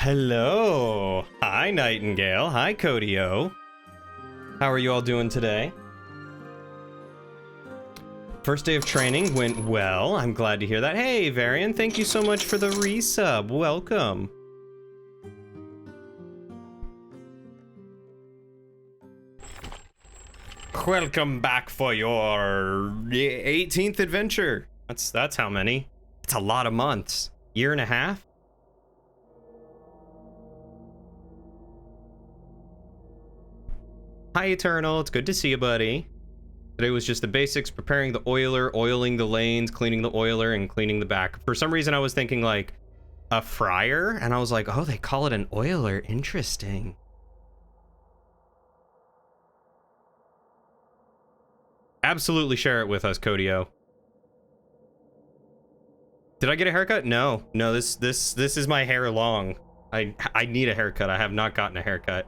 Hello. Hi, Nightingale. Hi, Codio. How are you all doing today? First day of training went well. I'm glad to hear that. Hey, Varian, thank you so much for the resub. Welcome. Welcome back for your 18th adventure. That's how many. It's a lot of months. Year and a half? Hi, Eternal. It's good to see you, buddy. Today was just the basics, preparing the oiler, oiling the lanes, cleaning the oiler, and cleaning the back. For some reason, I was thinking like a fryer, and I was like, oh, they call it an oiler. Interesting. Absolutely share it with us, Codio. Did I get a haircut? No. No, this is my hair long. I need a haircut. I have not gotten a haircut.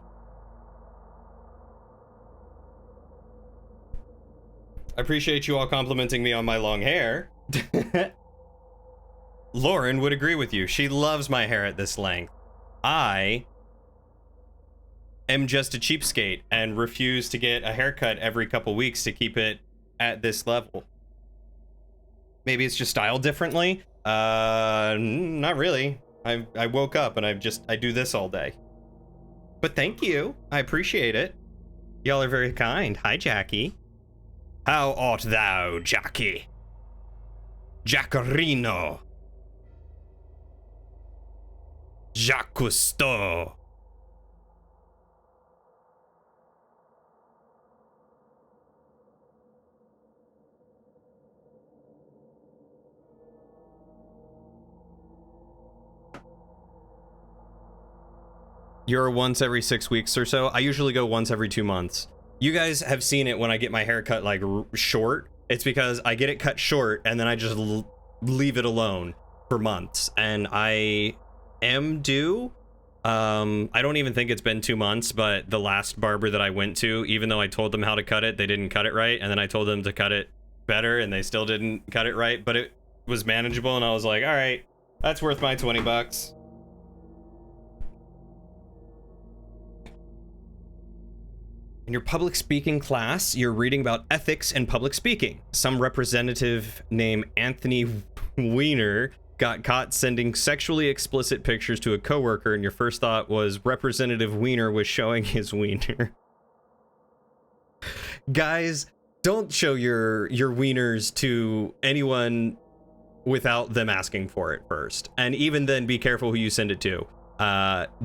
I appreciate you all complimenting me on my long hair. Lauren would agree with you. She loves my hair at this length. I am just a cheapskate and refuse to get a haircut every couple weeks to keep it at this level. Maybe it's just styled differently. Not really. I woke up and I do this all day. But thank you. I appreciate it. Y'all are very kind. Hi, Jackie. How art thou, Jackie? Jaccarino. Jacques Cousteau. You're once every 6 weeks or so. I usually go once every 2 months. You guys have seen it when I get my hair cut like short. It's because I get it cut short and then I just leave it alone for months. And I am due. I don't even think it's been 2 months, but the last barber that I went to, even though I told them how to cut it, they didn't cut it right. And then I told them to cut it better and they still didn't cut it right, but it was manageable. And I was like, all right, that's worth my 20 bucks. In your public speaking class, you're reading about ethics and public speaking. Some representative named Anthony Weiner got caught sending sexually explicit pictures to a coworker, and your first thought was Representative Weiner was showing his wiener. Guys, don't show your wieners to anyone without them asking for it first. And even then, be careful who you send it to.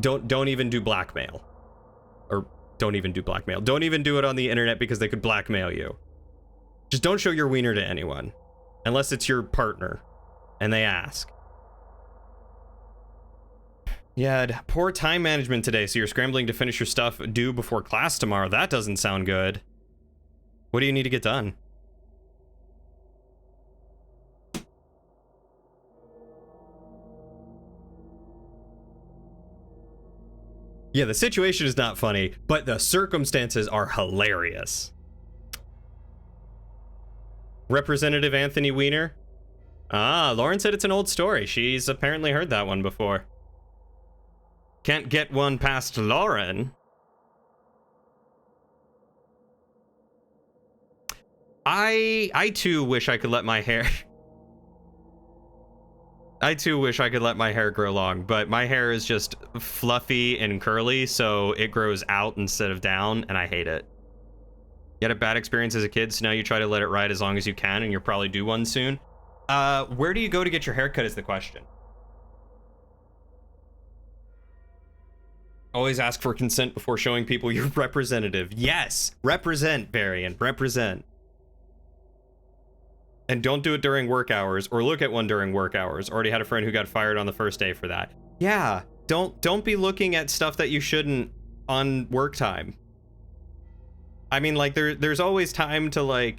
Don't even do blackmail. Or don't even do blackmail. Don't even do it on the internet because they could blackmail you. Just don't show your wiener to anyone. Unless it's your partner and they ask. Yeah, poor time management today, so you're scrambling to finish your stuff due before class tomorrow. That doesn't sound good. What do you need to get done? Yeah, the situation is not funny, but the circumstances are hilarious. Representative Anthony Weiner? Ah, Lauren said it's an old story. She's apparently heard that one before. Can't get one past Lauren. I too wish I could let my hair... I too wish I could let my hair grow long, but my hair is just fluffy and curly, so it grows out instead of down, and I hate it. You had a bad experience as a kid, so now you try to let it ride as long as you can, and you'll probably do one soon. Where do you go to get your haircut is the question. Always ask for consent before showing people your representative. Yes! Represent, Varian. Represent. And don't do it during work hours, or look at one during work hours. Already had a friend who got fired on the first day for that. Yeah, don't be looking at stuff that you shouldn't on work time. I mean, like, there's always time to, like,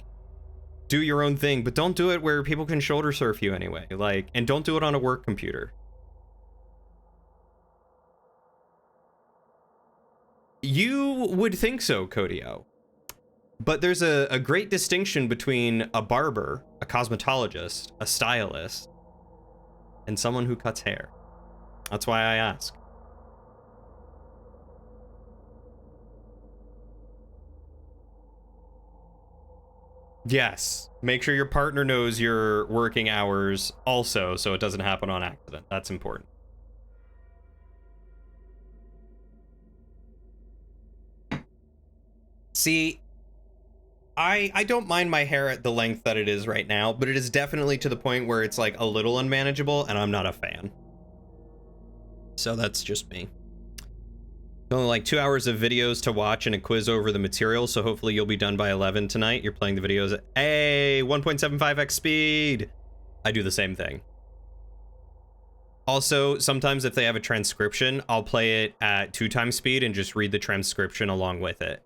do your own thing, but don't do it where people can shoulder surf you anyway. Like, and don't do it on a work computer. You would think so, Codio. But there's a great distinction between a barber, a cosmetologist, a stylist, and someone who cuts hair. That's why I ask. Yes, make sure your partner knows your working hours also, so it doesn't happen on accident. That's important. See, I don't mind my hair at the length that it is right now, but it is definitely to the point where it's like a little unmanageable, and I'm not a fan. So that's just me. Only like 2 hours of videos to watch and a quiz over the material, so hopefully you'll be done by 11 tonight. You're playing the videos at 1.75x speed. I do the same thing. Also, sometimes if they have a transcription, I'll play it at 2 times speed and just read the transcription along with it.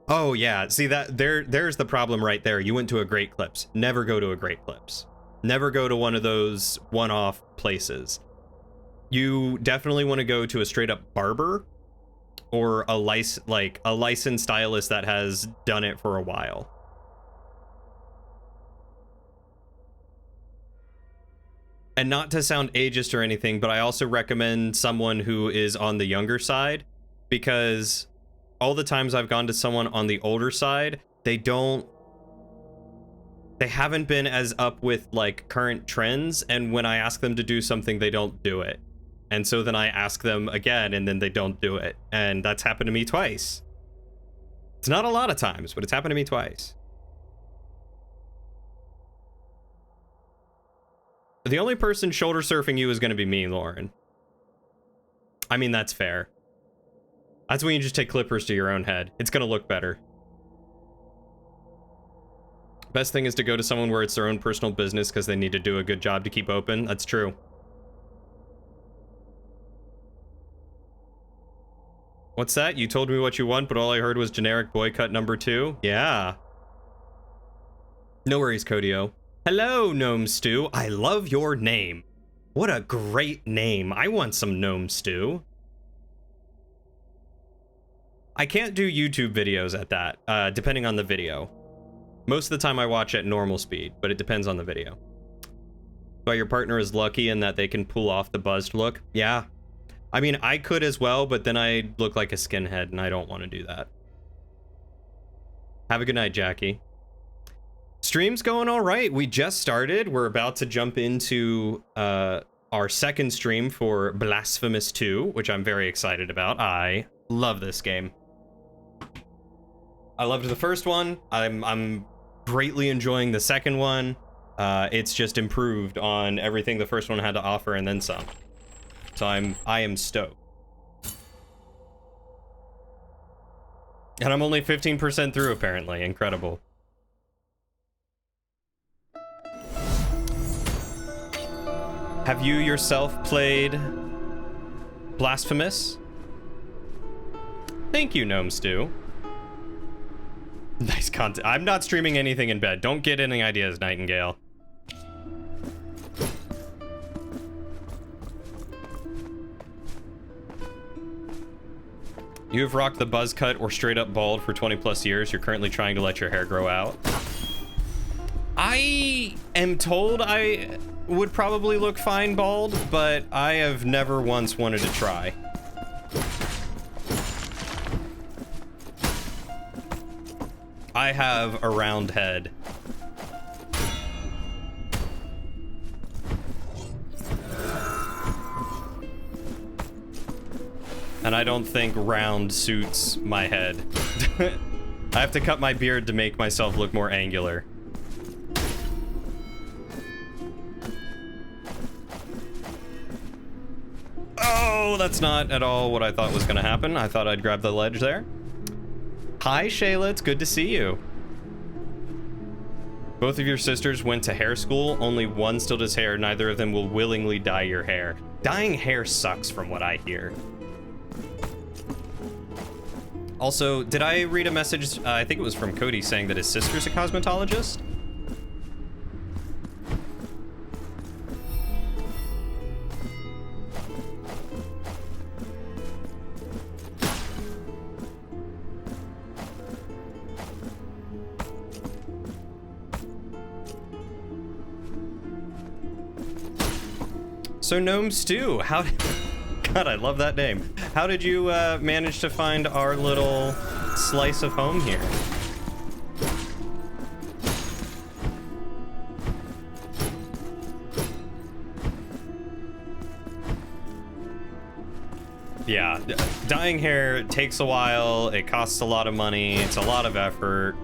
Oh yeah, see that there's the problem right there. You went to a Great Clips. Never go to a Great Clips. Never go to one of those one-off places. You definitely want to go to a straight up barber or a licensed stylist that has done it for a while. And not to sound ageist or anything, but I also recommend someone who is on the younger side, because all the times I've gone to someone on the older side, they haven't been as up with like current trends, and when I ask them to do something, they don't do it. And so then I ask them again, and then they don't do it. And that's happened to me twice. It's not a lot of times, but it's happened to me twice. The only person shoulder surfing you is going to be me, Lauren. I mean, that's fair. That's when you just take clippers to your own head. It's going to look better. Best thing is to go to someone where it's their own personal business because they need to do a good job to keep open. That's true. What's that? You told me what you want, but all I heard was generic boycott number 2? Yeah. No worries, Codio. Hello, Gnome Stew. I love your name. What a great name. I want some Gnome Stew. I can't do YouTube videos at that, depending on the video. Most of the time I watch at normal speed, but it depends on the video. But your partner is lucky in that they can pull off the buzzed look. Yeah. I mean, I could as well, but then I'd look like a skinhead, and I don't want to do that. Have a good night, Jackie. Stream's going all right. We just started. We're about to jump into our second stream for Blasphemous II, which I'm very excited about. I love this game. I loved the first one. I'm greatly enjoying the second one. It's just improved on everything the first one had to offer and then some. So I am stoked. And I'm only 15% through, apparently. Incredible. Have you yourself played Blasphemous? Thank you, Gnome Stew. Nice content. I'm not streaming anything in bed. Don't get any ideas, Nightingale. You have rocked the buzz cut or straight up bald for 20 plus years. You're currently trying to let your hair grow out. I am told I would probably look fine bald, but I have never once wanted to try. I have a round head. And I don't think round suits my head. I have to cut my beard to make myself look more angular. Oh, that's not at all what I thought was gonna happen. I thought I'd grab the ledge there. Hi, Shayla, it's good to see you. Both of your sisters went to hair school. Only one still does hair. Neither of them will willingly dye your hair. Dyeing hair sucks from what I hear. Also, did I read a message, I think it was from Cody, saying that his sister's a cosmetologist? So Gnome Stew, how God, I love that name. How did you manage to find our little slice of home here? Yeah, dyeing hair takes a while, it costs a lot of money, it's a lot of effort.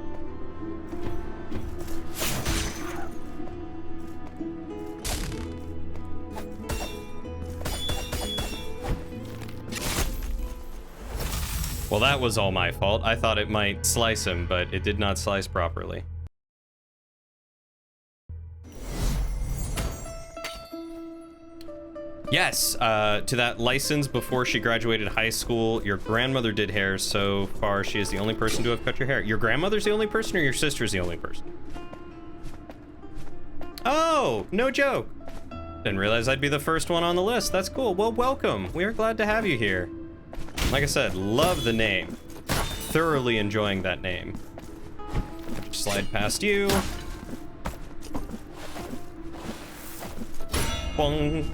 Well, that was all my fault. I thought it might slice him, but it did not slice properly. Yes, to that license before she graduated high school, your grandmother did hair. So far, she is the only person to have cut your hair. Your grandmother's the only person, or your sister's the only person? Oh, no joke. Didn't realize I'd be the first one on the list. That's cool. Well, welcome. We are glad to have you here. Like I said, love the name. Thoroughly enjoying that name. Just slide past you. Boing.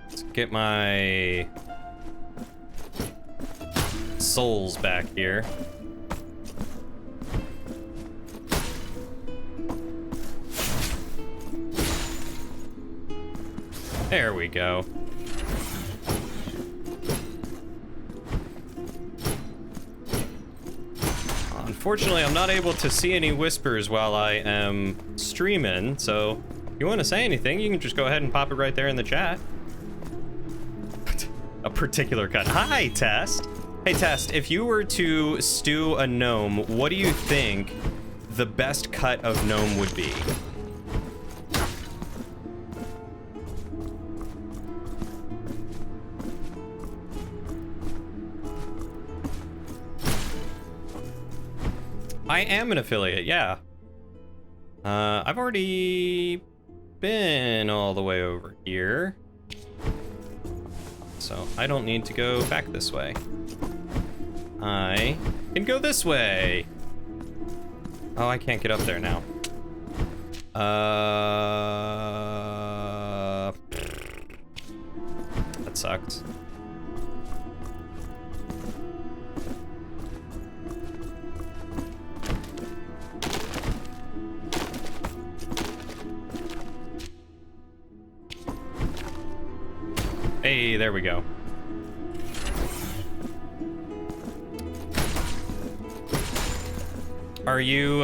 Let's get my souls back here. There we go. Unfortunately, I'm not able to see any whispers while I am streaming, so if you want to say anything, you can just go ahead and pop it right there in the chat. A particular cut. Hi, Test. Hey, Test, if you were to stew a gnome, what do you think the best cut of gnome would be? I am an affiliate, yeah. I've already been all the way over here. So I don't need to go back this way. I can go this way. Oh, I can't get up there now. That sucks. Hey, there we go. Are you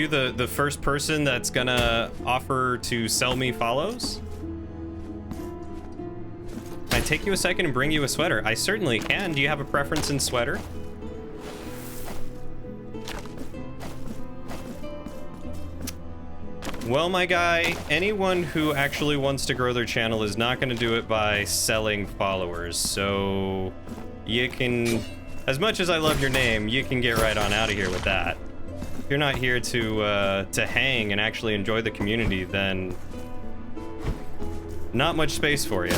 the first person that's gonna offer to sell me follows? Can I take you a second and bring you a sweater? I certainly can. Do you have a preference in sweater? Well, my guy, anyone who actually wants to grow their channel is not going to do it by selling followers, so you can, as much as I love your name, you can get right on out of here with that. If you're not here to hang and actually enjoy the community, then not much space for you.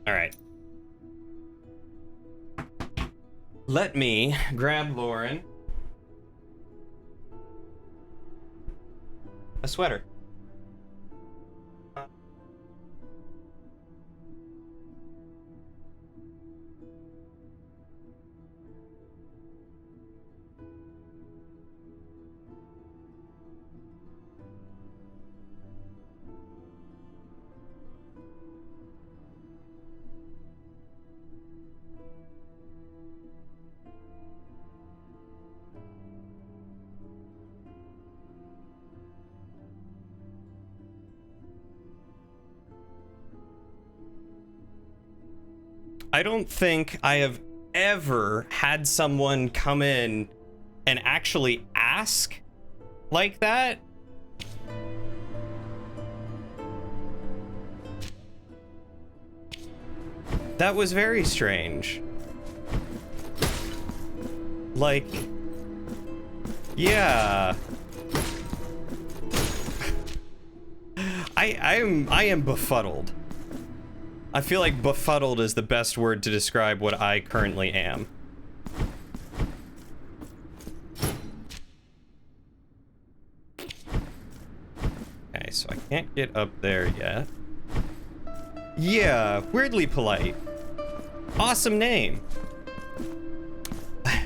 All right. Let me grab Lauren a sweater. I don't think I have ever had someone come in and actually ask like that. That was very strange. Like, yeah. I am befuddled. I feel like befuddled is the best word to describe what I currently am. Okay, so I can't get up there yet. Yeah, weirdly polite. Awesome name.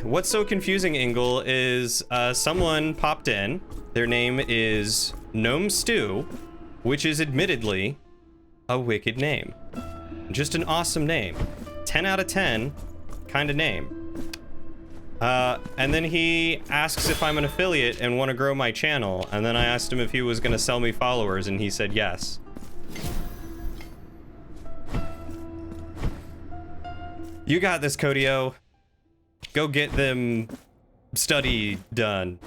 What's so confusing, Ingle, is someone popped in. Their name is Gnome Stew, which is admittedly a wicked name. Just an awesome name. 10 out of 10 kind of name. And then he asks if I'm an affiliate and want to grow my channel. And then I asked him if he was going to sell me followers, and he said yes. You got this, Codio. Go get them study done.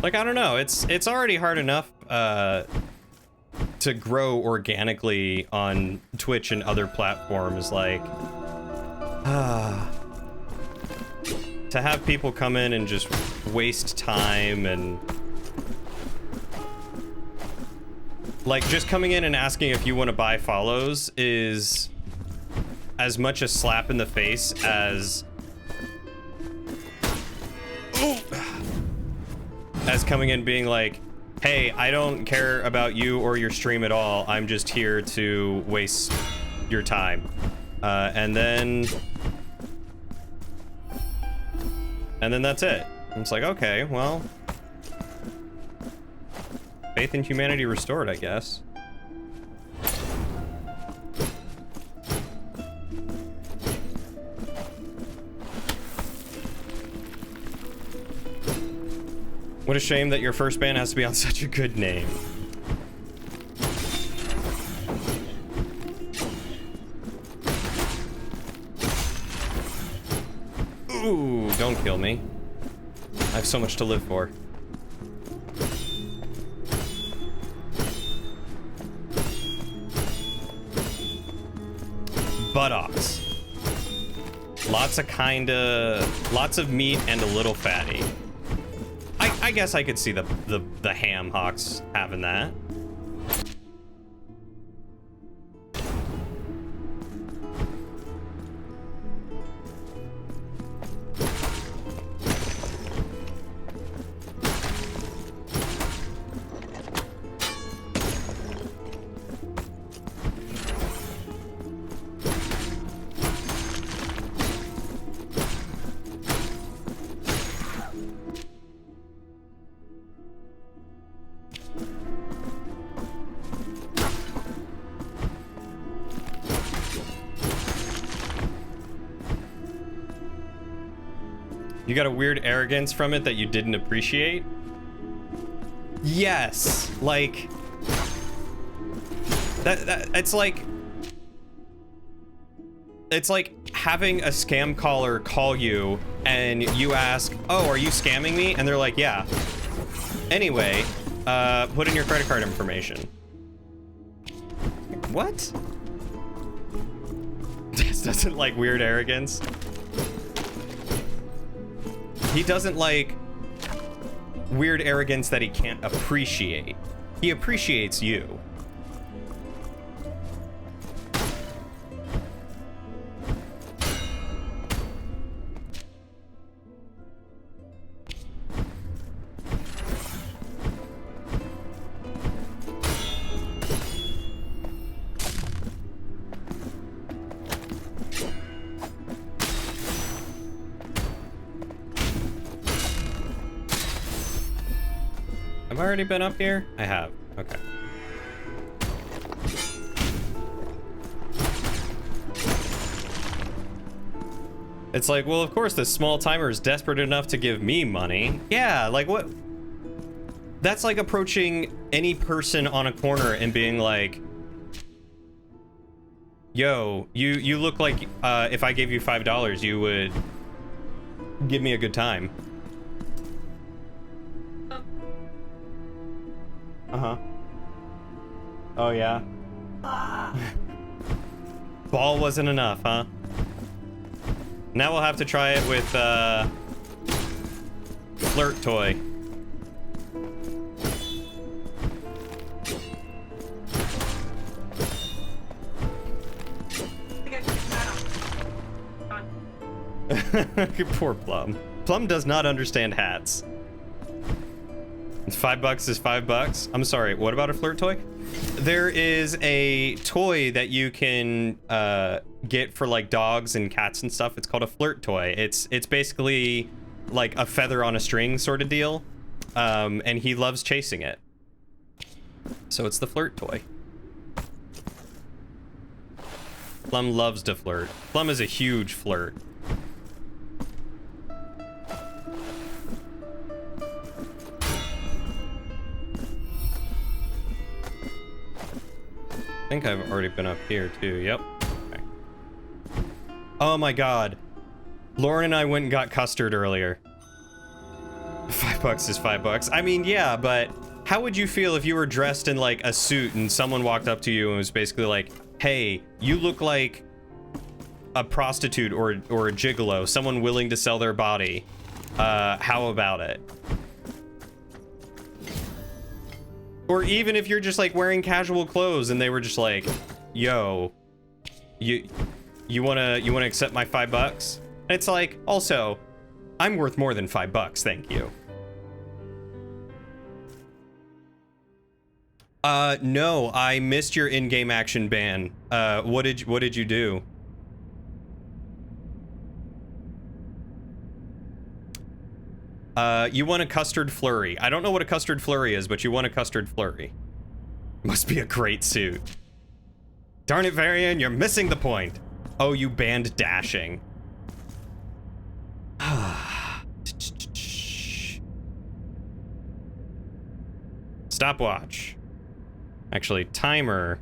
Like, I don't know, it's already hard enough to grow organically on Twitch and other platforms, like to have people come in and just waste time, and like just coming in and asking if you want to buy follows is as much a slap in the face as coming in being like, hey, I don't care about you or your stream at all, I'm just here to waste your time. And then that's it. It's like, okay, well, faith in humanity restored, I guess. What a shame that your first band has to be on such a good name. Ooh, don't kill me. I have so much to live for. Buttocks. Lots of meat and a little fatty. I guess I could see the ham hocks having that. You got a weird arrogance from it that you didn't appreciate? Yes, like that it's like having a scam caller call you and you ask, "Oh, are you scamming me?" And they're like, "Yeah." Anyway, put in your credit card information. What? This doesn't like weird arrogance. He doesn't like weird arrogance that he can't appreciate. He appreciates you. Have I already been up here? I have. Okay. It's like, well, of course, this small timer is desperate enough to give me money. Yeah, like what? That's like approaching any person on a corner and being like, yo, you look like if I gave you $5, you would give me a good time. Uh-huh. Oh, yeah? Ball wasn't enough, huh? Now we'll have to try it with, flirt toy. Poor Plum. Plum does not understand hats. $5 is $5. I'm sorry, what about a flirt toy? There is a toy that you can get for like dogs and cats and stuff. It's called a flirt toy. It's basically like a feather on a string sort of deal. And he loves chasing it. So it's the flirt toy. Plum loves to flirt. Plum is a huge flirt. I think I've already been up here too. Yep. Okay. Oh my god. Lauren and I went and got custard earlier. $5 is $5. I mean, yeah, but how would you feel if you were dressed in like a suit and someone walked up to you and was basically like, hey, you look like a prostitute or a gigolo, someone willing to sell their body. How about it? Or even if you're just like wearing casual clothes and they were just like, yo, you wanna accept my $5? And it's like, also, I'm worth more than $5, thank you. No, I missed your in-game action ban. What did you do? You want a custard flurry. I don't know what a custard flurry is, but you want a custard flurry. Must be a great suit. Darn it, Varian, you're missing the point. Oh, you banned dashing. Stopwatch. Actually, timer.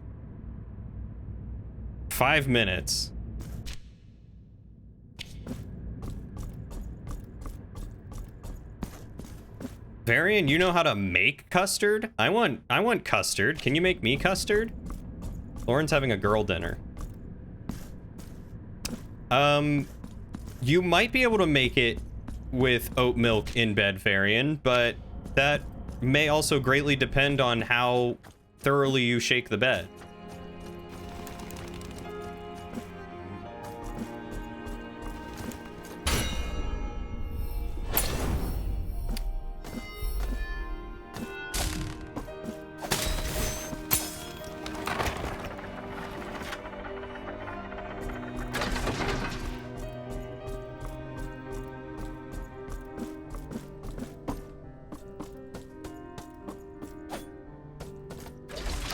5 minutes. Varian, you know how to make custard? I want custard. Can you make me custard? Lauren's having a girl dinner. You might be able to make it with oat milk in bed, Varian, but that may also greatly depend on how thoroughly you shake the bed.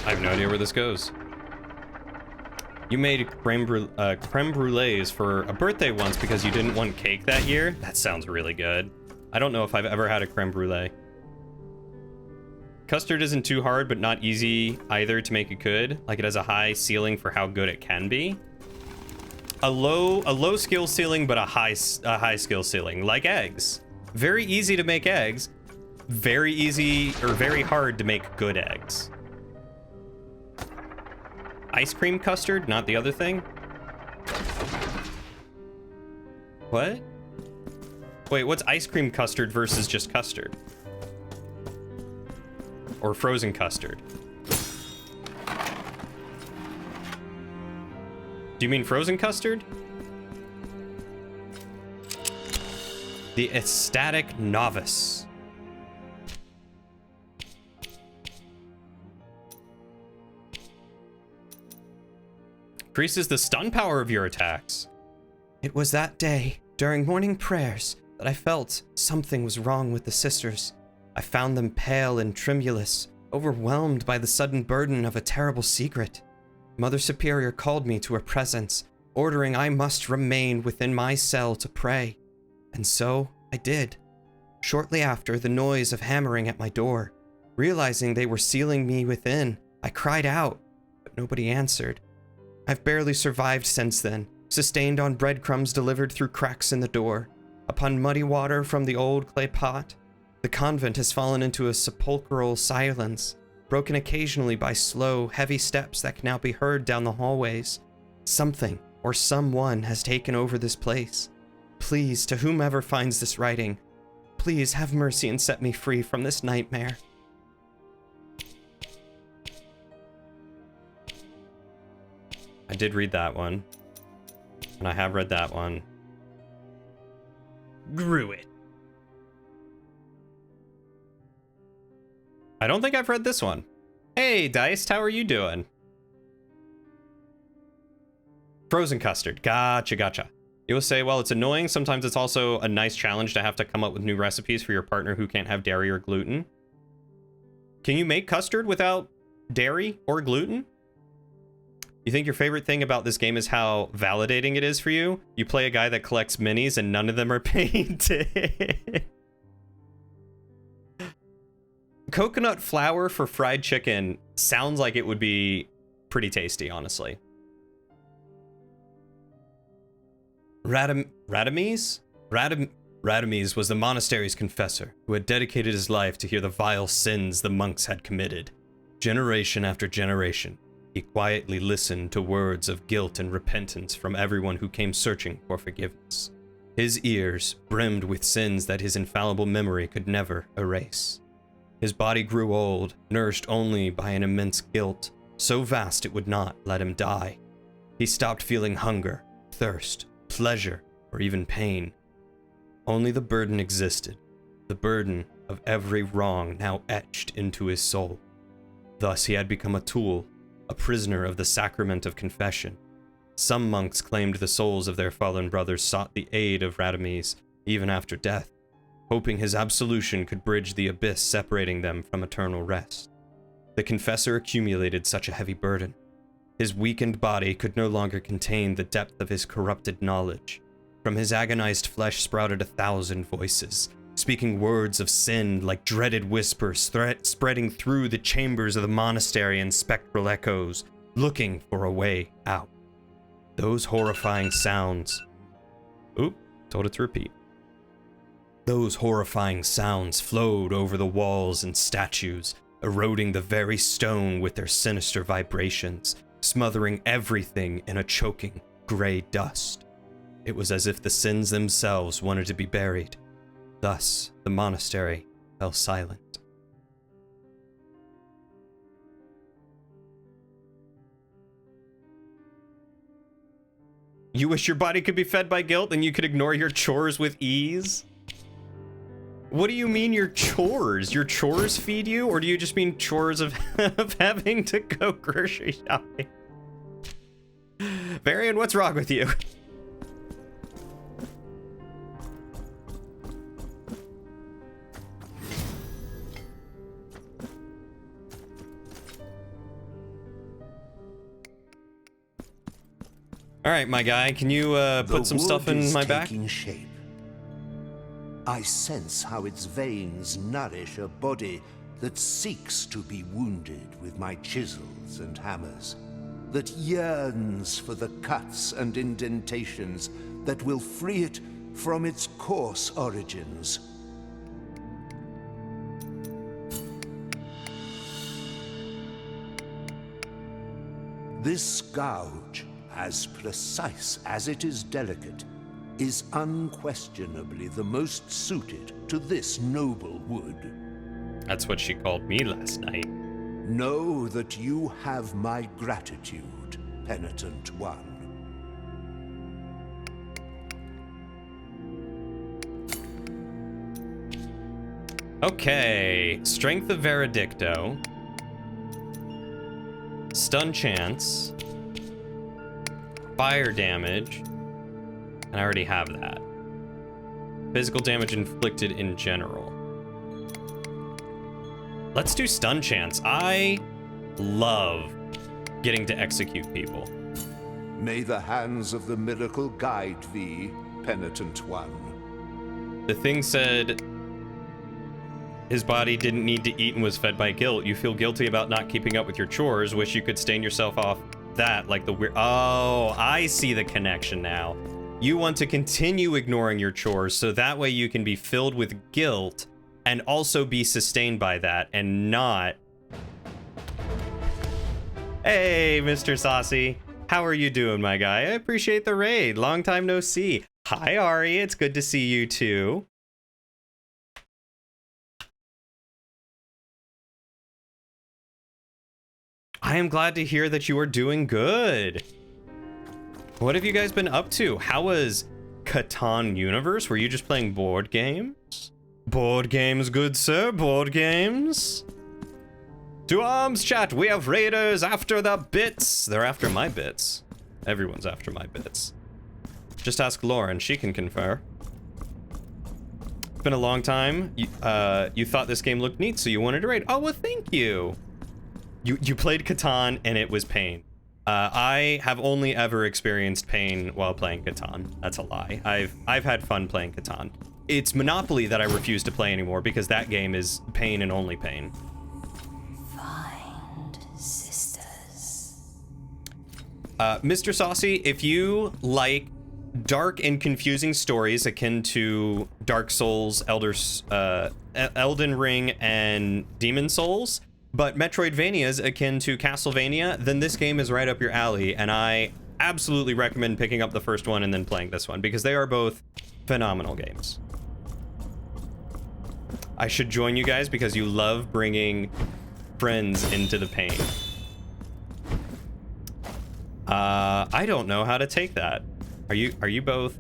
I have no idea where this goes. You made creme brulees for a birthday once because you didn't want cake that year? That sounds really good. I don't know if I've ever had a creme brulee. Custard isn't too hard, but not easy either to make it good. Like, it has a high ceiling for how good it can be. A low skill ceiling, but a high skill ceiling, like eggs. Very easy to make eggs. Very easy, or very hard to make good eggs. Ice cream custard, not the other thing? What? Wait, what's ice cream custard versus just custard? Or frozen custard? Do you mean frozen custard? The ecstatic novice. Increases the stun power of your attacks. It was that day, during morning prayers, that I felt something was wrong with the sisters. I found them pale and tremulous, overwhelmed by the sudden burden of a terrible secret. Mother Superior called me to her presence, ordering I must remain within my cell to pray. And so I did. Shortly after, the noise of hammering at my door. Realizing they were sealing me within, I cried out, but nobody answered. I've barely survived since then, sustained on breadcrumbs delivered through cracks in the door. Upon muddy water from the old clay pot, the convent has fallen into a sepulchral silence, broken occasionally by slow, heavy steps that can now be heard down the hallways. Something or someone has taken over this place. Please, to whomever finds this writing, please have mercy and set me free from this nightmare. I did read that one. And I have read that one. Grew it. I don't think I've read this one. Hey, Diced, how are you doing? Frozen custard. Gotcha, gotcha. You will say, well, it's annoying. Sometimes it's also a nice challenge to have to come up with new recipes for your partner who can't have dairy or gluten. Can you make custard without dairy or gluten? You think your favorite thing about this game is how validating it is for you? You play a guy that collects minis and none of them are painted. Coconut flour for fried chicken sounds like it would be pretty tasty, honestly. Radames was the monastery's confessor, who had dedicated his life to hear the vile sins the monks had committed. Generation after generation, he quietly listened to words of guilt and repentance from everyone who came searching for forgiveness. His ears brimmed with sins that his infallible memory could never erase. His body grew old, nourished only by an immense guilt, so vast it would not let him die. He stopped feeling hunger, thirst, pleasure, or even pain. Only the burden existed, the burden of every wrong now etched into his soul. Thus he had become a tool, a prisoner of the sacrament of confession. Some monks claimed the souls of their fallen brothers sought the aid of Radames even after death, hoping his absolution could bridge the abyss separating them from eternal rest. The confessor accumulated such a heavy burden. His weakened body could no longer contain the depth of his corrupted knowledge. From his agonized flesh sprouted 1,000 voices, speaking words of sin like dreaded whispers spreading through the chambers of the monastery in spectral echoes, looking for a way out. Those horrifying sounds... Oop, told it to repeat. Those horrifying sounds flowed over the walls and statues, eroding the very stone with their sinister vibrations, smothering everything in a choking, gray dust. It was as if the sins themselves wanted to be buried. Thus, the monastery fell silent. You wish your body could be fed by guilt and you could ignore your chores with ease? What do you mean your chores? Your chores feed you? Or do you just mean chores of, of having to go grocery shopping? Varian, what's wrong with you? All right, my guy, can you put some stuff in my back? Shape. I sense how its veins nourish a body that seeks to be wounded with my chisels and hammers, that yearns for the cuts and indentations that will free it from its coarse origins. This gouge, as precise as it is delicate, is unquestionably the most suited to this noble wood. That's what she called me last night. Know that you have my gratitude, Penitent One. Okay, Strength of Veredicto. Stun chance. Fire damage. And I already have that. Physical damage inflicted in general. Let's do stun chance. I love getting to execute people. May the hands of the miracle guide thee, Penitent One. The thing said his body didn't need to eat and was fed by guilt. You feel guilty about not keeping up with your chores. Wish you could stain yourself off that like the weird... Oh, I see the connection now. You want to continue ignoring your chores so that way you can be filled with guilt and also be sustained by that and not... Hey, Mr. Saucy. How are you doing, my guy? I appreciate the raid. Long time no see. Hi, Ari. It's good to see you, too. I am glad to hear that you are doing good. What have you guys been up to? How was Catan Universe? Were you just playing board games? Board games, good sir, board games. To arms, chat. We have raiders after the bits. They're after my bits. Everyone's after my bits. Just ask Lauren. She can confer. It's been a long time. You thought this game looked neat, so you wanted to raid. Oh, well, thank you. You played Catan, and it was pain. I have only ever experienced pain while playing Catan. That's a lie. I've had fun playing Catan. It's Monopoly that I refuse to play anymore because that game is pain and only pain. Find sisters. Mr. Saucy, if you like dark and confusing stories akin to Dark Souls, Elden Ring, and Demon Souls, but Metroidvanias akin to Castlevania, then this game is right up your alley, and I absolutely recommend picking up the first one and then playing this one, because they are both phenomenal games. I should join you guys because you love bringing friends into the pain. I don't know how to take that. Are you both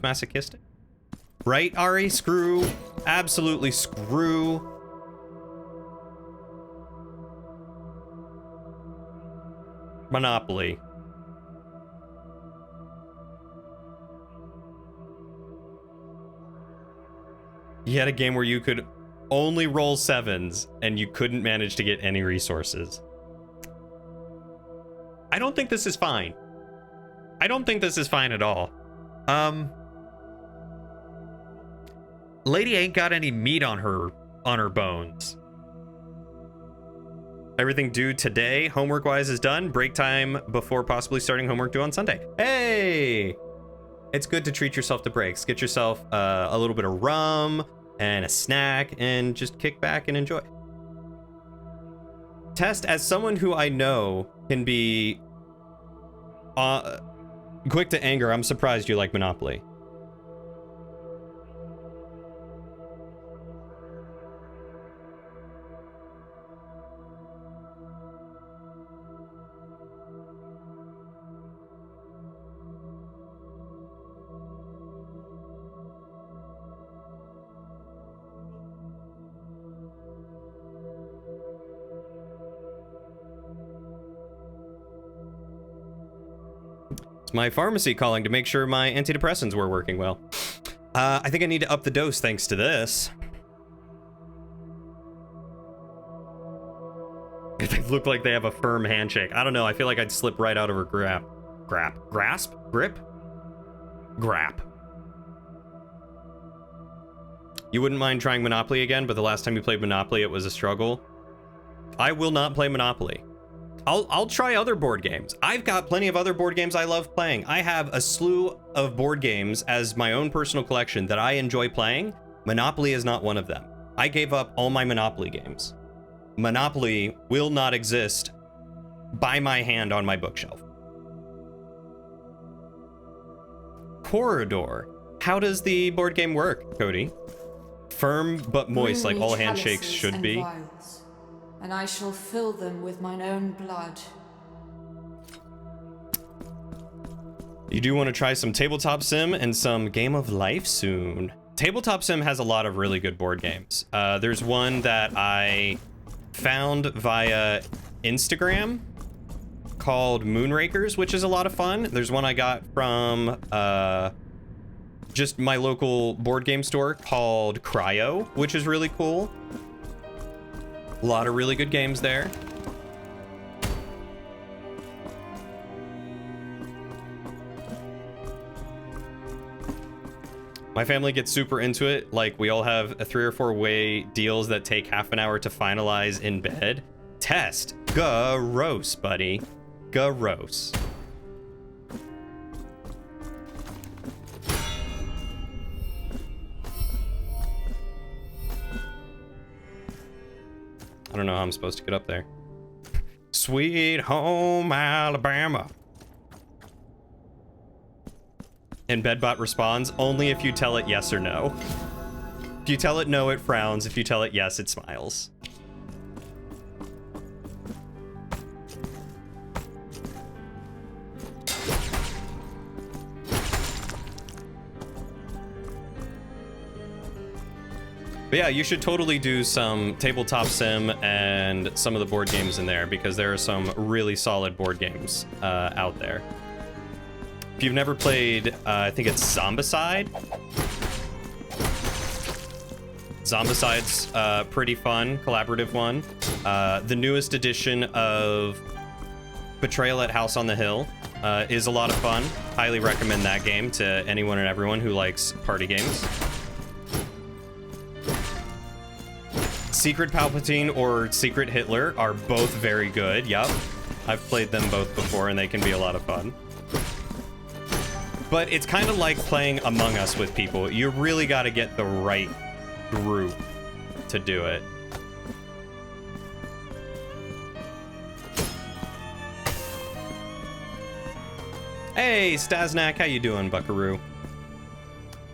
masochistic? Right, Ari? Screw. Absolutely screw. Monopoly. You had a game where you could only roll 7s and you couldn't manage to get any resources. I don't think this is fine. I don't think this is fine at all. Lady ain't got any meat on her bones. Everything due today, homework-wise, is done. Break time before possibly starting homework due on Sunday. Hey! It's good to treat yourself to breaks. Get yourself a little bit of rum and a snack and just kick back and enjoy. Test, as someone who I know can be quick to anger, I'm surprised you like Monopoly. My pharmacy calling to make sure my antidepressants were working well. I think I need to up the dose thanks to this. They look like they have a firm handshake. I don't know. I feel like I'd slip right out of her grasp? Grip? Grap. You wouldn't mind trying Monopoly again, but the last time you played Monopoly, it was a struggle. I will not play Monopoly. I'll try other board games. I've got plenty of other board games I love playing. I have a slew of board games as my own personal collection that I enjoy playing. Monopoly is not one of them. I gave up all my Monopoly games. Monopoly will not exist by my hand on my bookshelf. Corridor. How does the board game work, Cody? Firm but moist, like all handshakes should be. Vials, and I shall fill them with mine own blood. You do want to try some Tabletop Sim and some Game of Life soon. Tabletop Sim has a lot of really good board games. There's one that I found via Instagram called Moonrakers, which is a lot of fun. There's one I got from just my local board game store called Cryo, which is really cool. A lot of really good games there. My family gets super into it. Like, we all have a 3 or 4 way deals that take half an hour to finalize in bed. Test. Gross, buddy. Gross. I don't know how I'm supposed to get up there. Sweet home Alabama. And Bedbot responds, only if you tell it yes or no. If you tell it no, it frowns. If you tell it yes, it smiles. But yeah, you should totally do some tabletop sim and some of the board games in there, because there are some really solid board games out there. If you've never played, I think it's Zombicide. Zombicide's pretty fun, collaborative one. The newest edition of Betrayal at House on the Hill is a lot of fun. Highly recommend that game to anyone and everyone who likes party games. Secret Palpatine or Secret Hitler are both very good. Yup. I've played them both before and they can be a lot of fun. But it's kind of like playing Among Us with people. You really got to get the right group to do it. Hey, Stasnak, how you doing, Buckaroo?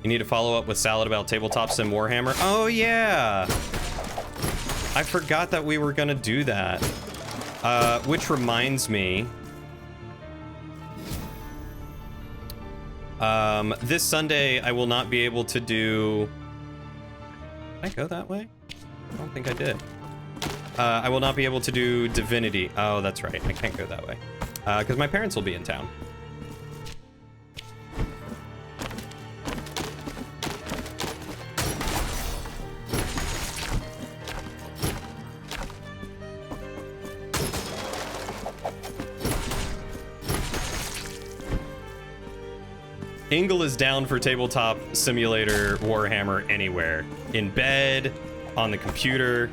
You need to follow up with Salad about tabletop sim Warhammer. Oh, yeah. I forgot that we were gonna do that. Which reminds me. This Sunday, I will not be able to do... Did I go that way? I don't think I did. I will not be able to do Divinity. Oh, that's right. I can't go that way. Because my parents will be in town. Ingle is down for tabletop simulator Warhammer anywhere. In bed, on the computer.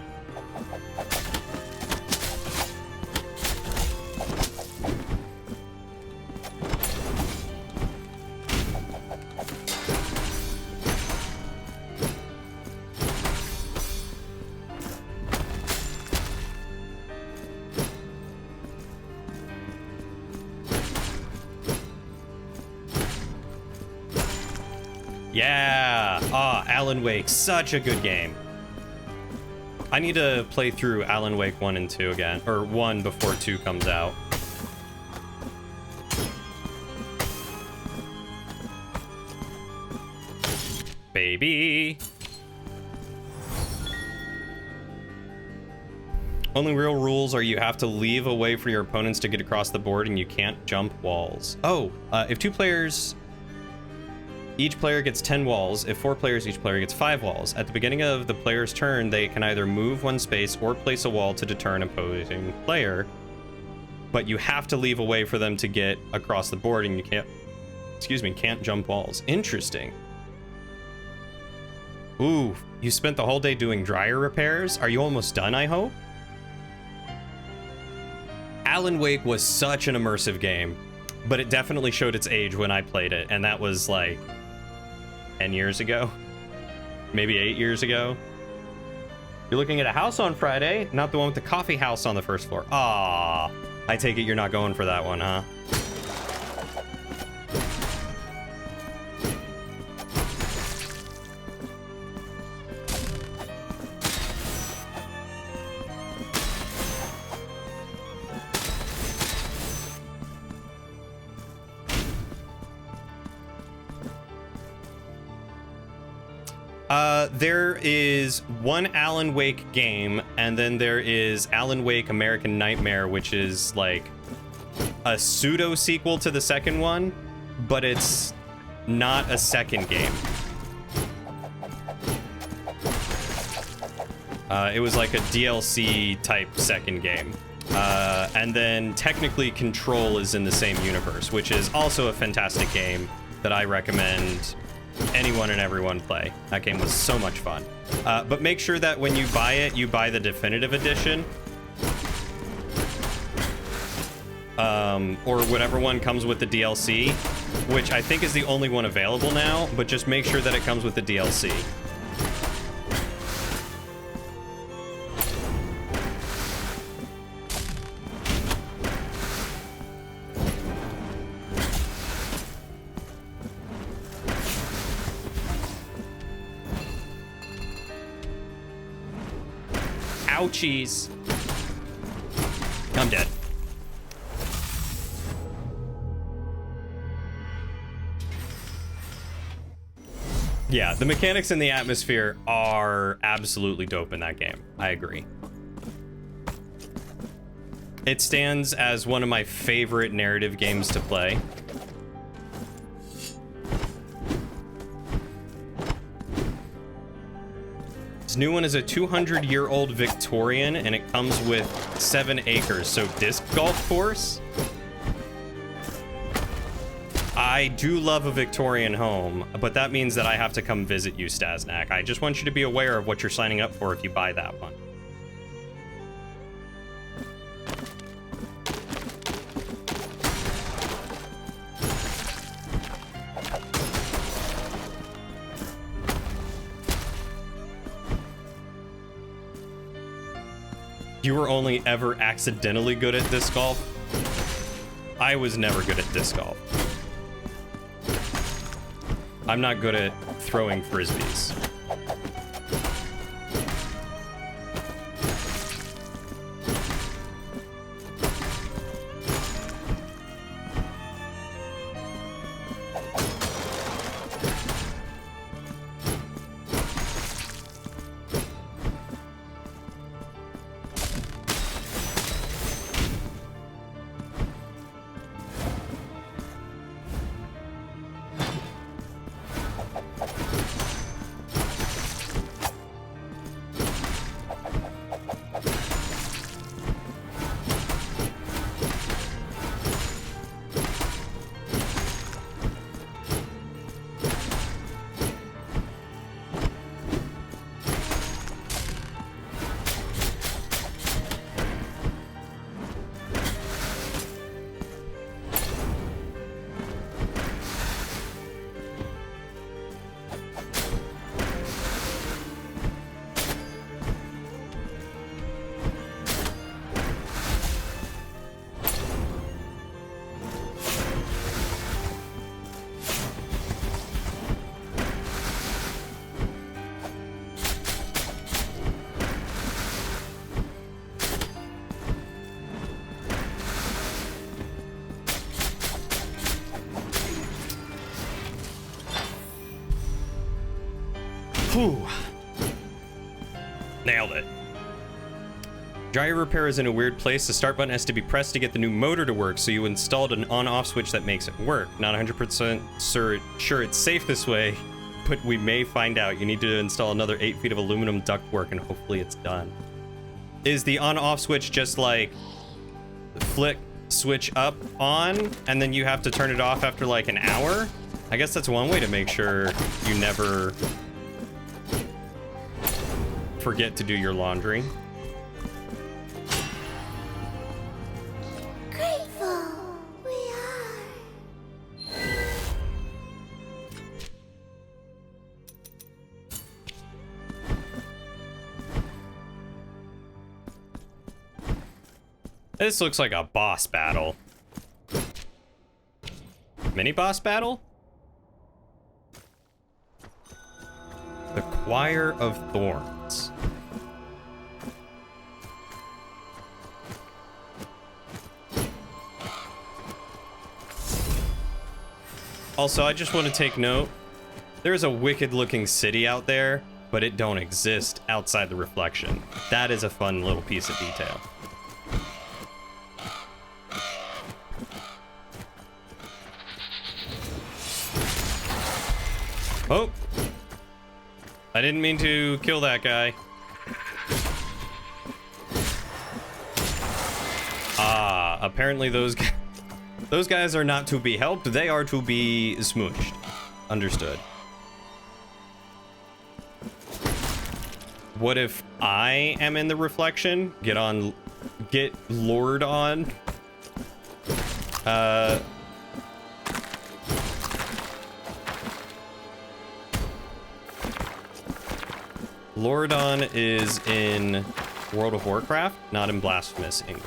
Yeah! Ah, Alan Wake, such a good game. I need to play through Alan Wake 1 and 2 again, or 1 before 2 comes out. Baby! Only real rules are you have to leave a way for your opponents to get across the board and you can't jump walls. Oh, if 2 players... Each player gets 10 walls. If 4 players, each player gets 5 walls. At the beginning of the player's turn, they can either move 1 space or place a wall to deter an opposing player. But you have to leave a way for them to get across the board, and you can't jump walls. Interesting. Ooh, you spent the whole day doing dryer repairs? Are you almost done, I hope? Alan Wake was such an immersive game, but it definitely showed its age when I played it, and that was like 10 years ago, maybe 8 years ago. You're looking at a house on Friday, not the one with the coffee house on the first floor. Ah, I take it you're not going for that one, huh? There is one Alan Wake game, and then there is Alan Wake American Nightmare, which is like a pseudo sequel to the second one, but it's not a second game. It was like a DLC type second game. And then technically Control is in the same universe, which is also a fantastic game that I recommend anyone and everyone play. That game was so much fun. But make sure that when you buy it, you buy the definitive edition. Or whatever one comes with the DLC, which I think is the only one available now, but just make sure that it comes with the DLC. Ouchies. I'm dead. Yeah, the mechanics and the atmosphere are absolutely dope in that game. I agree. It stands as one of my favorite narrative games to play. This new one is a 200-year-old Victorian, and it comes with 7 acres, so disc golf course? I do love a Victorian home, but that means that I have to come visit you, Stasnak. I just want you to be aware of what you're signing up for if you buy that one. You were only ever accidentally good at disc golf? I was never good at disc golf. I'm not good at throwing frisbees. Whew. Nailed it. Dryer repair is in a weird place. The start button has to be pressed to get the new motor to work, so you installed an on-off switch that makes it work. Not 100% sure it's safe this way, but we may find out. You need to install another 8 feet of aluminum ductwork, and hopefully it's done. Is the on-off switch just like flick, switch up, on, and then you have to turn it off after like an hour? I guess that's one way to make sure you never forget to do your laundry. Grateful we are. This looks like a boss battle. Mini boss battle? The Choir of Thorns. Also, I just want to take note. There's a wicked looking city out there, but it don't exist outside the reflection. That is a fun little piece of detail. Oh! I didn't mean to kill that guy. Ah, apparently those guys are not to be helped. They are to be smooshed. Understood. What if I am in the reflection? Get lured on. Lordon is in World of Warcraft, not in Blasphemous-ing.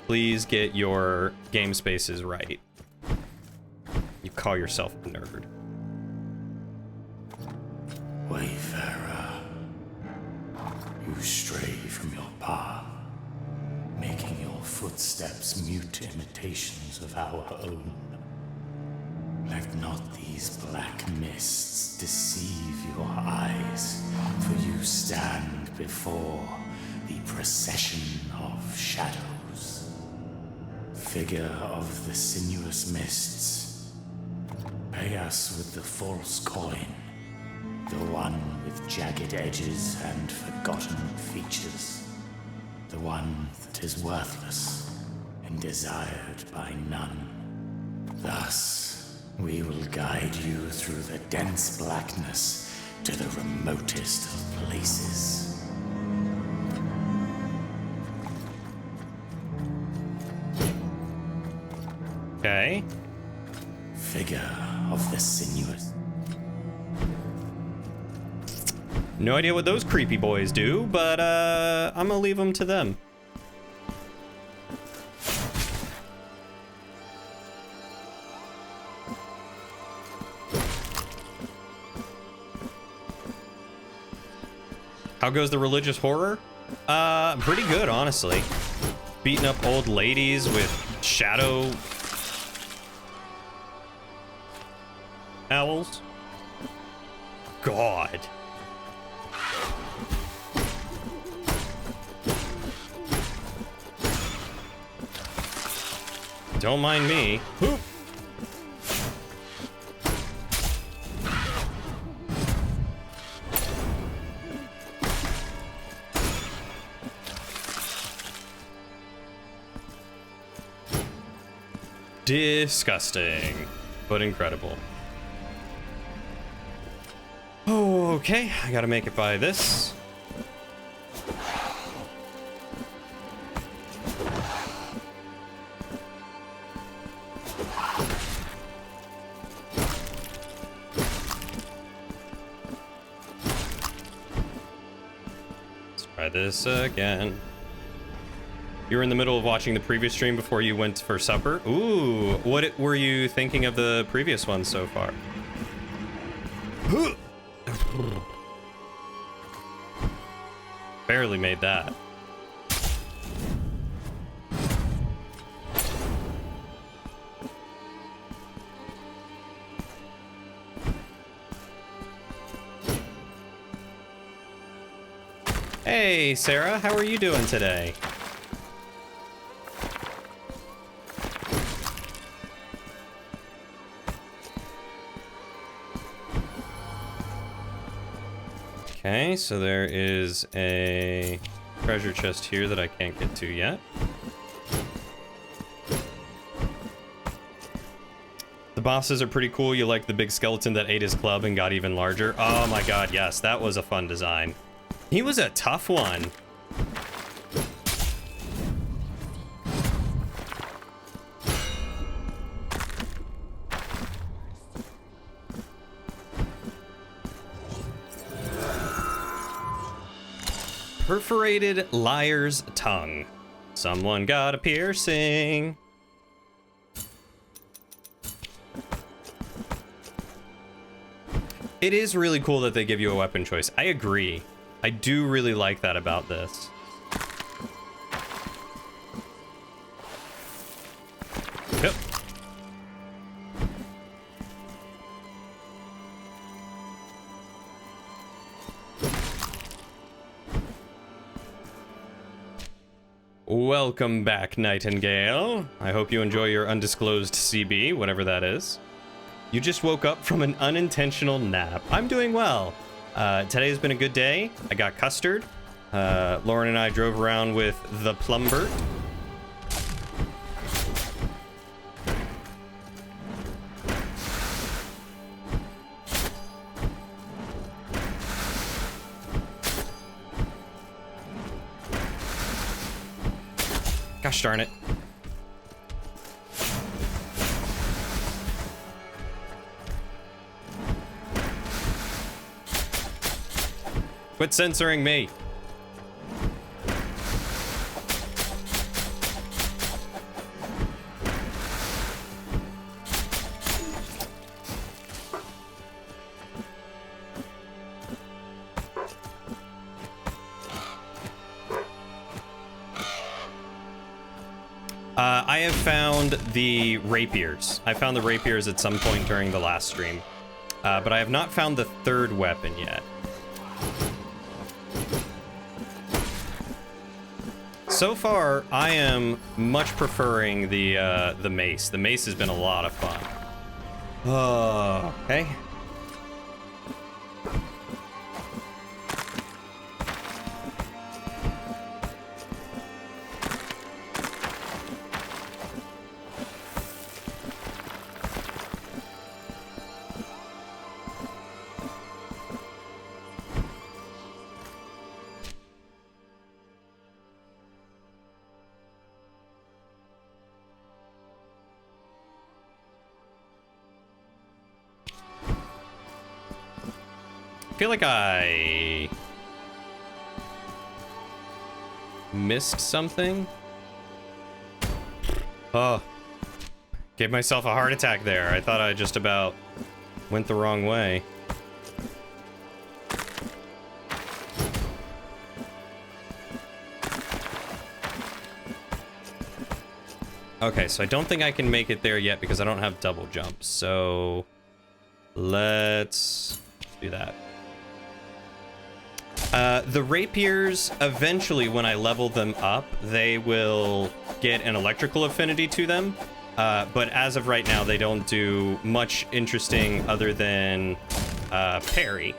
Please get your game spaces right. You call yourself a nerd. Wayfarer, you stray from your path, making your footsteps mute imitations of our own. Let not these black mists deceive your eyes, for you stand before the procession of shadows. Figure of the sinuous mists, pay us with the false coin, the one with jagged edges and forgotten features, the one that is worthless and desired by none. Thus, we will guide you through the dense blackness to the remotest of places. Okay. Figure of the sinuous. No idea what those creepy boys do, but I'm gonna leave them to them. How goes the religious horror? Pretty good, honestly. Beating up old ladies with shadow owls. God. Don't mind me. Whoop. Disgusting, but incredible. Oh, okay, I gotta make it by this. Let's try this again. You were in the middle of watching the previous stream before you went for supper. Ooh, what were you thinking of the previous one so far? Barely made that. Hey, Sarah, how are you doing today? Okay, so there is a treasure chest here that I can't get to yet. The bosses are pretty cool. You like the big skeleton that ate his club and got even larger? Oh my god, yes, that was a fun design. He was a tough one. Perforated liar's tongue. Someone got a piercing. It is really cool that they give you a weapon choice. I agree. I do really like that about this. Yep. Welcome back, Nightingale. I hope you enjoy your undisclosed CB, whatever that is. You just woke up from an unintentional nap. I'm doing well. Today's been a good day. I got custard. Lauren and I drove around with the Plumber. Gosh darn it. Quit censoring me. I have found the rapiers. I found the rapiers at some point during the last stream. But I have not found the third weapon yet. So far, I am much preferring the mace. The mace has been a lot of fun. Oh, okay. I feel like I missed something. Oh, gave myself a heart attack there. I thought I just about went the wrong way. Okay, so I don't think I can make it there yet because I don't have double jump. So let's do that. The rapiers, eventually when I level them up, they will get an electrical affinity to them. But as of right now, they don't do much interesting other than parry,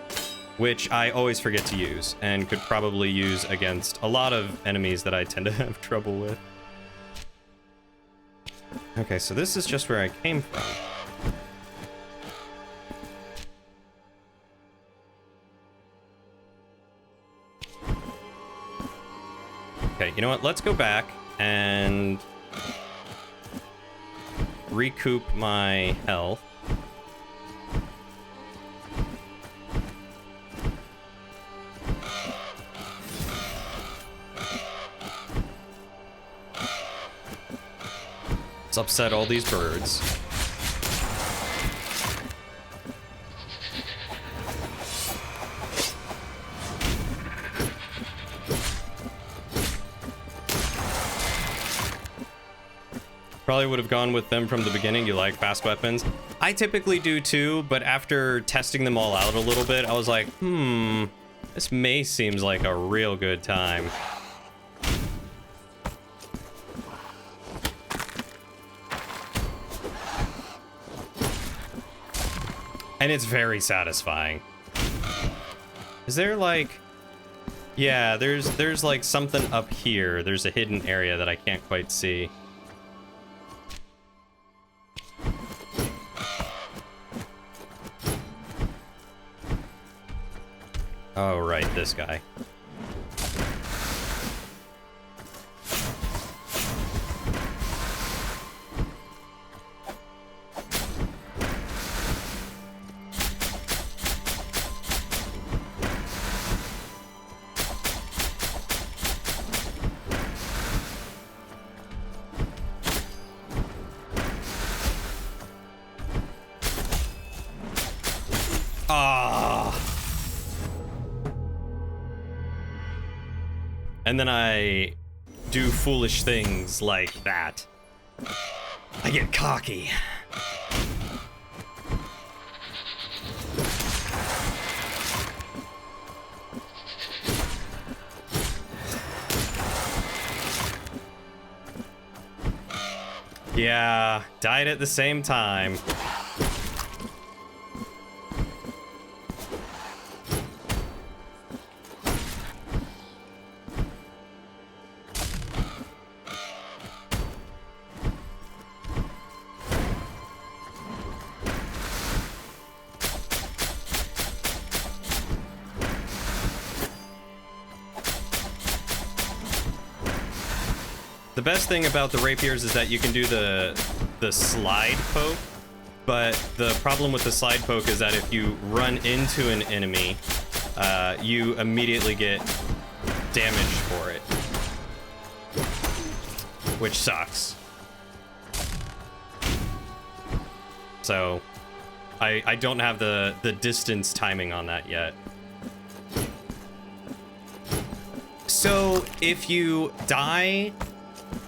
which I always forget to use and could probably use against a lot of enemies that I tend to have trouble with. Okay, so this is just where I came from. Okay, you know what? Let's go back and recoup my health. Let's upset all these birds. Probably would have gone with them from the beginning. You like fast weapons? I typically do too, but after testing them all out a little bit, I was like, this mace seems like a real good time. And it's very satisfying. Is there like... Yeah, there's like something up here. There's a hidden area that I can't quite see. Oh, right, this guy. And then I do foolish things like that. I get cocky. Yeah, died at the same time. The best thing about the rapiers is that you can do the slide poke, but the problem with the slide poke is that if you run into an enemy, you immediately get damaged for it, which sucks. So I don't have the distance timing on that yet. So if you die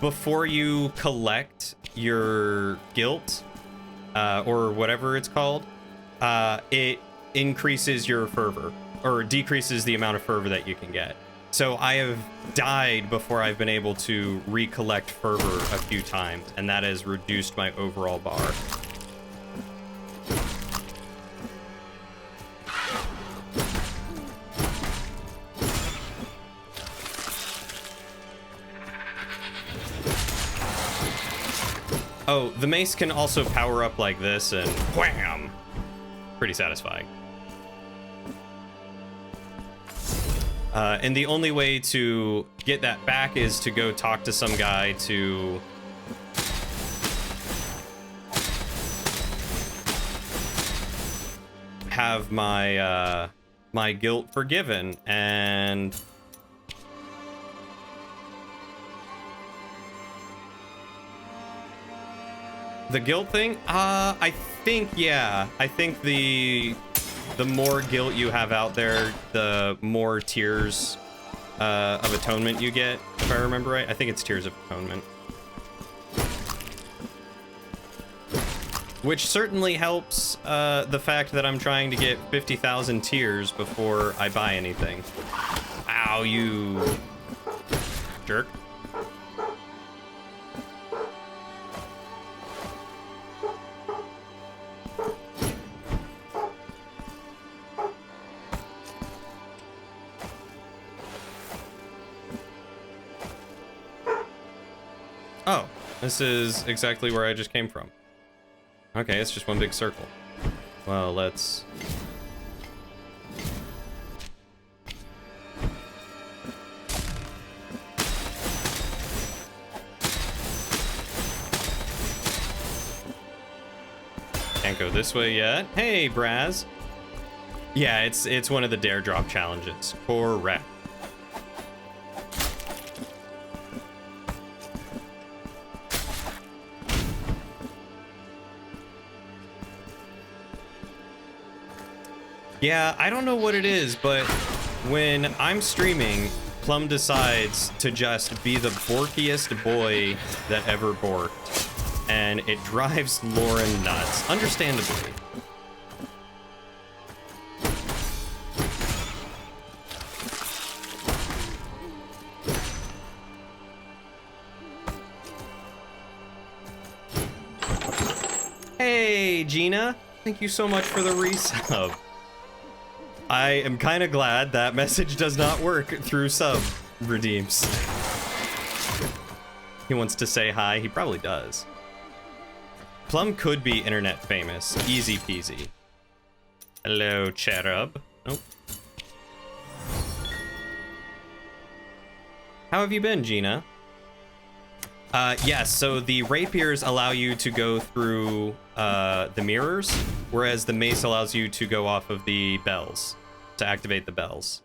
before you collect your guilt, or whatever it's called, it increases your fervor, or decreases the amount of fervor that you can get. So I have died before I've been able to recollect fervor a few times, and that has reduced my overall bar. Oh, the mace can also power up like this, and wham! Pretty satisfying. And the only way to get that back is to go talk to some guy to have my my guilt forgiven. And the guilt thing, I think, yeah, I think the more guilt you have out there, the more tiers of atonement you get, if I remember right. I think it's tiers of atonement. Which certainly helps the fact that I'm trying to get 50,000 tiers before I buy anything. Ow, you jerk. Oh, this is exactly where I just came from. Okay, it's just one big circle. Well, let's... Can't go this way yet. Hey, Braz. Yeah, it's one of the dare drop challenges. Correct. Yeah, I don't know what it is, but when I'm streaming, Plum decides to just be the borkiest boy that ever borked. And it drives Lauren nuts, understandably. Hey, Gina. Thank you so much for the resub. I am kind of glad that message does not work through sub redeems. He wants to say hi. He probably does. Plum could be internet famous. Easy peasy. Hello, Cherub. Nope. How have you been, Gina? Yes, so the rapiers allow you to go through the mirrors, whereas the mace allows you to go off of the bells, to activate the bells.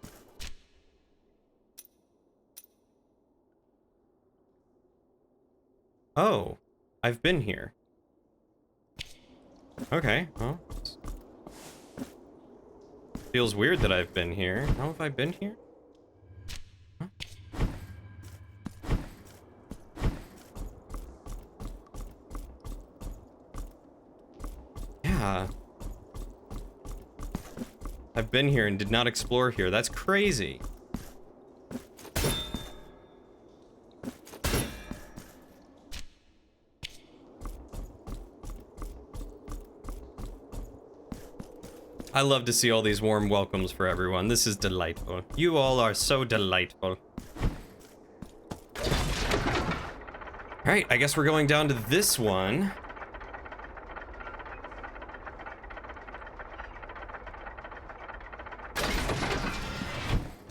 Oh, I've been here. Okay, well. Feels weird that I've been here. How have I been here? Huh? Yeah. I've been here and did not explore here. That's crazy. I love to see all these warm welcomes for everyone. This is delightful. You all are so delightful. All right, I guess we're going down to this one.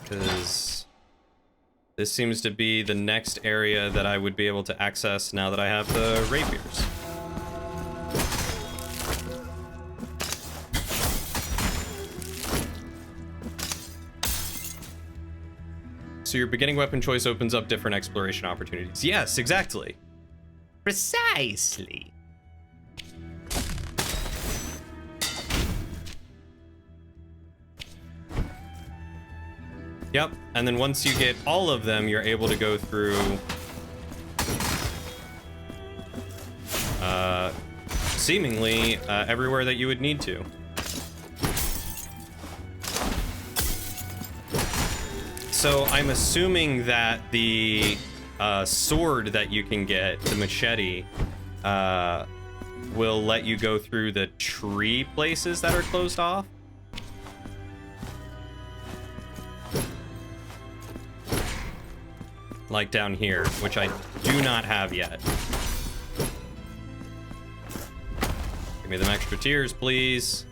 Because this seems to be the next area that I would be able to access now that I have the rapiers. So your beginning weapon choice opens up different exploration opportunities. Yes, exactly. Precisely. Yep, and then once you get all of them, you're able to go through seemingly everywhere that you would need to. So I'm assuming that the sword that you can get, the machete, will let you go through the tree places that are closed off. Like down here, which I do not have yet. Give me them extra tears, please.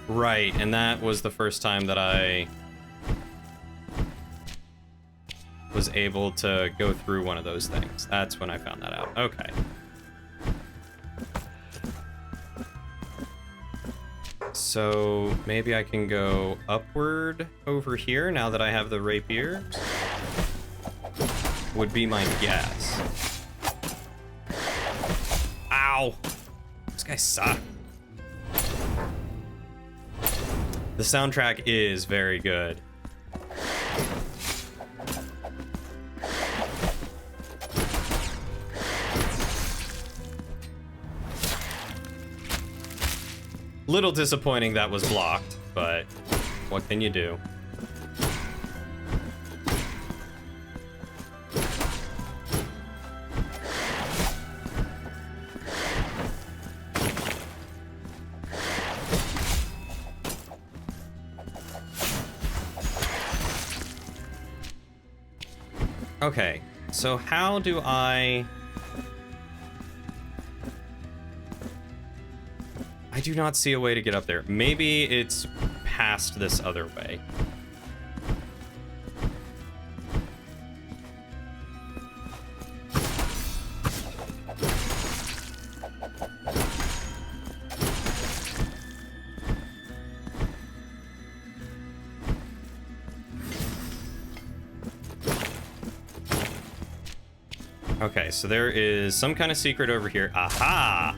Right, and that was the first time that I was able to go through one of those things. That's when I found that out. Okay. So maybe I can go upward over here now that I have the rapier. Would be my guess. Ow! This guy sucks. The soundtrack is very good. Little disappointing that was blocked, but what can you do? Okay, so how do I do not see a way to get up there. Maybe it's past this other way. Okay, so there is some kind of secret over here. Aha!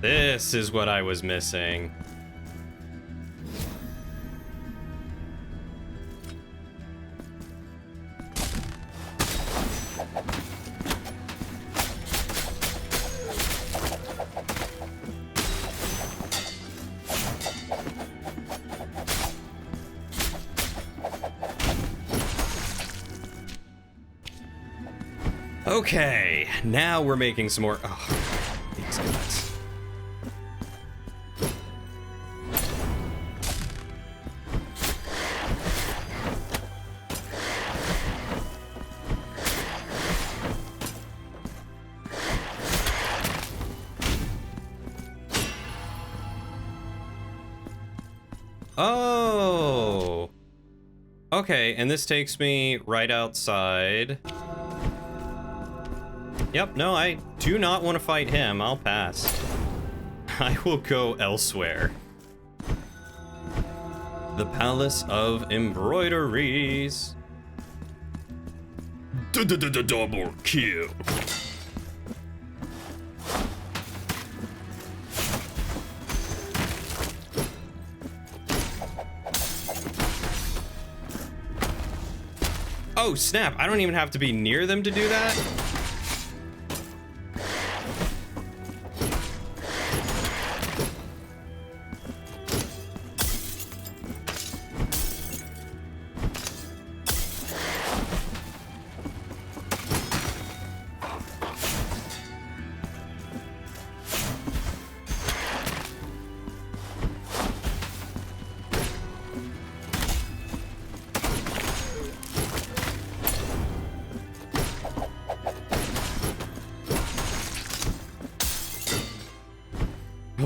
This is what I was missing. Okay, now we're making some more. Oh, these guys. Oh. Okay, and this takes me right outside. Yep, no, I do not want to fight him. I'll pass. I will go elsewhere. The Palace of Embroideries. Double kill. Oh, snap. I don't even have to be near them to do that?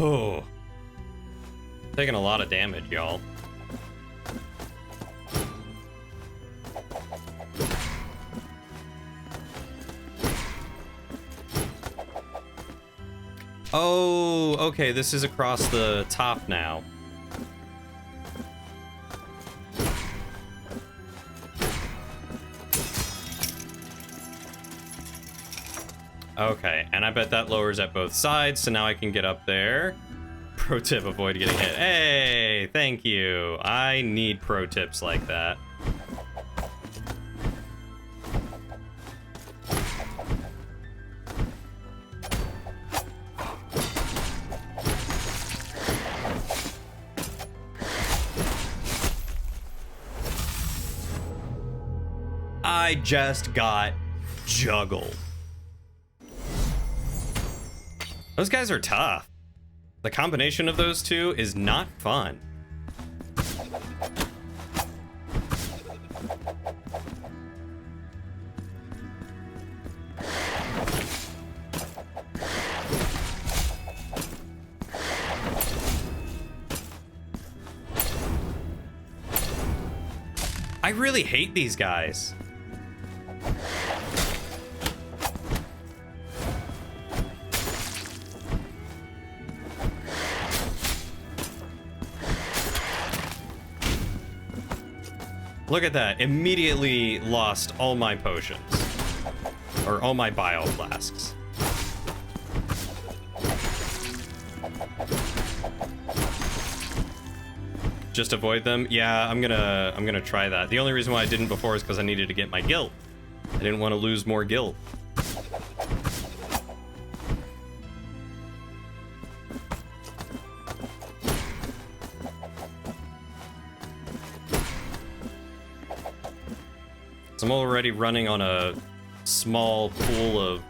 Oh, taking a lot of damage, y'all. Oh, okay, this is across the top now. Okay, and I bet that lowers at both sides, so now I can get up there. Pro tip, avoid getting hit. Hey, thank you. I need pro tips like that. I just got juggled. Those guys are tough. The combination of those two is not fun. I really hate these guys. Look at that. Immediately lost all my potions. Or all my bile flasks. Just avoid them? Yeah, I'm gonna try that. The only reason why I didn't before is because I needed to get my guilt. I didn't want to lose more guilt. So I'm already running on a small pool of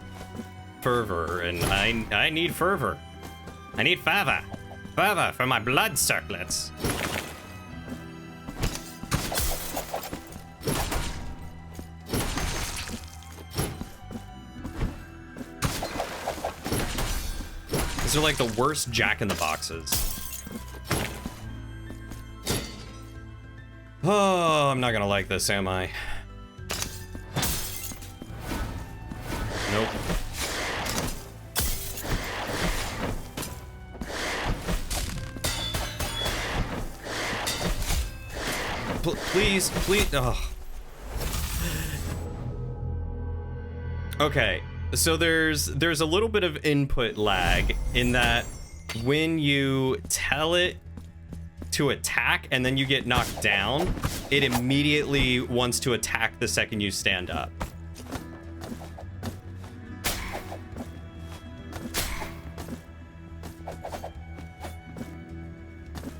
fervor, and I need fervor. I need fervor. Fervor for my blood circlets. These are like the worst jack-in-the-boxes. Oh, I'm not gonna like this, am I? Nope. Please, please. Oh. Okay, so there's a little bit of input lag in that when you tell it to attack and then you get knocked down, it immediately wants to attack the second you stand up.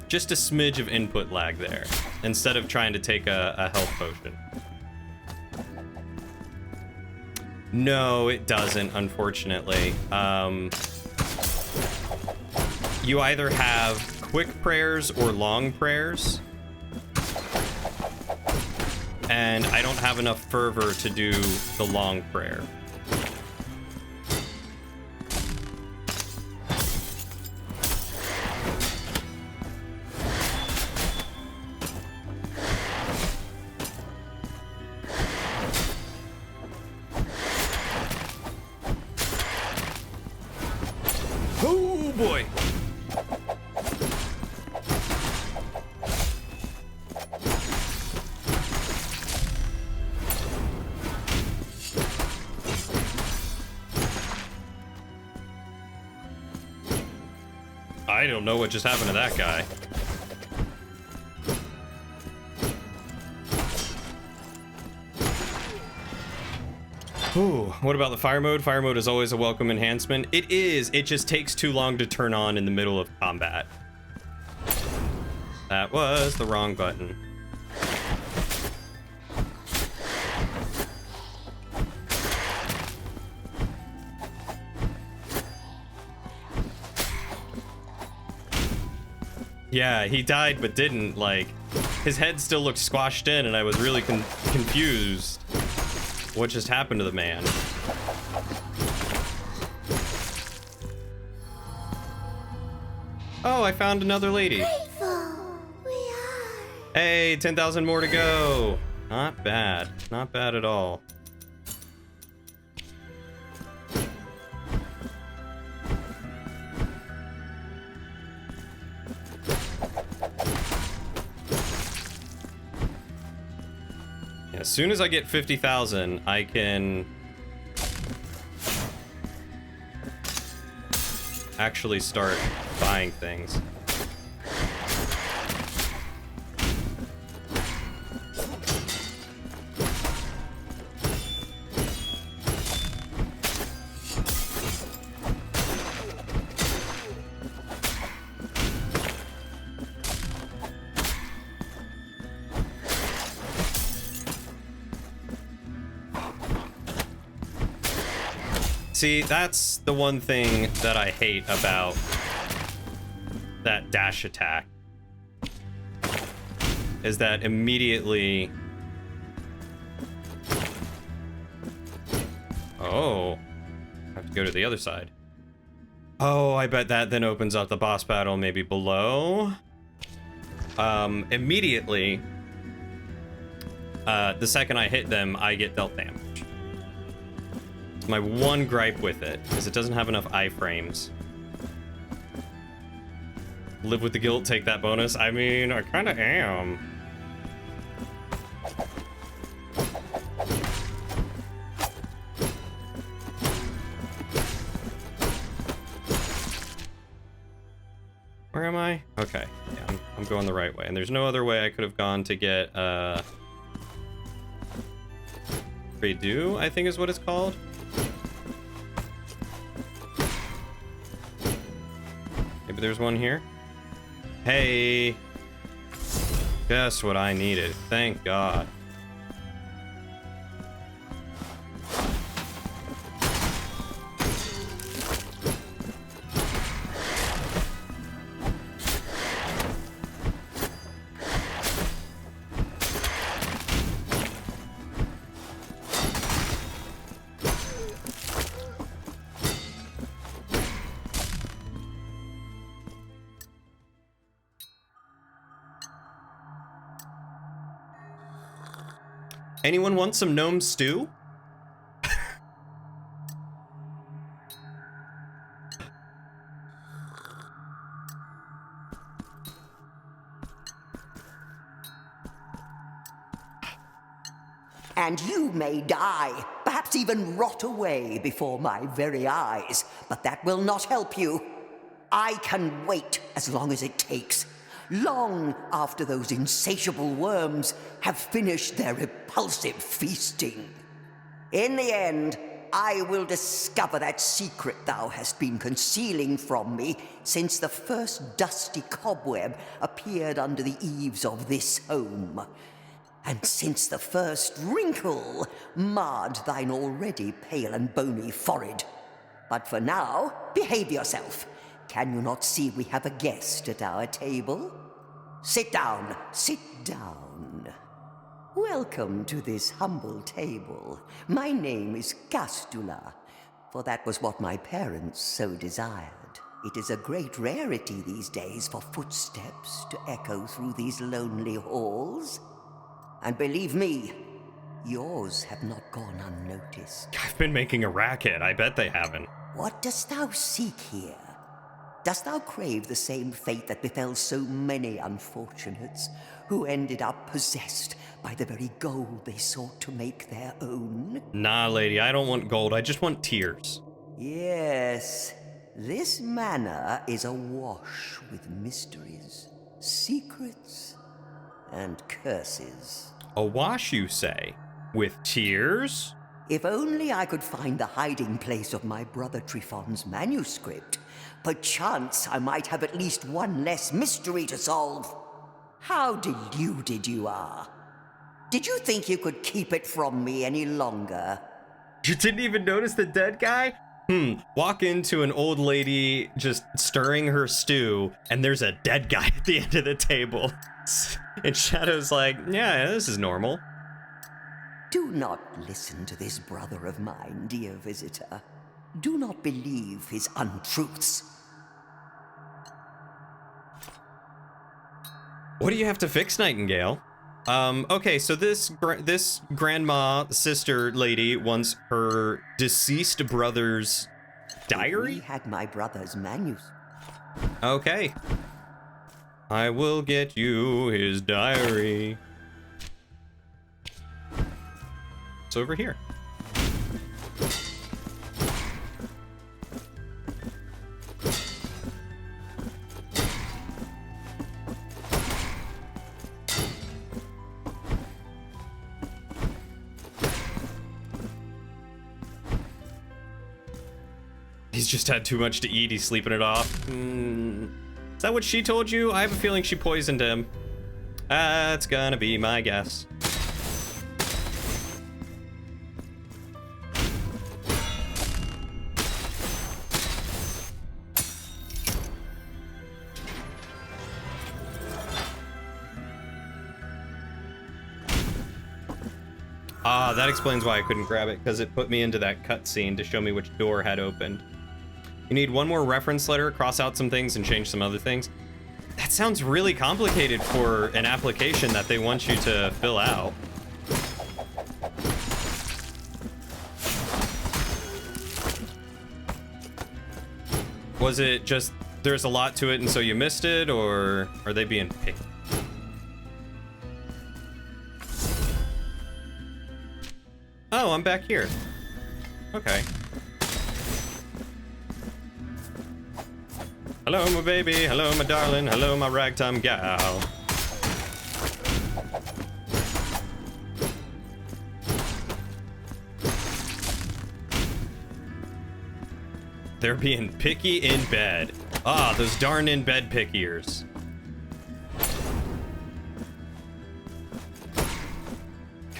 Just a smidge of input lag there, instead of trying to take a health potion. No, it doesn't, unfortunately. You either have quick prayers or long prayers. And I don't have enough fervor to do the long prayer. Oh boy. I don't know what just happened to that guy. Ooh, what about the fire mode? Fire mode is always a welcome enhancement. It is. It just takes too long to turn on in the middle of combat. That was the wrong button. Yeah, he died but didn't, like, his head still looked squashed in and I was really confused. What just happened to the man? Oh, I found another lady. Grateful we are. Hey, 10,000 more to go. Not bad. Not bad at all. As soon as I get 50,000, I can actually start buying things. See, that's the one thing that I hate about that dash attack, is that immediately... Oh, I have to go to the other side. Oh, I bet that then opens up the boss battle maybe below. Immediately, the second I hit them, I get dealt damage. My one gripe with it is it doesn't have enough iframes. Live with the guilt, take that bonus. I mean, I kind of am. Where am I? Okay, yeah, I'm going the right way. And there's no other way I could have gone to get, redo, I think is what it's called. Maybe there's one here. Hey, just what I needed. Thank God. Anyone want some gnome stew? And you may die, perhaps even rot away before my very eyes, but that will not help you. I can wait as long as it takes. Long after those insatiable worms have finished their repulsive feasting. In the end, I will discover that secret thou hast been concealing from me since the first dusty cobweb appeared under the eaves of this home, and since the first wrinkle marred thine already pale and bony forehead. But for now, behave yourself. Can you not see we have a guest at our table? Sit down, sit down. Welcome to this humble table. My name is Castula, for that was what my parents so desired. It is a great rarity these days for footsteps to echo through these lonely halls. And believe me, yours have not gone unnoticed. I've been making a racket. I bet they haven't. What dost thou seek here? Dost thou crave the same fate that befell so many unfortunates who ended up possessed by the very gold they sought to make their own? Nah, lady, I don't want gold. I just want tears. Yes, this manor is awash with mysteries, secrets, and curses. Awash, you say? With tears? If only I could find the hiding place of my brother Trifon's manuscript, perchance I might have at least one less mystery to solve. How deluded you are. Did you think you could keep it from me any longer? You didn't even notice the dead guy? Walk into an old lady just stirring her stew, and there's a dead guy at the end of the table. And Shadow's like, yeah, this is normal. Do not listen to this brother of mine, dear visitor. Do not believe his untruths. What do you have to fix, Nightingale? Okay, so this grandma sister lady wants her deceased brother's diary? We had my brother's manuscript. Okay. I will get you his diary. It's over here. He's just had too much to eat. He's sleeping it off. Is that what she told you? I have a feeling she poisoned him. That's gonna be my guess. Ah, that explains why I couldn't grab it, because it put me into that cutscene to show me which door had opened. You need one more reference letter, cross out some things, and change some other things. That sounds really complicated for an application that they want you to fill out. Was it just there's a lot to it and so you missed it, or are they being picky? Oh, I'm back here. Okay. Hello, my baby. Hello, my darling. Hello, my ragtime gal. They're being picky in bed. Ah, those darn in-bed pickiers.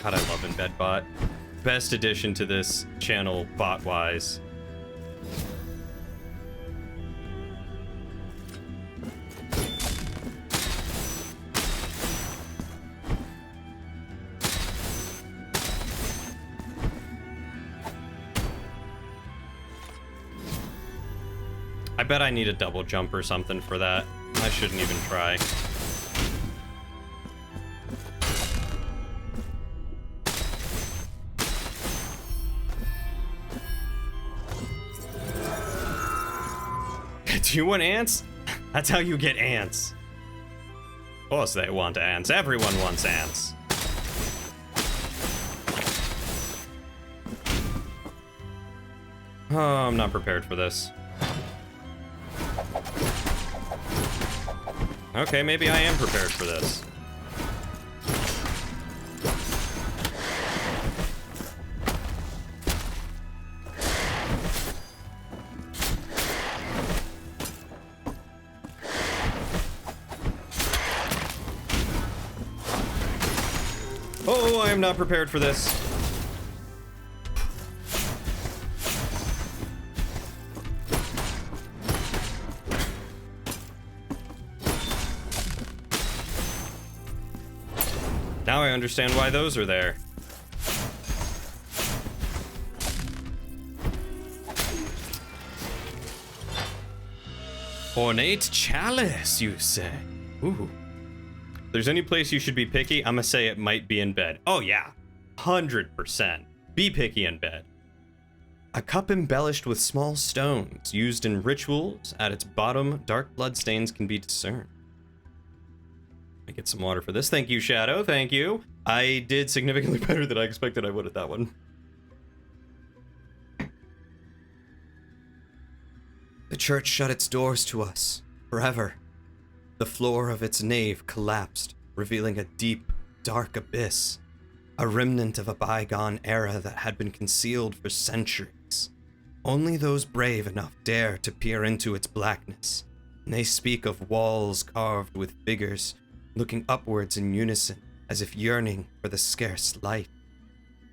God, I love in-bed bot. Best addition to this channel, bot-wise. I bet I need a double jump or something for that. I shouldn't even try. Do you want ants? That's how you get ants. Of course they want ants. Everyone wants ants. Oh, I'm not prepared for this. Okay, maybe I am prepared for this. Oh, I am not prepared for this. Now I understand why those are there. Ornate chalice, you say? Ooh. If there's any place you should be picky, I'm gonna say it might be in bed. Oh yeah, 100%. Be picky in bed. A cup embellished with small stones, used in rituals. At its bottom, dark bloodstains can be discerned. I get some water for this. Thank you, Shadow. Thank you. I did significantly better than I expected I would at that one. The church shut its doors to us forever. The floor of its nave collapsed, revealing a deep, dark abyss, a remnant of a bygone era that had been concealed for centuries. Only those brave enough dare to peer into its blackness, and they speak of walls carved with figures, looking upwards in unison, as if yearning for the scarce light.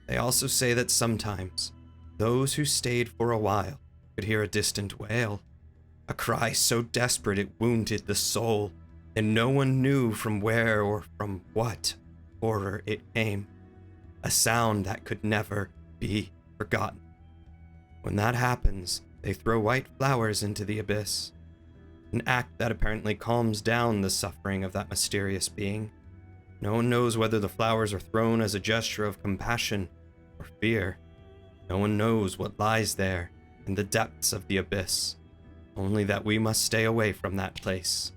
They also say that sometimes, those who stayed for a while could hear a distant wail, a cry so desperate it wounded the soul, and no one knew from where or from what horror it came, a sound that could never be forgotten. When that happens, they throw white flowers into the abyss, an act that apparently calms down the suffering of that mysterious being. No one knows whether the flowers are thrown as a gesture of compassion or fear. No one knows what lies there in the depths of the abyss, only that we must stay away from that place.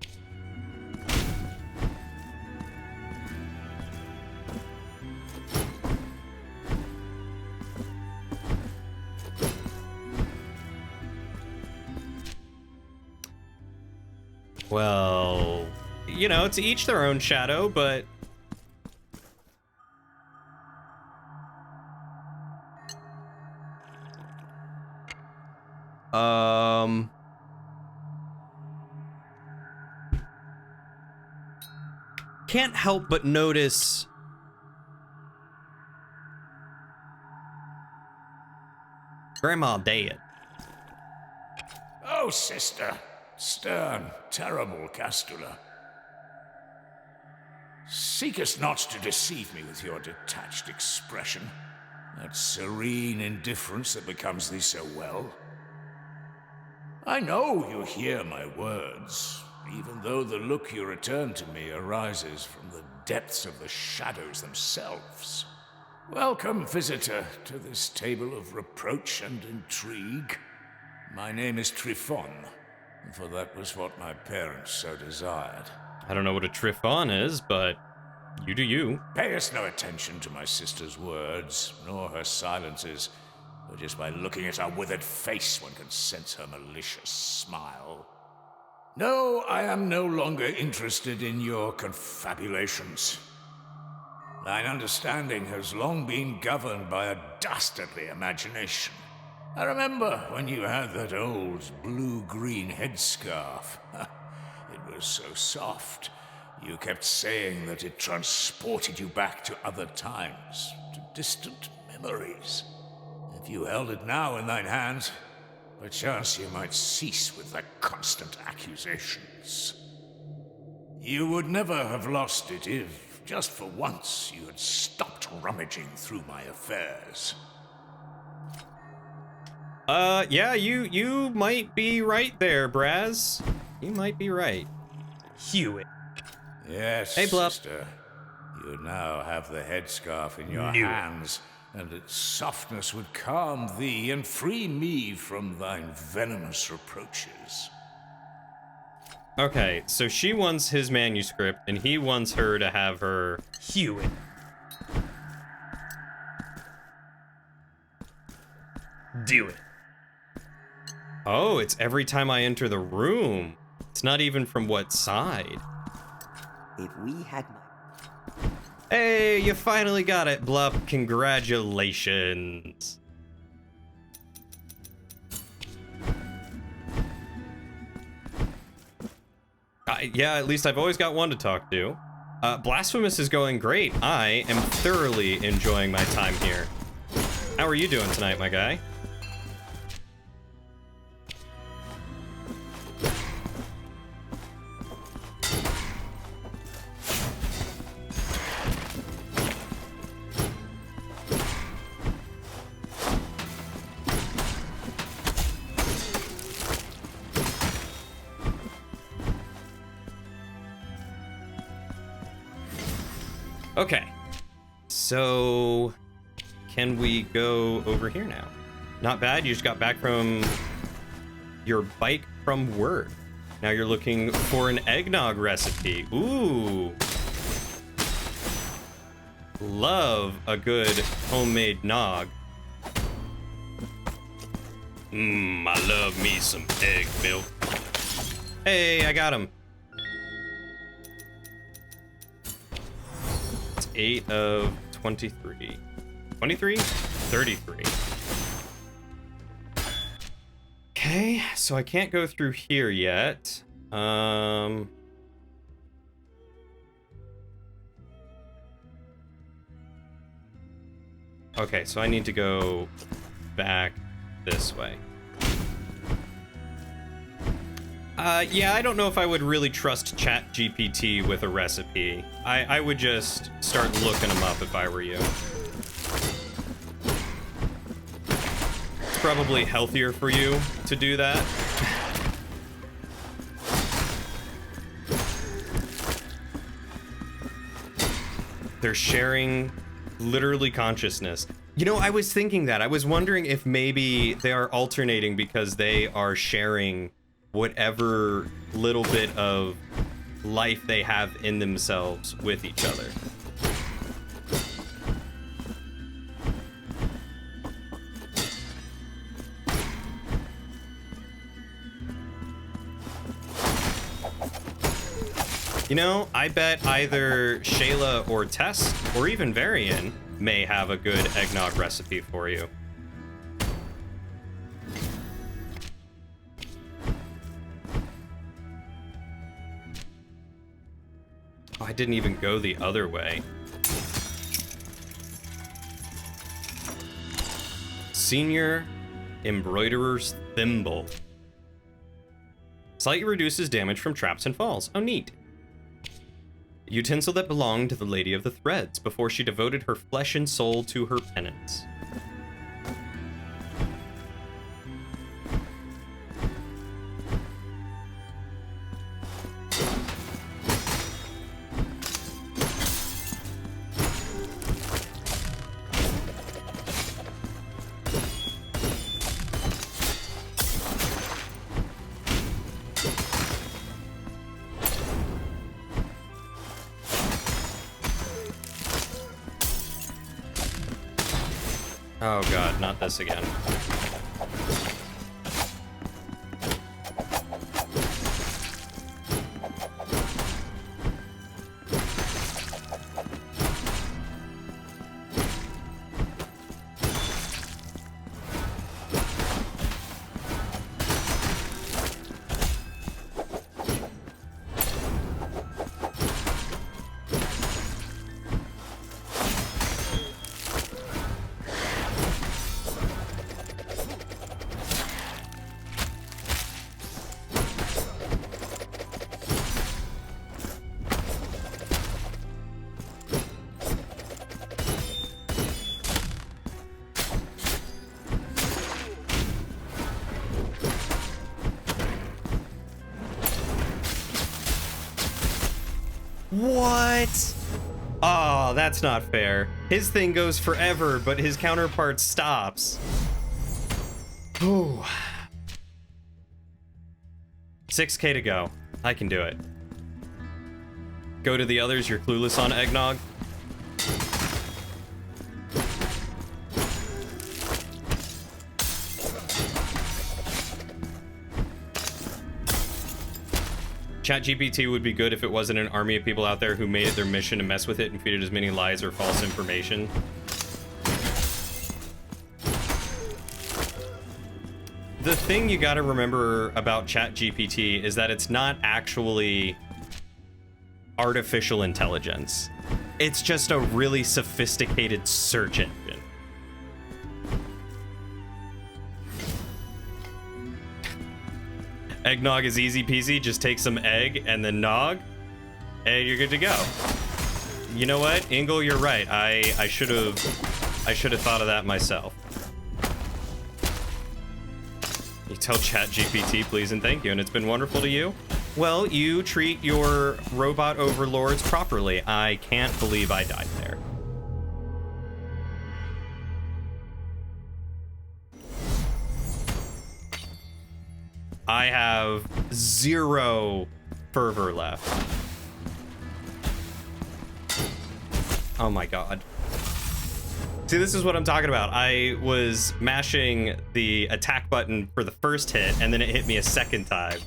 Well, you know, to each their own, Shadow, but... Can't help but notice Grandma dead. Oh, sister. Stern, terrible Castula. Seekest not to deceive me with your detached expression, that serene indifference that becomes thee so well. I know you hear my words, even though the look you return to me arises from the depths of the shadows themselves. Welcome, visitor, to this table of reproach and intrigue. My name is Trifon, for that was what my parents so desired. I don't know what a Trifon is, but you do you. Payest no attention to my sister's words, nor her silences, for just by looking at her withered face one can sense her malicious smile. No, I am no longer interested in your confabulations. Thine understanding has long been governed by a dastardly imagination. I remember when you had that old blue-green headscarf. It was so soft. You kept saying that it transported you back to other times, to distant memories. If you held it now in thine hands, perchance you might cease with thy constant accusations. You would never have lost it if, just for once, you had stopped rummaging through my affairs. Yeah, you might be right there, Braz. You might be right. Hewitt. Yes, hey, Bluff. sister. You now have the headscarf in your hands, and its softness would calm thee and free me from thine venomous reproaches. Okay, so she wants his manuscript, and he wants her to have her Hewitt. Do it. Oh, it's every time I enter the room. It's not even from what side. If we had my... Hey, you finally got it, Bluff. Congratulations. Yeah, at least I've always got one to talk to. Blasphemous is going great. I am thoroughly enjoying my time here. How are you doing tonight, my guy? Okay, so can we go over here now? Not bad, you just got back from your bike from work. Now you're looking for an eggnog recipe. Ooh. Love a good homemade nog. I love me some egg milk. Hey, I got him. 8 of 23. 23? 33. Okay, so I can't go through here yet. Okay, so I need to go back this way. Yeah, I don't know if I would really trust ChatGPT with a recipe. I would just start looking them up if I were you. It's probably healthier for you to do that. They're sharing literally consciousness. You know, I was thinking that. I was wondering if maybe they are alternating because they are sharing whatever little bit of life they have in themselves with each other. You know, I bet either Shayla or Tess, or even Varian, may have a good eggnog recipe for you. I didn't even go the other way. Senior Embroiderer's Thimble. Slightly reduces damage from traps and falls. Oh, neat. Utensil that belonged to the Lady of the Threads before she devoted her flesh and soul to her penance. Oh god, not this again. What? Oh, that's not fair. His thing goes forever, but his counterpart stops. Ooh. 6K to go. I can do it. Go to the others, you're clueless on eggnog. ChatGPT would be good if it wasn't an army of people out there who made it their mission to mess with it and feed it as many lies or false information. The thing you gotta remember about ChatGPT is that it's not actually artificial intelligence. It's just a really sophisticated search engine. Eggnog is easy peasy, just take some egg and then nog, and you're good to go. You know what, Ingle, you're right. I should have thought of that myself. You tell ChatGPT please and thank you, and it's been wonderful to you. Well, you treat your robot overlords properly. I can't believe I died there. I have 0 fervor left. Oh my god. See, this is what I'm talking about. I was mashing the attack button for the first hit, and then it hit me a second time.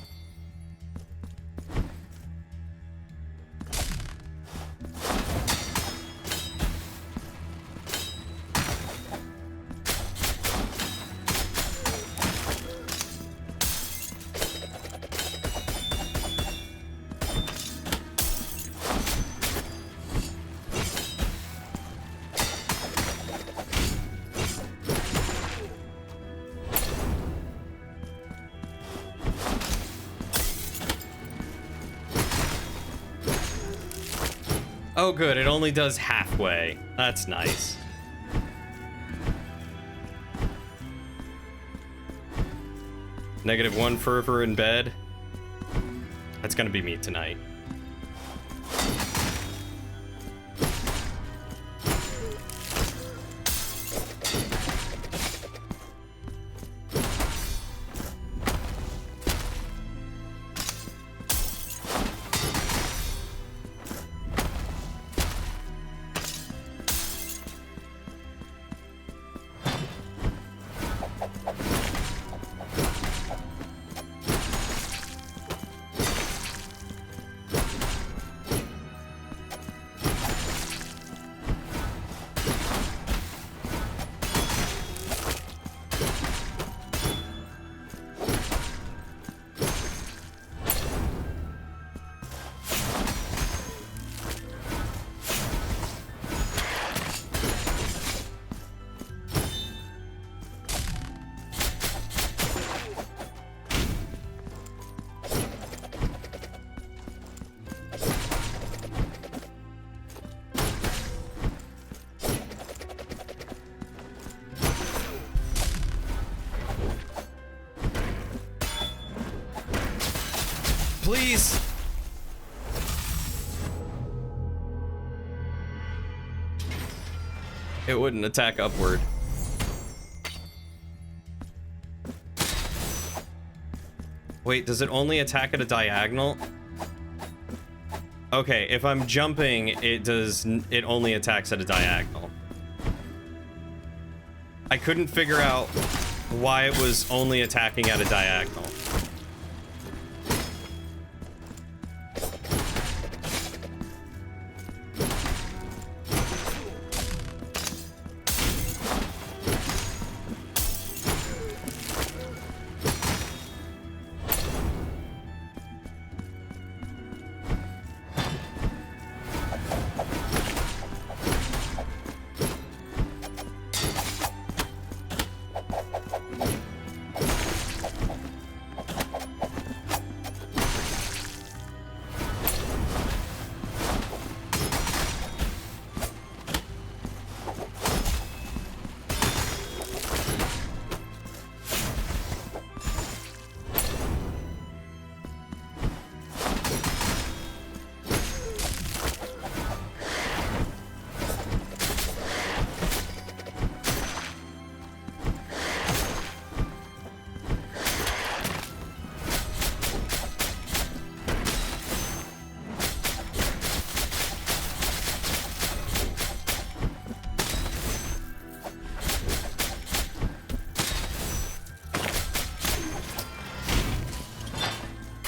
Oh good, it only does halfway. That's nice. -1 fervor in bed. That's gonna be me tonight. Please. It wouldn't attack upward. Wait, does it only attack at a diagonal? Okay, if I'm jumping, it only attacks at a diagonal. I couldn't figure out why it was only attacking at a diagonal.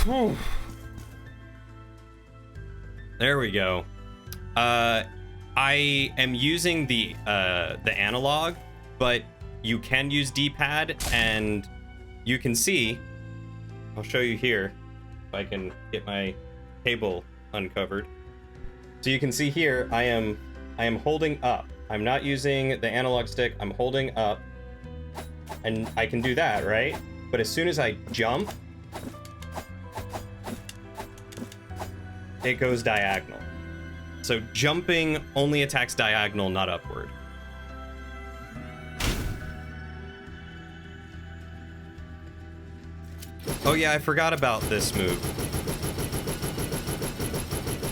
Whew. There we go. I am using the analog, but you can use D-pad, and you can see. I'll show you here if I can get my cable uncovered. So you can see here, I am holding up. I'm not using the analog stick. I'm holding up, and I can do that, right? But as soon as I jump, it goes diagonal. So jumping only attacks diagonal, not upward. Oh yeah, I forgot about this move.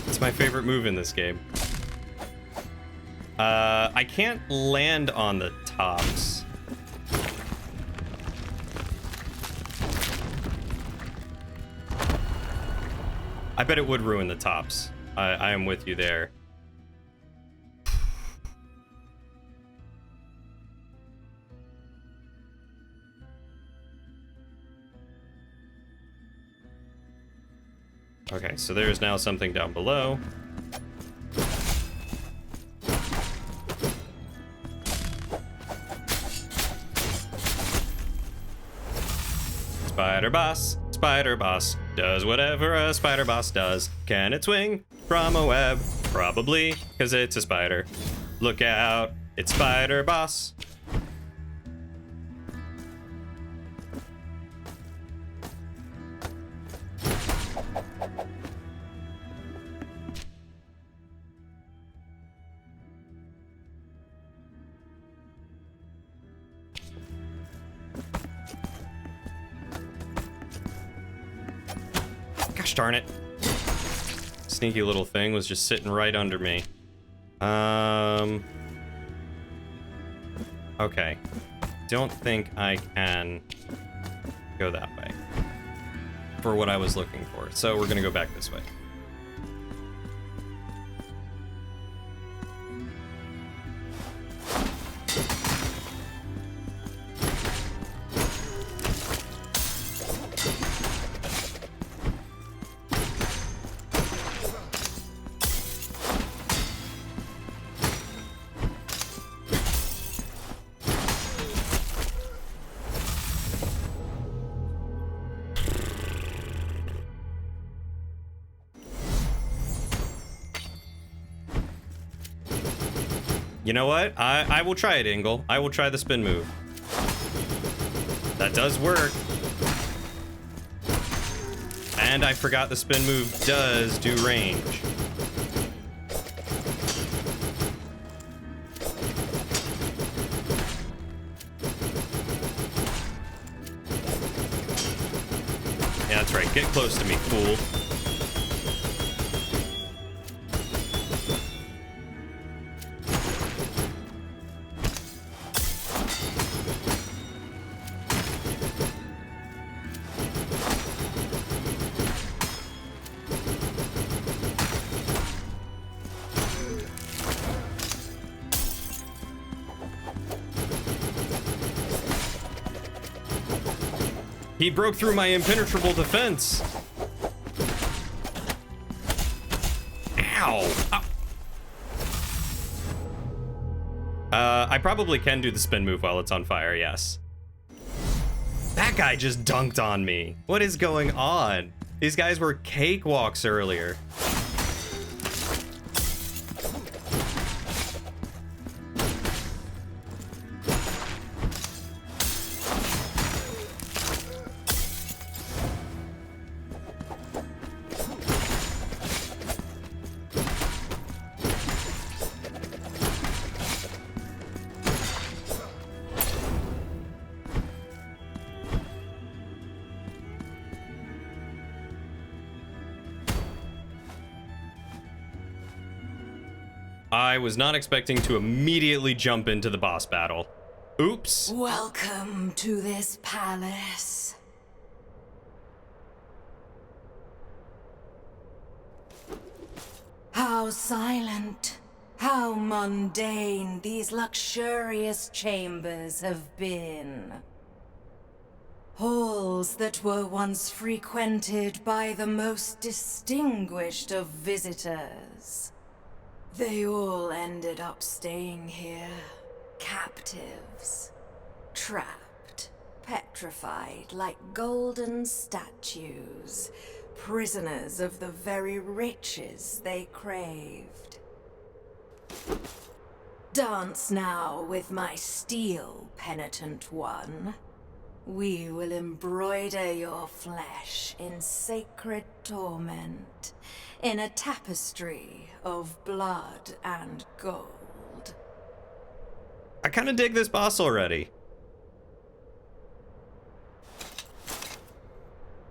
It's my favorite move in this game. I can't land on the tops. I bet it would ruin the tops. I am with you there. Okay, so there's now something down below. Spider boss. Spider boss does whatever a spider boss does. Can it swing from a web? Probably, because it's a spider. Look out, it's Spider Boss. Gosh darn it. Sneaky little thing was just sitting right under me. Okay. Don't think I can go that way for what I was looking for. So we're gonna go back this way. You know what? I will try it, Ingle. I will try the spin move. That does work. And I forgot the spin move does do range. Yeah, that's right. Get close to me, fool. He broke through my impenetrable defense. Ow. Ow. I probably can do the spin move while it's on fire, yes. That guy just dunked on me. What is going on? These guys were cakewalks earlier. I was not expecting to immediately jump into the boss battle. Oops. Welcome to this palace. How silent, how mundane these luxurious chambers have been. Halls that were once frequented by the most distinguished of visitors. They all ended up staying here, captives, trapped, petrified like golden statues, prisoners of the very riches they craved. Dance now with my steel, penitent one. We will embroider your flesh in sacred torment, in a tapestry of blood and gold. I kind of dig this boss already.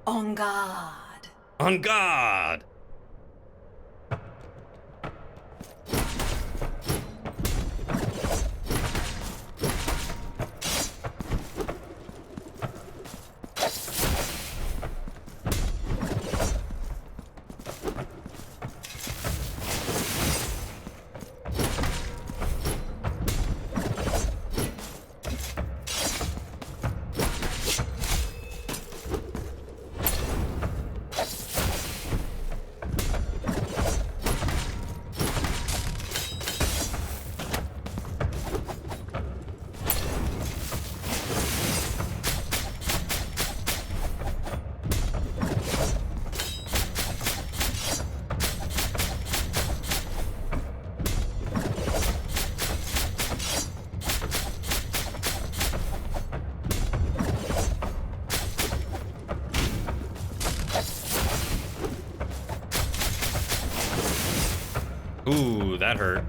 On guard. On guard! Ooh, that hurt.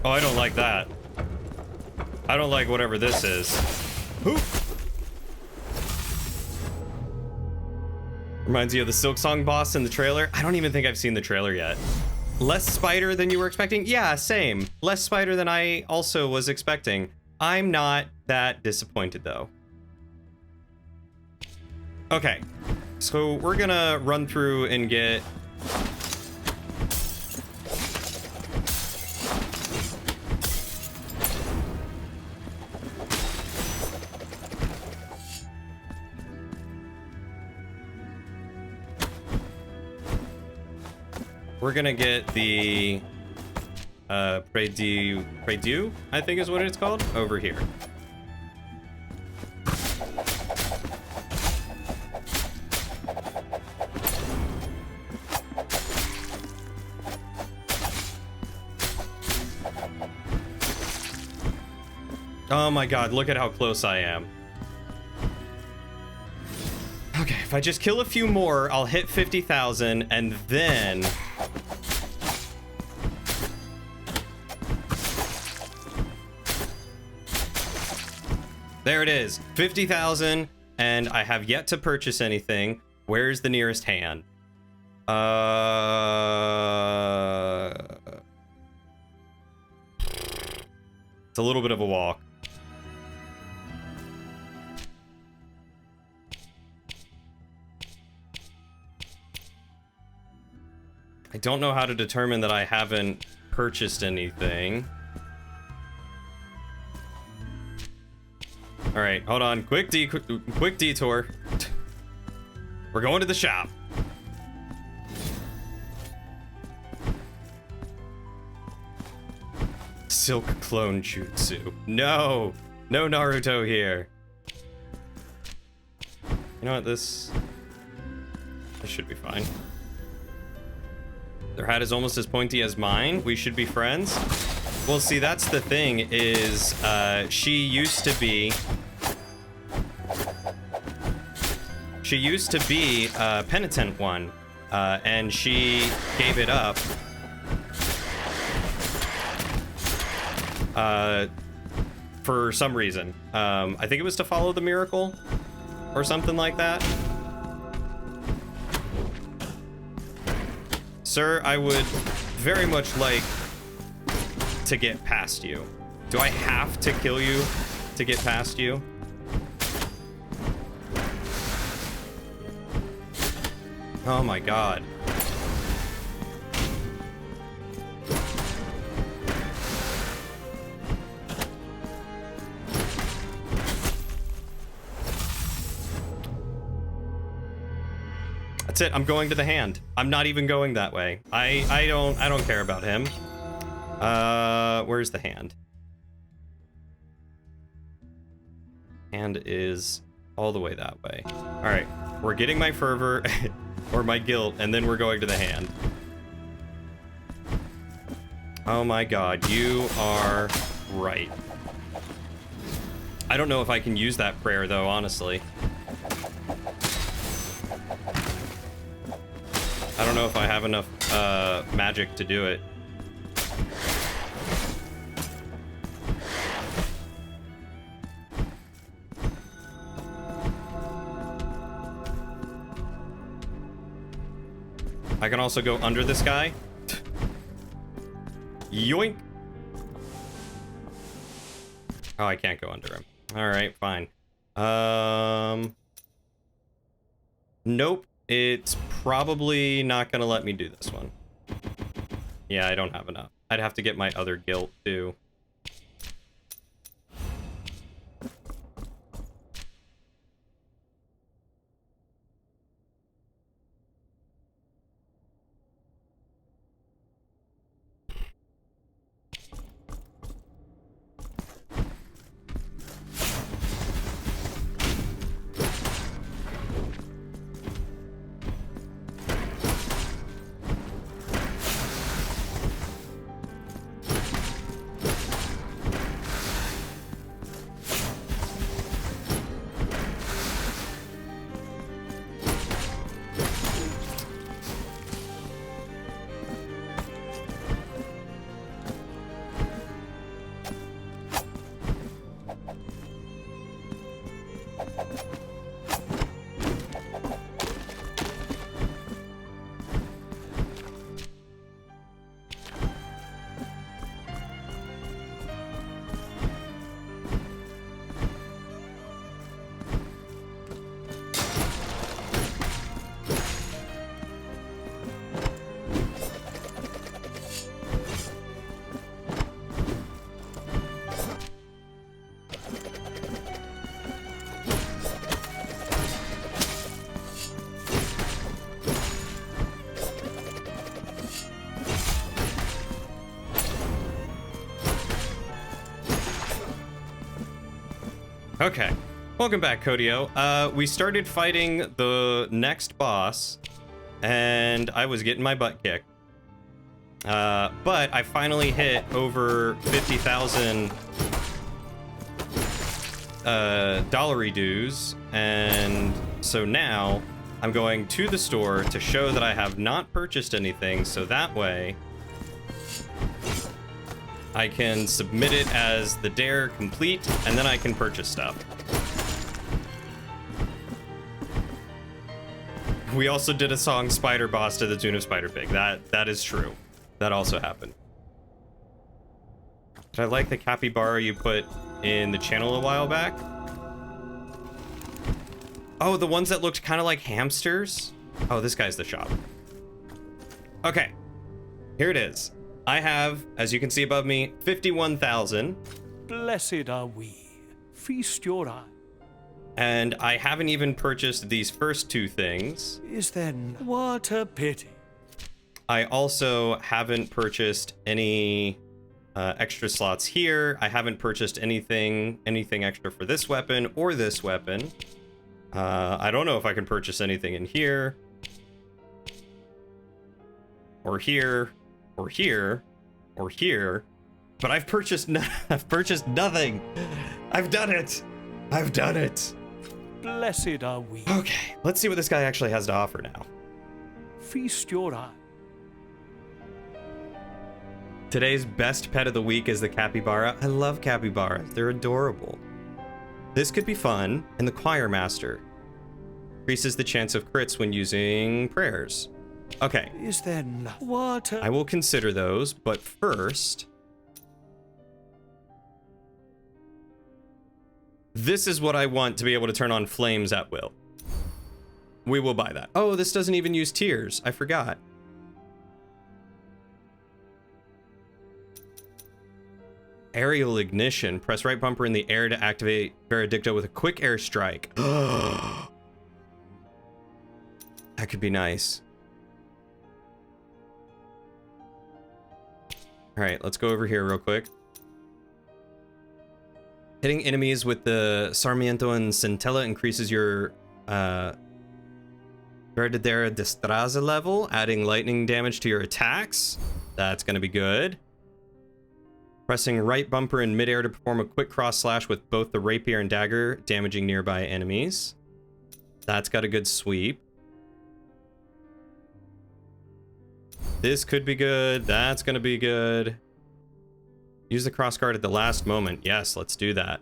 Oh, I don't like that. I don't like whatever this is. Oop. Reminds you of the Silksong boss in the trailer. I don't even think I've seen the trailer yet. Less spider than you were expecting? Yeah, same. Less spider than I also was expecting. I'm not that disappointed though. Okay, so we're gonna run through and get... We're gonna get the Predieu, I think is what it's called, over here. Oh my god, look at how close I am. Okay, if I just kill a few more, I'll hit 50,000 and then... There it is, 50,000, and I have yet to purchase anything. Where's the nearest hand? It's a little bit of a walk. I don't know how to determine that I haven't purchased anything. All right, hold on. Quick detour. We're going to the shop. Silk clone jutsu. No, no Naruto here. You know what? This should be fine. Their hat is almost as pointy as mine. We should be friends. Well, see, that's the thing is, she used to be penitent one, and she gave it up. For some reason. I think it was to follow the miracle or something like that. Sir, I would very much like to get past you. Do I have to kill you to get past you? Oh my god. That's it. I'm going to the hand. I'm not even going that way. I don't care about him. Where's the hand? Hand is all the way that way. All right, we're getting my fervor or my guilt, and then we're going to the hand. Oh my god, you are right. I don't know if I can use that prayer though, honestly. I don't know if I have enough magic to do it. I can also go under this guy. Yoink. Oh, I can't go under him. All right, fine. Nope. It's probably not gonna let me do this one. Yeah, I don't have enough. I'd have to get my other guilt too. Okay, welcome back, Kodio. We started fighting the next boss, and I was getting my butt kicked. But I finally hit over 50,000 dollary dues, and so now I'm going to the store to show that I have not purchased anything, so that way I can submit it as the dare complete, and then I can purchase stuff. We also did a song Spider Boss to the tune of Spider Pig. That is true. That also happened. I like the capybara you put in the channel a while back. Oh, the ones that looked kind of like hamsters? Oh, this guy's the shop. Okay, here it is. I have, as you can see above me, 51,000. Blessed are we. Feast your eye. And I haven't even purchased these first two things. Is there what a pity. I also haven't purchased any extra slots here. I haven't purchased anything extra for this weapon or this weapon. I don't know if I can purchase anything in here. Or here. Or here. Or here. But I've purchased I've purchased nothing. I've done it. I've done it. Blessed are we. Okay, let's see what this guy actually has to offer now. Feast your eye. Today's best pet of the week is the capybara. I love capybaras. They're adorable. This could be fun. And the choir master increases the chance of crits when using prayers. Okay. Is there what I will consider those, but first, this is what I want to be able to turn on flames at will. We will buy that. Oh, this doesn't even use tears. I forgot. Aerial ignition. Press right bumper in the air to activate Veredicto with a quick air strike. That could be nice. All right, let's go over here real quick. Hitting enemies with the Sarmiento and Centella increases your Verdadera Destreza level, adding lightning damage to your attacks. That's going to be good. Pressing right bumper in midair to perform a quick cross slash with both the rapier and dagger, damaging nearby enemies. That's got a good sweep. This could be good. That's going to be good. Use the cross guard at the last moment. Yes, let's do that.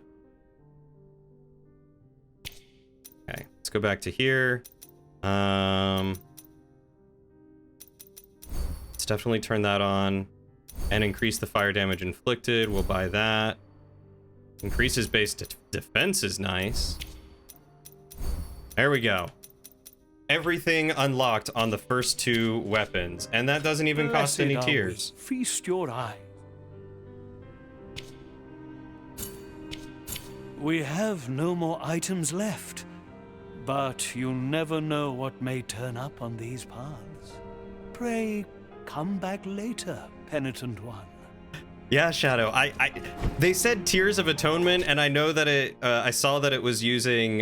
Okay, let's go back to here. Let's definitely turn that on and increase the fire damage inflicted. We'll buy that. Increases base defense is nice. There we go. Everything unlocked on the first two weapons, and that doesn't even cost any tears. Feast your eye. We have no more items left, but you never know what may turn up on these paths. Pray, come back later, penitent one. Yeah, Shadow. They said Tears of Atonement, and I know that I saw that it was using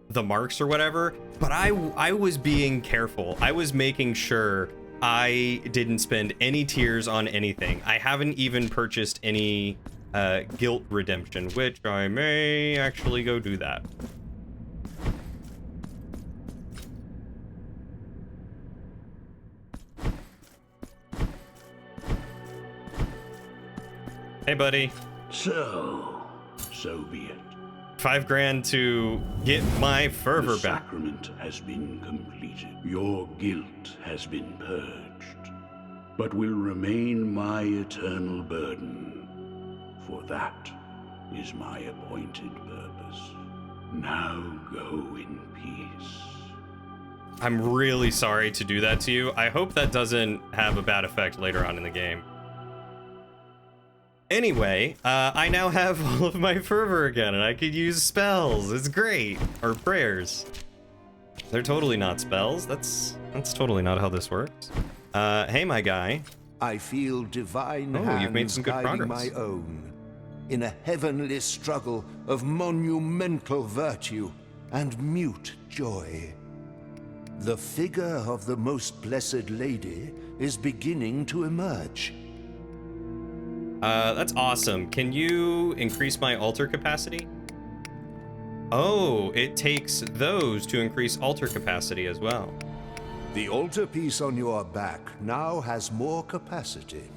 the marks or whatever, but I was being careful. I was making sure I didn't spend any tears on anything. I haven't even purchased any guilt redemption, which I may actually go do that. Hey, buddy. So be it. 5 grand to get my fervor The back. sacrament has been completed. Your guilt has been purged, but will remain my eternal burden. For that is my appointed purpose. Now go in peace. I'm really sorry to do that to you. I hope that doesn't have a bad effect later on in the game. Anyway, I now have all of my fervor again, and I could use spells. It's great. Or prayers. They're totally not spells. That's totally not how this works. Hey, my guy. I feel divine Oh, you've made some good guiding progress. my own in a heavenly struggle of monumental virtue and mute joy. The figure of the Most Blessed Lady is beginning to emerge. That's awesome. Can you increase my altar capacity? Oh, it takes those to increase altar capacity as well. The altarpiece on your back now has more capacity.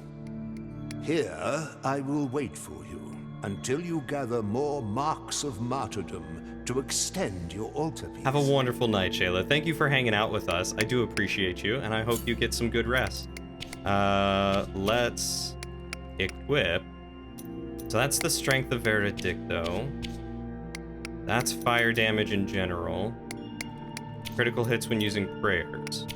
Here, I will wait for you until you gather more marks of martyrdom to extend your altarpiece. Have a wonderful night, Shayla. Thank you for hanging out with us. I do appreciate you, and I hope you get some good rest. Let's equip So that's the strength of Veredicto. That's fire damage in general. Critical hits when using prayers.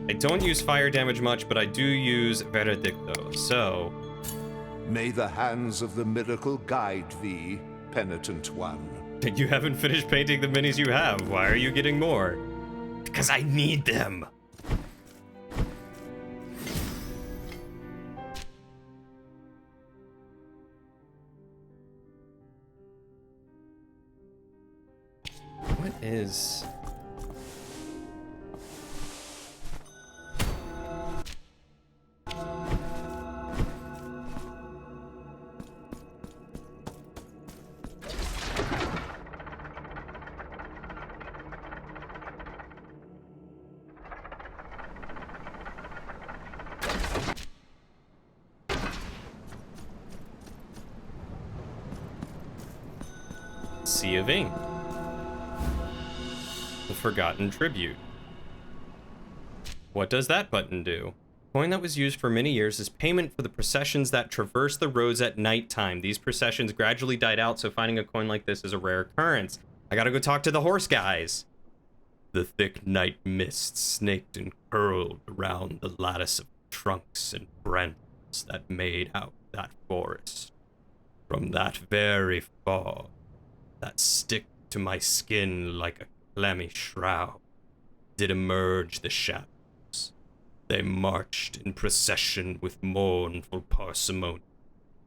I don't use fire damage much, but I do use Veredicto, so... May the hands of the miracle guide thee, penitent one. You haven't finished painting the minis you have. Why are you getting more? Because I need them. What is... Sea of Ink. The Forgotten Tribute. What does that button do? Coin that was used for many years as payment for the processions that traverse the roads at nighttime. These processions gradually died out, so finding a coin like this is a rare occurrence. I gotta go talk to the horse guys. The thick night mist snaked and curled around the lattice of trunks and branches that made out that forest. From that very fog that stick to my skin like a clammy shroud did emerge the shadows. They marched in procession with mournful parsimony,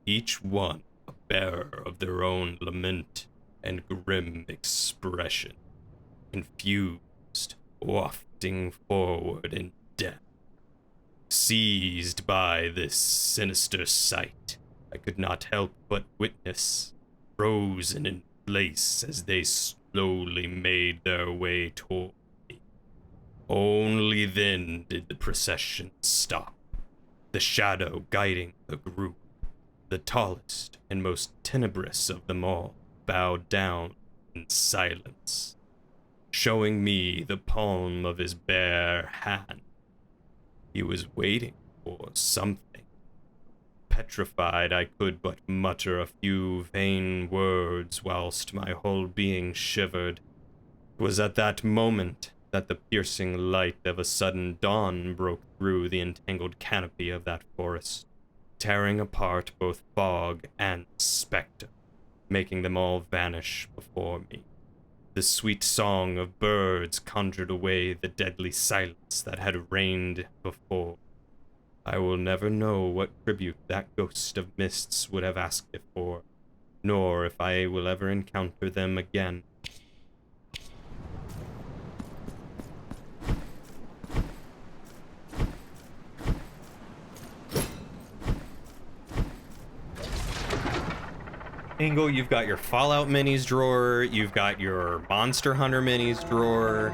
each one a bearer of their own lament and grim expression, confused, wafting forward in death. Seized by this sinister sight, I could not help but witness, frozen in place as they slowly made their way toward me. Only then did the procession stop, the shadow guiding the group. The tallest and most tenebrous of them all bowed down in silence, showing me the palm of his bare hand. He was waiting for something. Petrified, I could but mutter a few vain words whilst my whole being shivered. It was at that moment that the piercing light of a sudden dawn broke through the entangled canopy of that forest, tearing apart both fog and spectre, making them all vanish before me. The sweet song of birds conjured away the deadly silence that had reigned before. I will never know what tribute that ghost of mists would have asked it for, nor if I will ever encounter them again. Ingle, you've got your Fallout minis drawer, you've got your Monster Hunter minis drawer.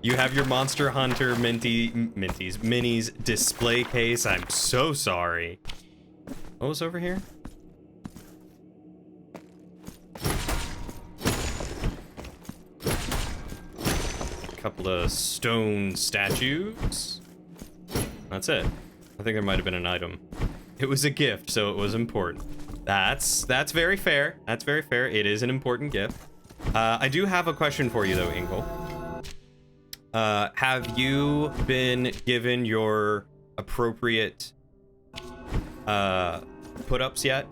You have your Monster Hunter minis display case. I'm so sorry. What was over here? A couple of stone statues. That's it. I think there might have been an item. It was a gift, so it was important. That's very fair. That's very fair. It is an important gift. I do have a question for you though, Ingle. Have you been given your appropriate put-ups yet?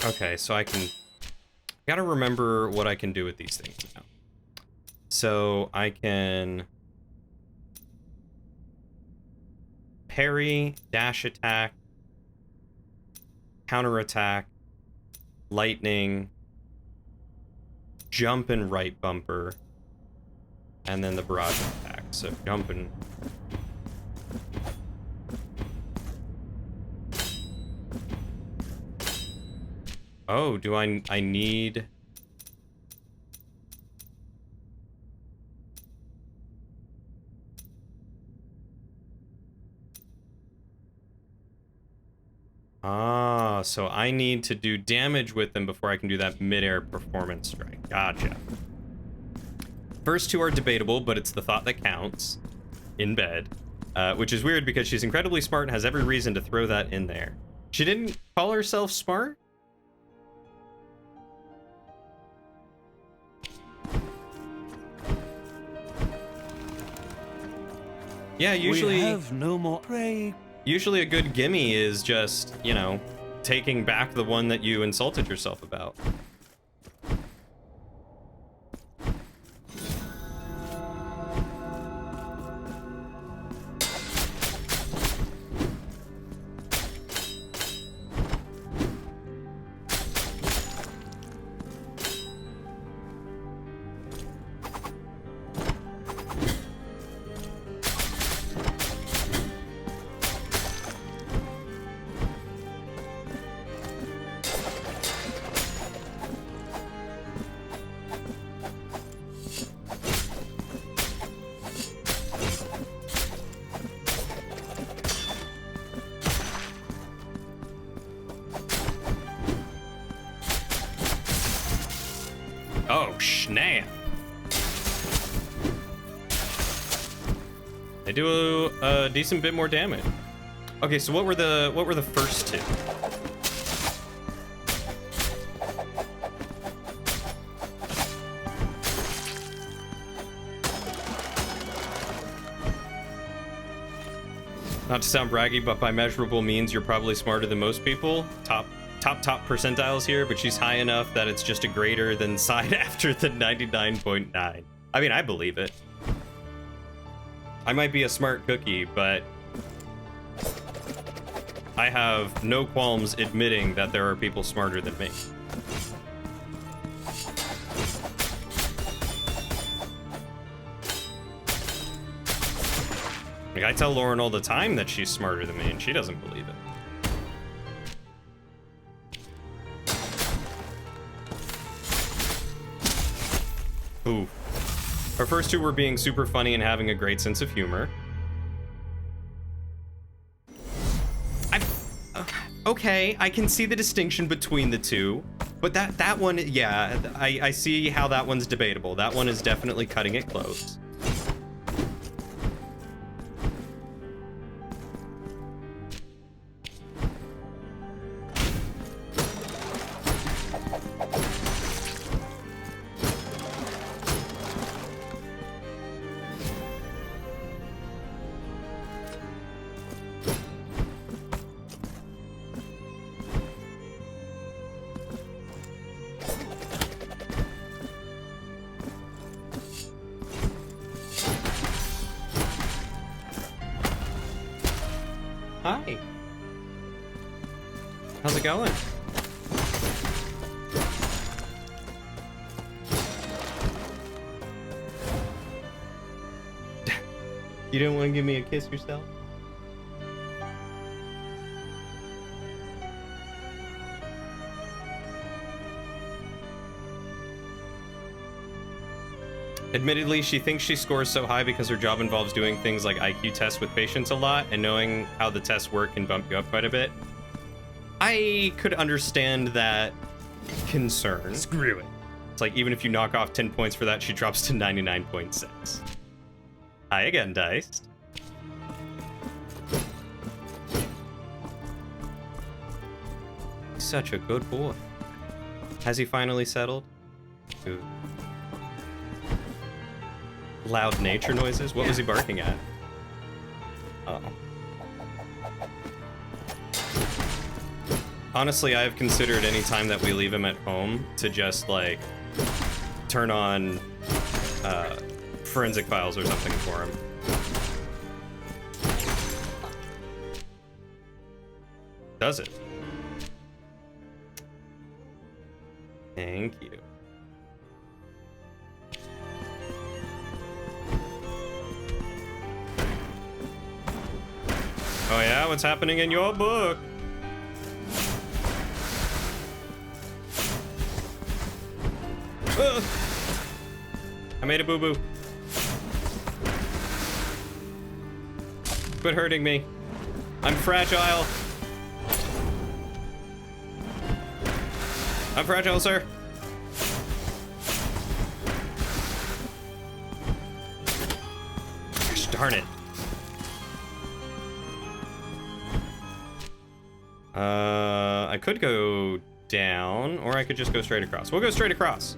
Okay, so I can... Gotta remember what I can do with these things now. So I can... parry, dash attack, counterattack, lightning, jump and right bumper, and then the barrage attack. So jump and... Oh, do I need... Ah, so I need to do damage with them before I can do that mid-air performance strike. Gotcha. First two are debatable, but it's the thought that counts. In bed. Which is weird because she's incredibly smart and has every reason to throw that in there. She didn't call herself smart? Yeah, usually... We have no more prey. Usually a good gimme is just, you know, taking back the one that you insulted yourself about. Oh, snap. They do a decent bit more damage. Okay, so what were the first two? Not to sound braggy, but by measurable means, you're probably smarter than most people. Top percentiles here, but she's high enough that it's just a greater than sign after the 99.9. I mean, I believe it. I might be a smart cookie, but I have no qualms admitting that there are people smarter than me. Like, I tell Lauren all the time that she's smarter than me, and she doesn't believe it. Ooh. Our first two were being super funny and having a great sense of humor. Okay, I can see the distinction between the two, but that one, yeah, I see how that one's debatable. That one is definitely cutting it close. Hi. How's it going? You didn't want to give me a kiss yourself? Admittedly, she thinks she scores so high because her job involves doing things like IQ tests with patients a lot, and knowing how the tests work can bump you up quite a bit. I could understand that concern. Screw it. It's like, even if you knock off 10 points for that, she drops to 99.6. Hi again, Diced. Such a good boy. Has he finally settled? Ooh. Loud nature noises? What was he barking at? Honestly, I've considered any time that we leave him at home to just, like, turn on forensic files or something for him. Does it? Thank you. Oh yeah, what's happening in your book? I made a boo-boo. Quit hurting me. I'm fragile. I'm fragile, sir. Gosh darn it. I could go down, or I could just go straight across. We'll go straight across.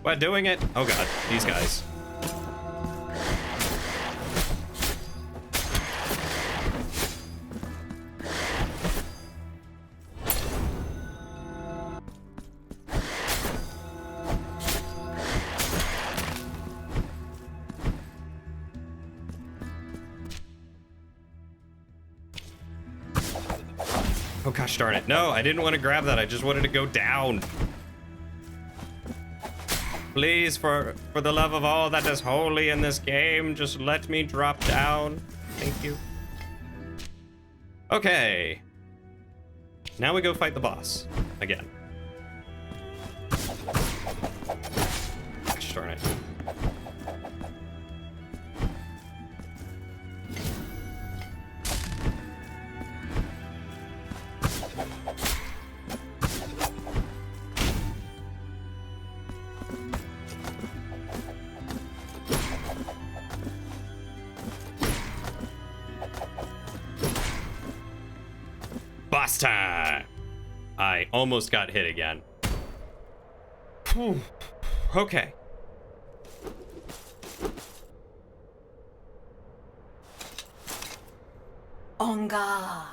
What, doing it? Oh god, these guys. Oh gosh darn it. No, I didn't want to grab that. I just wanted to go down. Please, for the love of all that is holy in this game, just let me drop down. Thank you. Okay. Now we go fight the boss again. Gosh darn it. Boss time! I almost got hit again. Whew. Okay. On guard.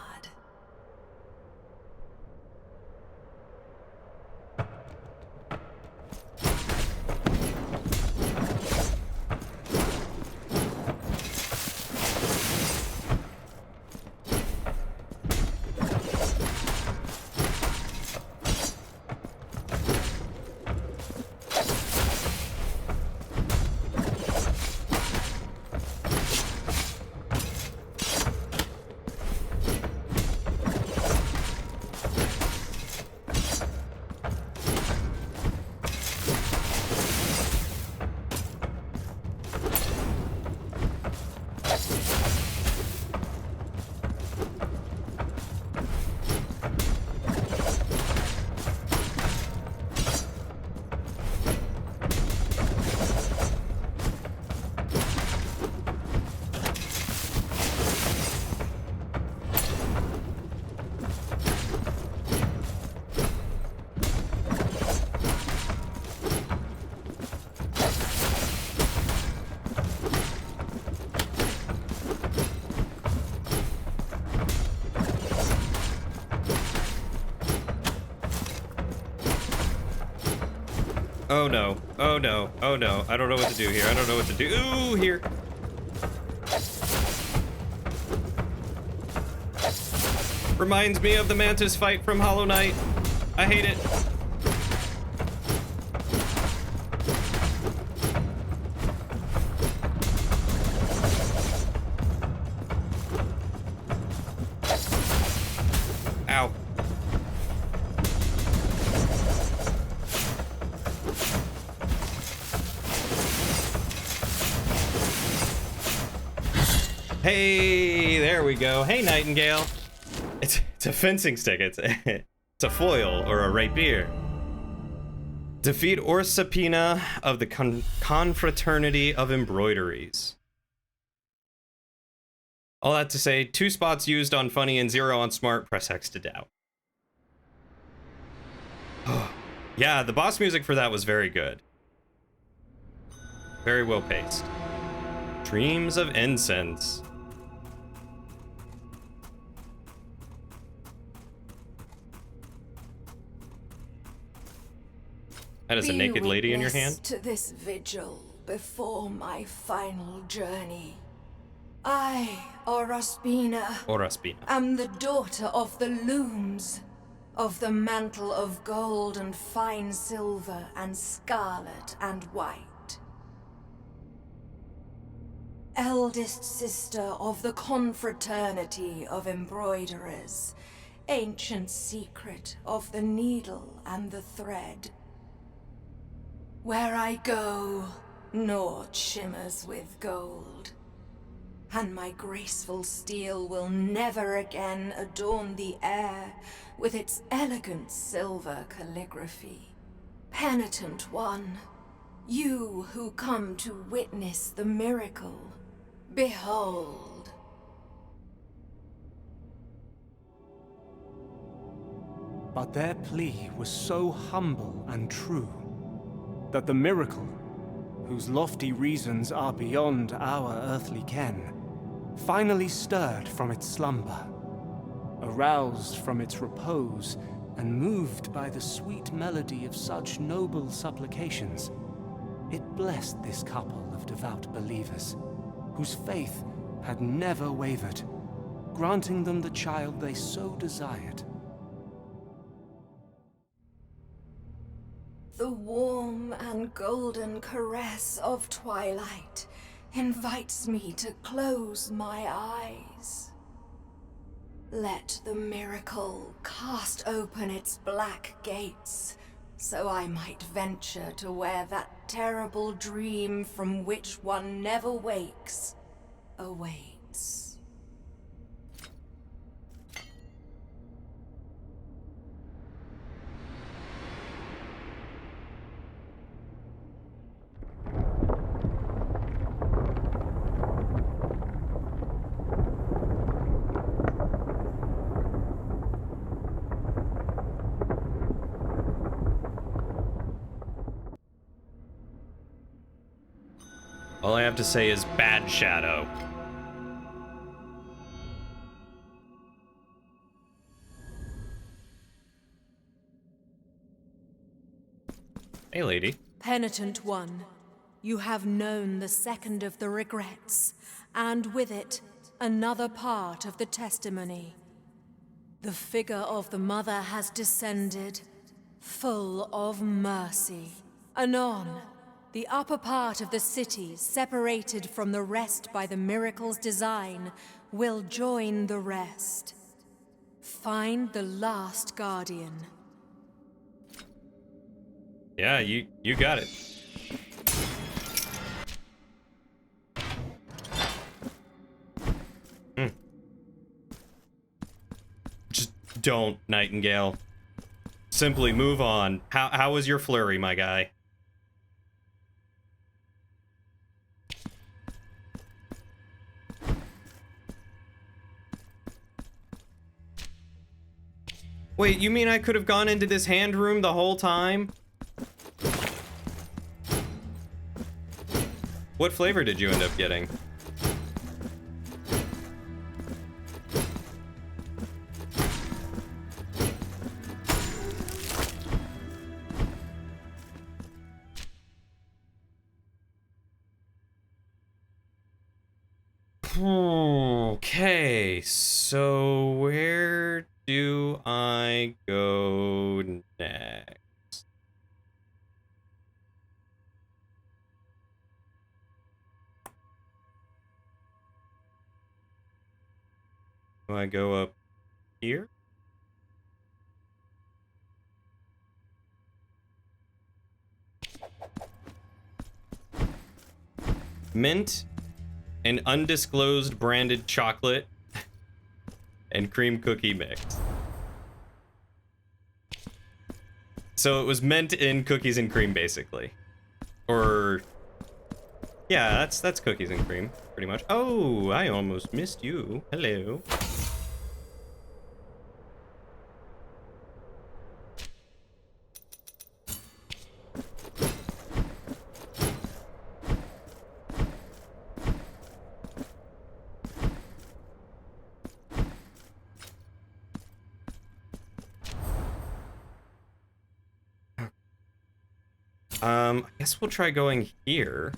Oh no, oh no, oh no. I don't know what to do here. I don't know what to do. Ooh, here. Reminds me of the Mantis fight from Hollow Knight. I hate it. Ow. Hey, there we go. Hey, Nightingale. It's a fencing stick. It's a foil or a rapier. Defeat Orsapina of the Confraternity of Embroideries. All that to say, 2 spots used on funny and 0 on smart. Press X to doubt. Yeah, the boss music for that was very good. Very well paced. Dreams of Incense. That is a naked lady in your hand? To this vigil before my final journey. I, Oraspina. am the daughter of the looms, of the mantle of gold and fine silver and scarlet and white. Eldest sister of the confraternity of embroiderers, ancient secret of the needle and the thread. Where I go, naught shimmers with gold, and my graceful steel will never again adorn the air with its elegant silver calligraphy. Penitent one, you who come to witness the miracle, behold. But their plea was so humble and true that the miracle, whose lofty reasons are beyond our earthly ken, finally stirred from its slumber, aroused from its repose, and moved by the sweet melody of such noble supplications, it blessed this couple of devout believers, whose faith had never wavered, granting them the child they so desired. The warm and golden caress of twilight invites me to close my eyes. Let the miracle cast open its black gates, so I might venture to where that terrible dream from which one never wakes awaits. All I have to say is bad shadow. Hey, lady. Penitent one, you have known the second of the regrets, and with it, another part of the testimony. The figure of the mother has descended, full of mercy. Anon, the upper part of the city, separated from the rest by the miracle's design, will join the rest. Find the last guardian. Yeah, you got it. Just don't, Nightingale. Simply move on. How was your flurry, my guy? Wait, you mean I could have gone into this hand room the whole time? What flavor did you end up getting? Okay, so where do I go next? Do I go up here? Mint, an undisclosed branded chocolate, and cream cookie mix. So it was meant in cookies and cream, basically. Or yeah, that's cookies and cream, pretty much. Oh, I almost missed you. Hello. I guess we'll try going here.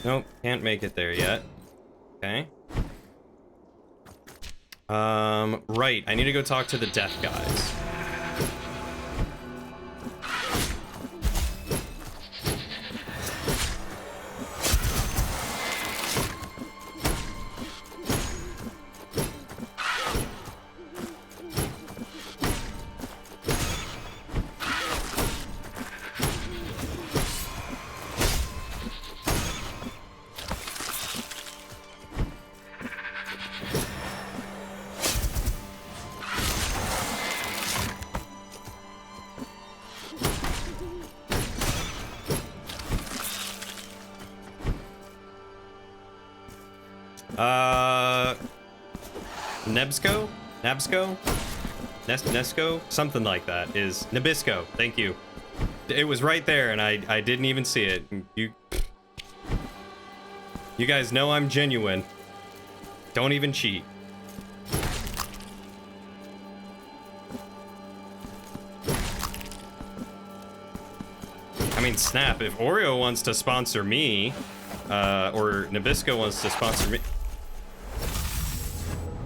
Nope, can't make it there yet. Okay. Right, I need to go talk to the death guys. Nebsco? Nabsco? Nesco? Something like that is Nabisco. Thank you. It was right there and I didn't even see it. You guys know I'm genuine. Don't even cheat. I mean, snap, if Oreo wants to sponsor me, or Nabisco wants to sponsor me.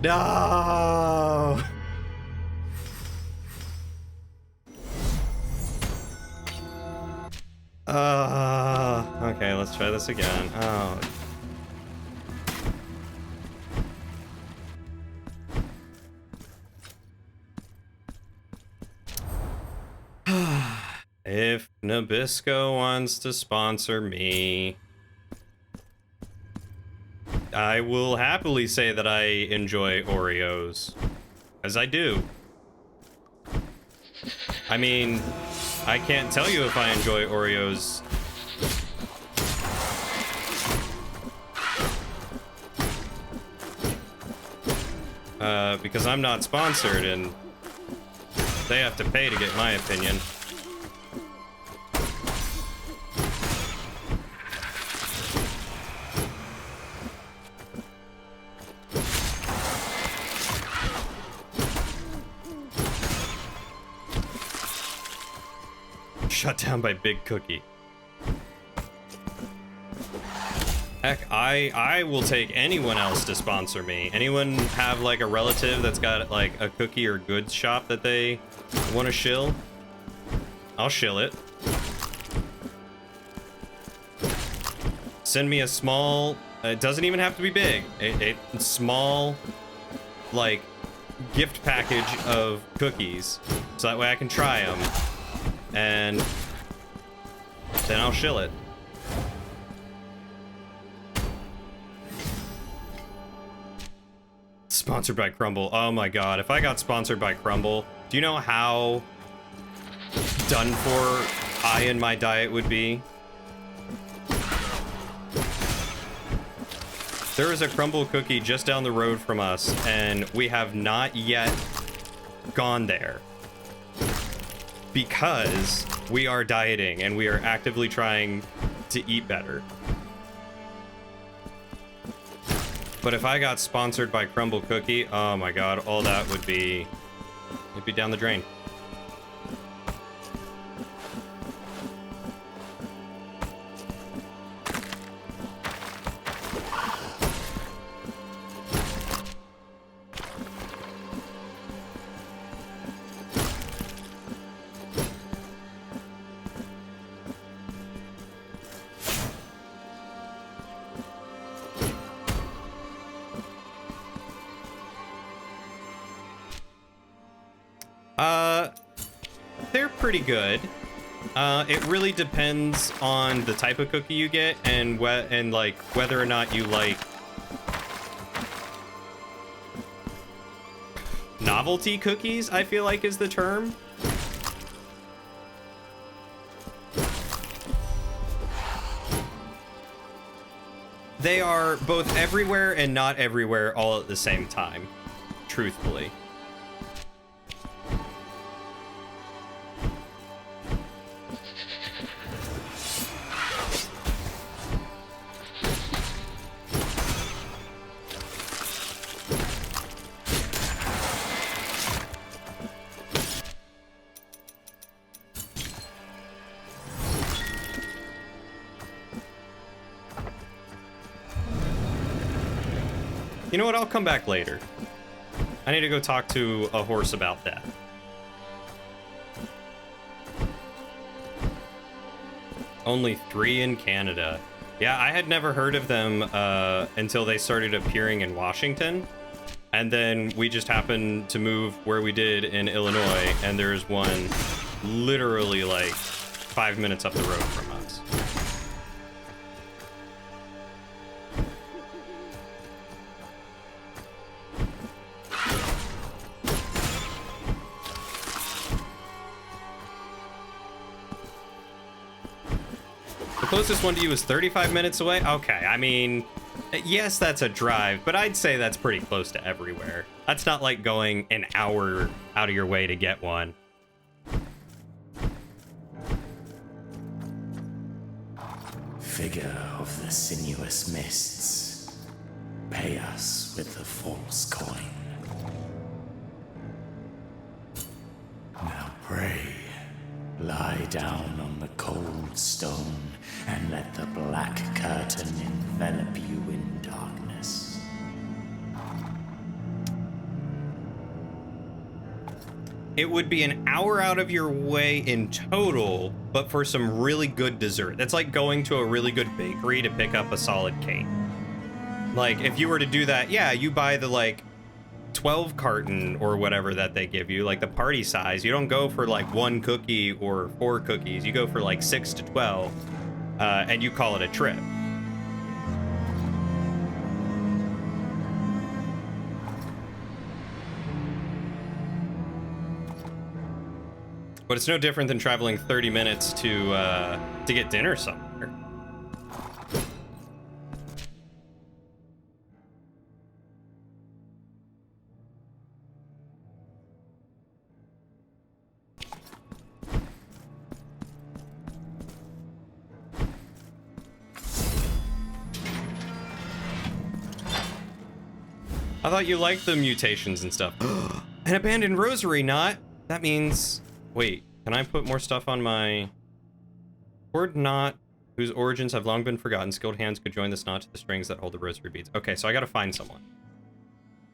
No! Okay, let's try this again. Oh. If Nabisco wants to sponsor me, I will happily say that I enjoy Oreos, as I do. I mean, I can't tell you if I enjoy Oreos. Because I'm not sponsored and they have to pay to get my opinion. Shut down by Big Cookie. Heck, I will take anyone else to sponsor me. Anyone have like a relative that's got like a cookie or goods shop that they want to shill? I'll shill it. Send me a small, it doesn't even have to be big, a small like gift package of cookies so that way I can try them and then I'll shill it. Sponsored by Crumble. Oh my god, if I got sponsored by Crumble, do you know how done for I and my diet would be? There is a Crumble cookie just down the road from us, and we have not yet gone there. Because we are dieting, and we are actively trying to eat better. But if I got sponsored by Crumble Cookie, oh my god, all that would be... it'd be down the drain. They're pretty good. It really depends on the type of cookie you get and like whether or not you like novelty cookies, I feel like is the term. They are both everywhere and not everywhere all at the same time, truthfully. You know what? I'll come back later. I need to go talk to a horse about that. Only 3 in Canada. Yeah, I had never heard of them until they started appearing in Washington. And then we just happened to move where we did in Illinois, and there's one literally like 5 minutes up the road from us. The closest one to you is 35 minutes away? Okay, I mean, yes, that's a drive, but I'd say that's pretty close to everywhere. That's not like going an hour out of your way to get one. Figure of the sinuous mists, pay us with the false coin. Now pray, lie down on the cold stone and let the black curtain envelop you in darkness. It would be an hour out of your way in total, but for some really good dessert. That's like going to a really good bakery to pick up a solid cake. Like, if you were to do that, yeah, you buy the, like, 12 carton or whatever that they give you, like the party size. You don't go for, like, 1 cookie or 4 cookies. You go for, like, 6 to 12, and you call it a trip. But it's no different than traveling 30 minutes to get dinner somewhere. I thought you liked the mutations and stuff. An abandoned rosary knot? That means... Wait, can I put more stuff on my... Cord knot, whose origins have long been forgotten. Skilled hands could join this knot to the strings that hold the rosary beads. Okay, so I gotta find someone.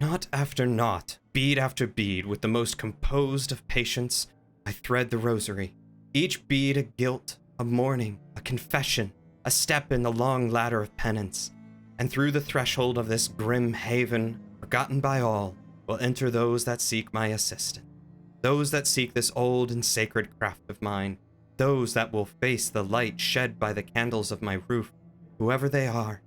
Knot after knot, bead after bead, with the most composed of patience, I thread the rosary. Each bead a guilt, a mourning, a confession, a step in the long ladder of penance. And through the threshold of this grim haven, forgotten by all, will enter those that seek my assistance. Those that seek this old and sacred craft of mine, those that will face the light shed by the candles of my roof, whoever they are,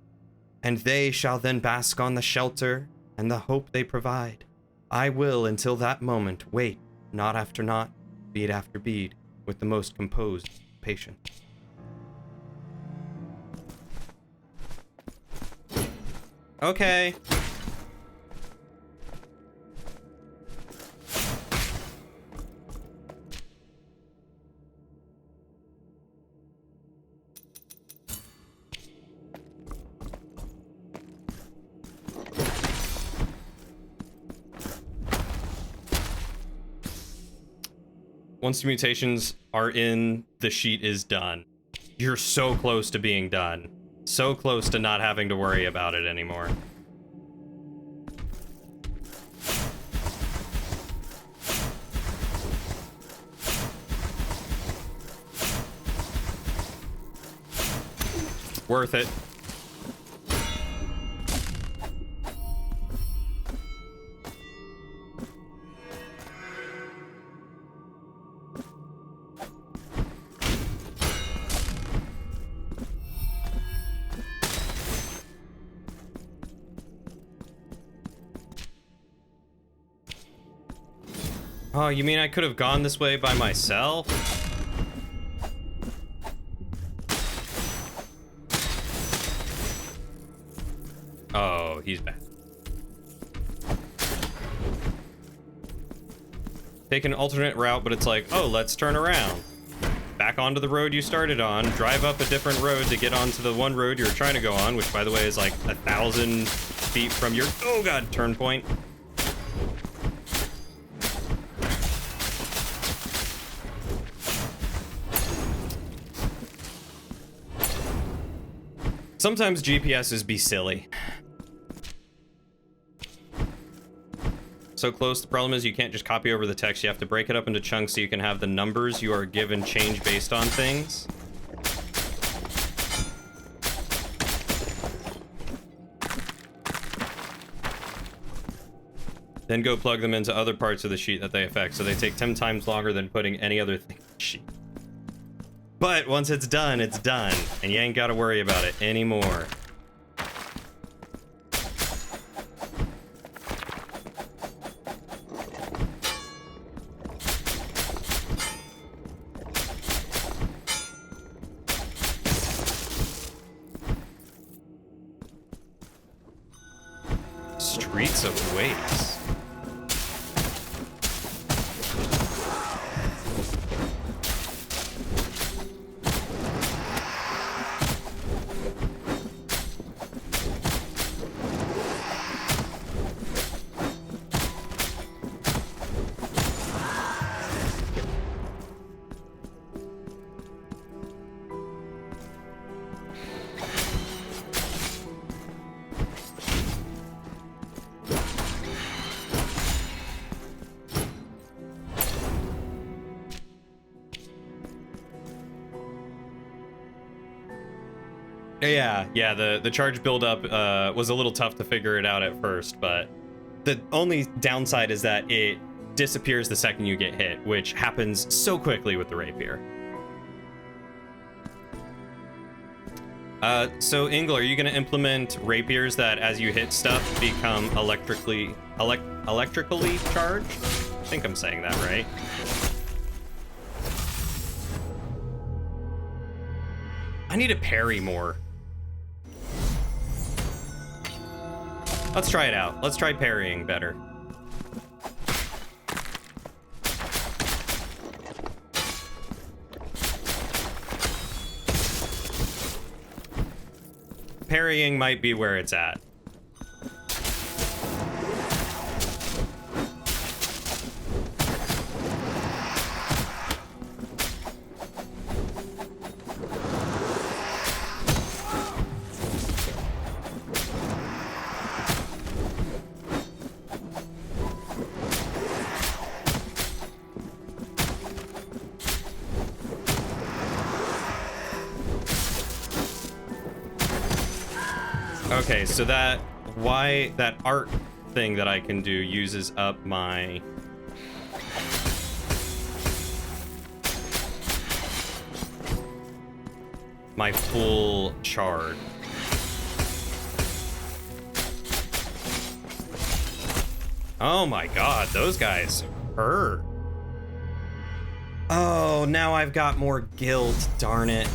and they shall then bask on the shelter and the hope they provide. I will, until that moment, wait, knot after knot, bead after bead, with the most composed patience. Okay. Once the mutations are in, the sheet is done. You're so close to being done. So close to not having to worry about it anymore. Worth it. Oh, you mean I could have gone this way by myself? Oh, he's back. Take an alternate route, but it's like, oh, let's turn around. Back onto the road you started on, drive up a different road to get onto the one road you're trying to go on, which, by the way, is like 1,000 feet from your, oh god, turn point. Sometimes GPSs be silly. so close. The problem is you can't just copy over the text. You have to break it up into chunks so you can have the numbers you are given change based on things. Then go plug them into other parts of the sheet that they affect, so they take 10 times longer than putting any other thing in the sheet. But once it's done, and you ain't gotta worry about it anymore. Streets of Waves. Yeah, the charge buildup was a little tough to figure it out at first, but the only downside is that it disappears the second you get hit, which happens so quickly with the rapier. So Ingle, are you gonna implement rapiers that as you hit stuff become electrically charged? I think I'm saying that right. I need to parry more. Let's try it out. Let's try parrying better. Parrying might be where it's at. Okay, so that art thing that I can do uses up my full chard. Oh my god, those guys hurt. Oh, now I've got more guilt, darn it.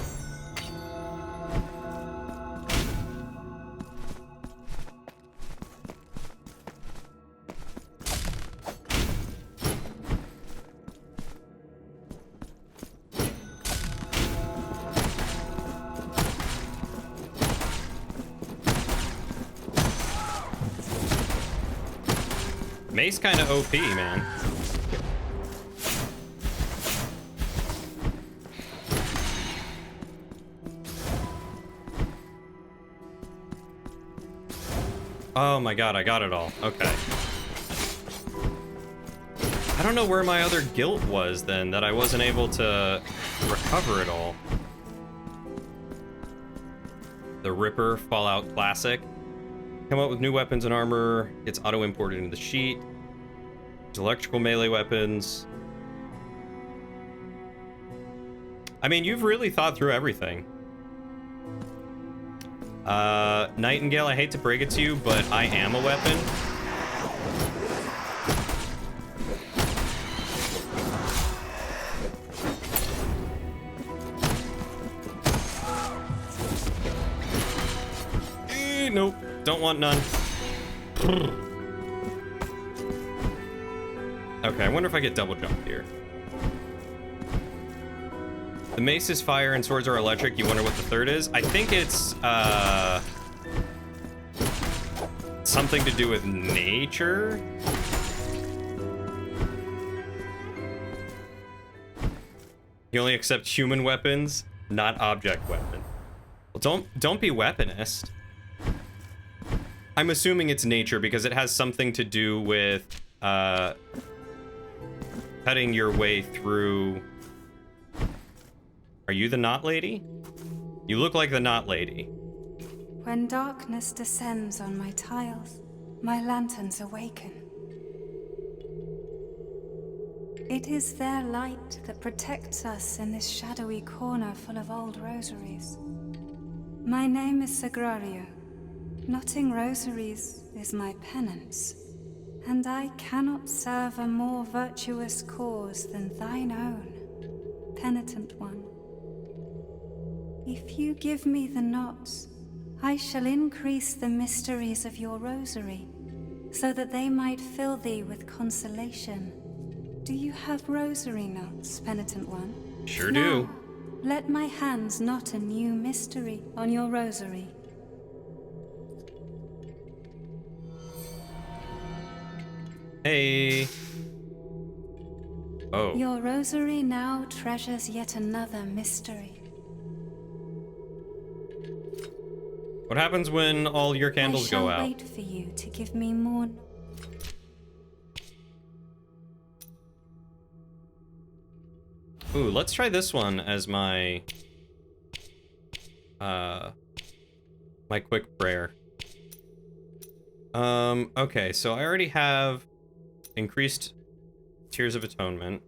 Mace kind of OP, man. Oh my god, I got it all. Okay. I don't know where my other guilt was then, that I wasn't able to recover it all. The Ripper, Fallout Classic. Come up with new weapons and armor. Gets auto-imported into the sheet. There's electrical melee weapons. I mean, you've really thought through everything. Nightingale, I hate to break it to you, but I am a weapon. Nope, don't want none. Okay, I wonder if I get double jump here. The mace is fire and swords are electric. You wonder what the third is? I think it's something to do with nature. You only accept human weapons, not object weapon. Well, don't be weaponist. I'm assuming it's nature because it has something to do with cutting your way through. Are you the knot lady? You look like the knot lady. When darkness descends on my tiles, my lanterns awaken. It is their light that protects us in this shadowy corner full of old rosaries. My name is Sagrario. Knotting rosaries is my penance, and I cannot serve a more virtuous cause than thine own, penitent one. If you give me the knots, I shall increase the mysteries of your rosary, so that they might fill thee with consolation. Do you have rosary knots, penitent one? Sure now, do. Let my hands knot a new mystery on your rosary. Hey. Oh. Your rosary now treasures yet another mystery. What happens when all your candles go out? I shall wait for you to give me more. Ooh, let's try this one as my my quick prayer. Okay, so I already have increased Tears of Atonement.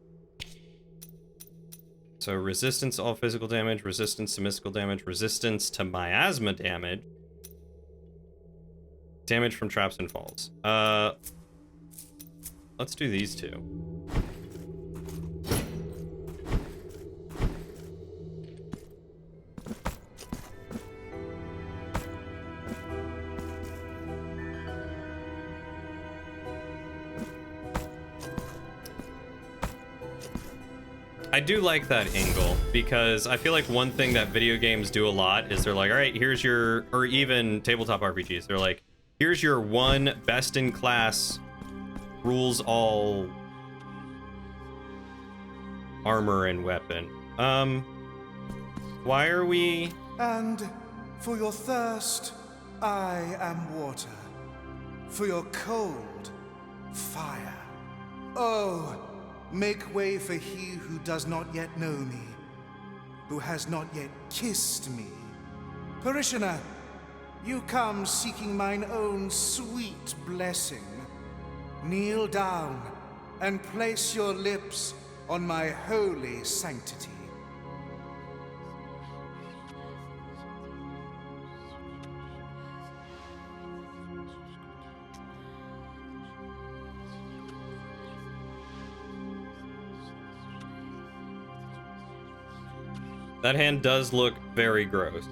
So resistance to all physical damage, resistance to mystical damage, resistance to miasma damage, damage from traps and falls. Let's do these two. I do like that angle, because I feel like one thing that video games do a lot is they're like, all right, here's your, or even tabletop RPGs, they're like, here's your one best-in-class, rules-all armor and weapon. Why are we... And for your thirst, I am water. For your cold, fire. Oh, make way for he who does not yet know me, who has not yet kissed me. Parishioner, you come seeking mine own sweet blessing. Kneel down and place your lips on my holy sanctity. That hand does look very gross.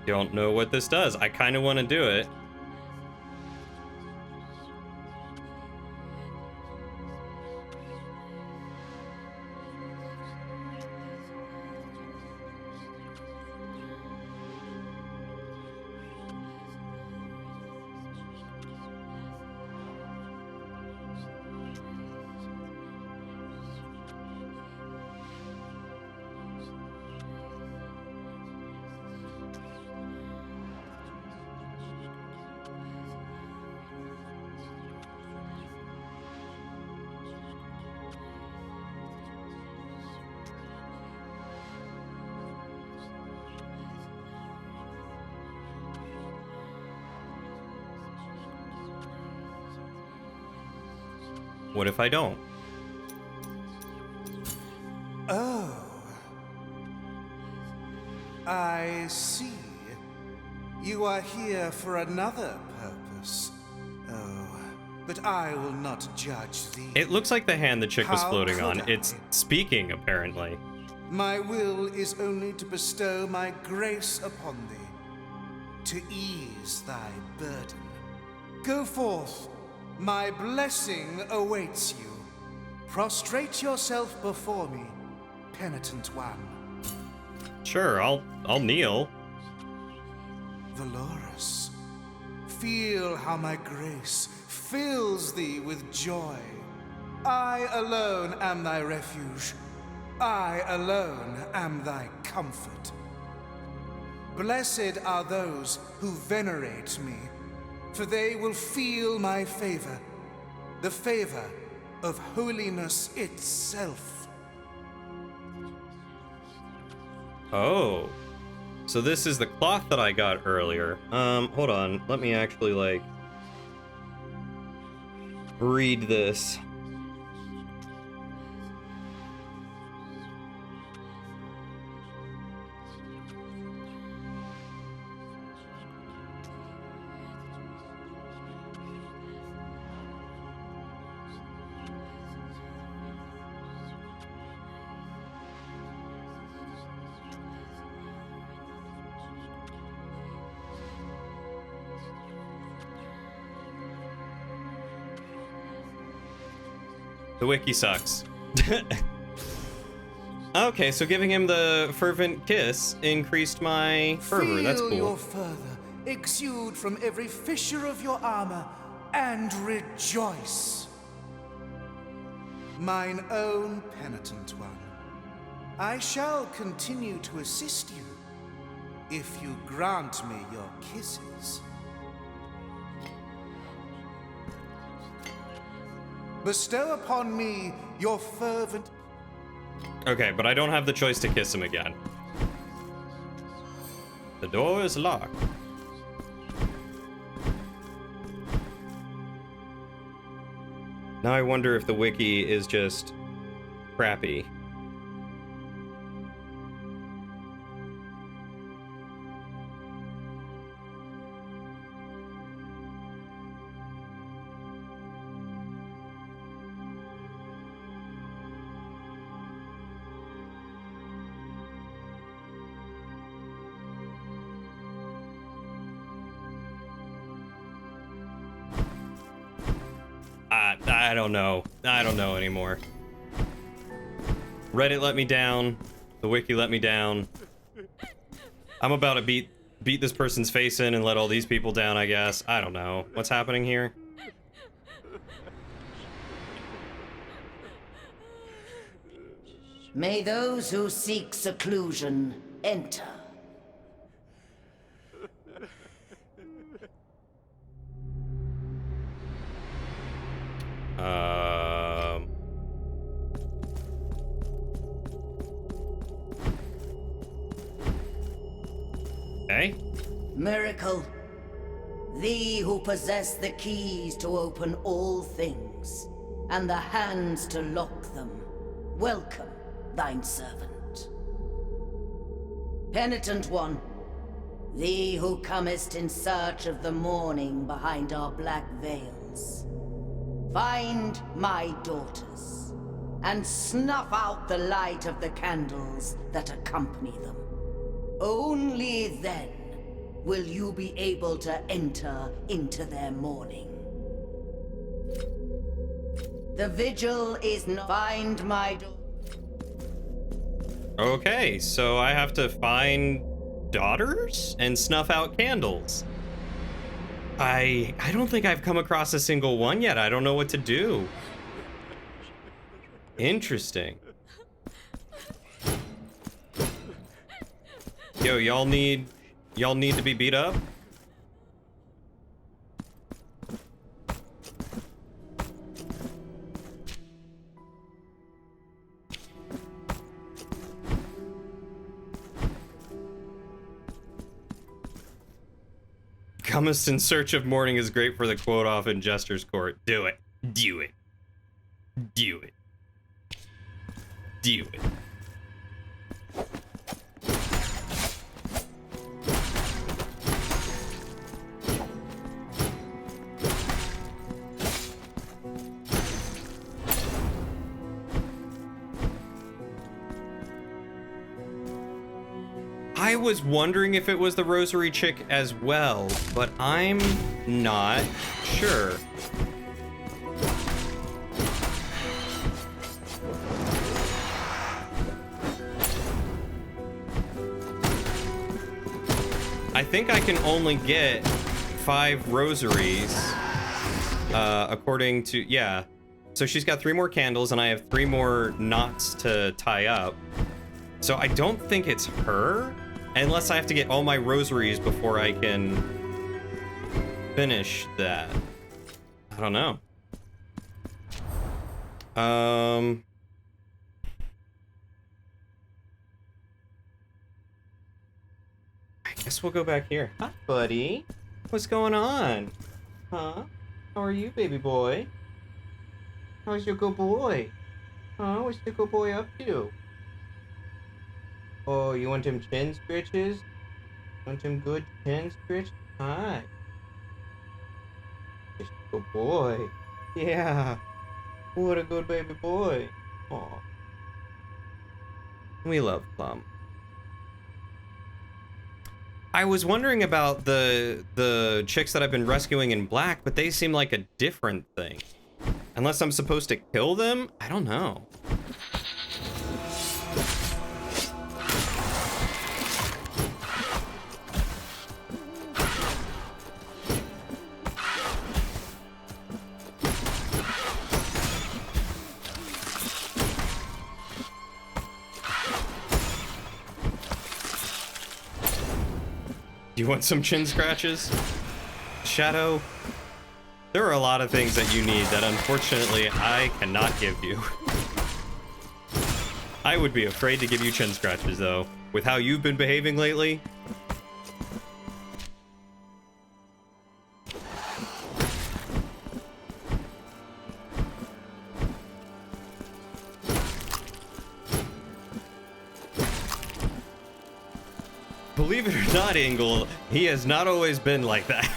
Don't know what this does. I kind of want to do it. What if I don't? Oh. I see. You are here for another purpose. Oh, but I will not judge thee. It looks like the hand the chick was How floating on. could I? It's speaking, apparently. My will is only to bestow my grace upon thee, to ease thy burden. Go forth. My blessing awaits you. Prostrate yourself before me, penitent one. Sure, I'll kneel. Valorous, feel how my grace fills thee with joy. I alone am thy refuge. I alone am thy comfort. Blessed are those who venerate me, for they will feel my favor, the favor of holiness itself. Oh. So this is the cloth that I got earlier. Hold on. Let me actually, like, read this. The wiki sucks. Okay, so giving him the fervent kiss increased my fervor. That's cool. Feel your fervor exude from every fissure of your armor and rejoice. Mine own penitent one, I shall continue to assist you if you grant me your kisses. Bestow upon me your fervent... Okay, but I don't have the choice to kiss him again. The door is locked. Now I wonder if the wiki is just crappy. I don't know. I don't know anymore. Reddit let me down. The wiki let me down. I'm about to beat this person's face in and let all these people down, I guess. I don't know. What's happening here? May those who seek seclusion enter. Okay. Miracle, thee who possess the keys to open all things, and the hands to lock them, welcome thine servant. Penitent one, thee who comest in search of the morning behind our black veils, find my daughters, and snuff out the light of the candles that accompany them. Only then will you be able to enter into their mourning. The vigil is not... Find my Okay, so I have to find daughters and snuff out candles. I don't think I've come across a single one yet. I don't know what to do. Interesting. Yo, y'all need to be beat up? Comest in search of mourning is great for the quote off in Jester's Court. Do it. Do it. Do it. Do it. I was wondering if it was the rosary chick as well, but I'm not sure. I think I can only get 5 rosaries according to, yeah. So she's got 3 more candles, and I have 3 more knots to tie up. So I don't think it's her, unless I have to get all my rosaries before I can finish that. I don't know. I guess we'll go back here. Hi, buddy. What's going on? Huh? How are you, baby boy? How's your good boy? Huh? What's your good boy up to? Oh, you want them chin scratches? Want them good chin scratches? Hi. Just a good boy. Yeah. What a good baby boy. Aw. We love Plum. I was wondering about the chicks that I've been rescuing in Black, but they seem like a different thing. Unless I'm supposed to kill them? I don't know. Do you want some chin scratches? Shadow? There are a lot of things that you need that unfortunately I cannot give you. I would be afraid to give you chin scratches though, with how you've been behaving lately. Believe it or not, Ingle, he has not always been like that.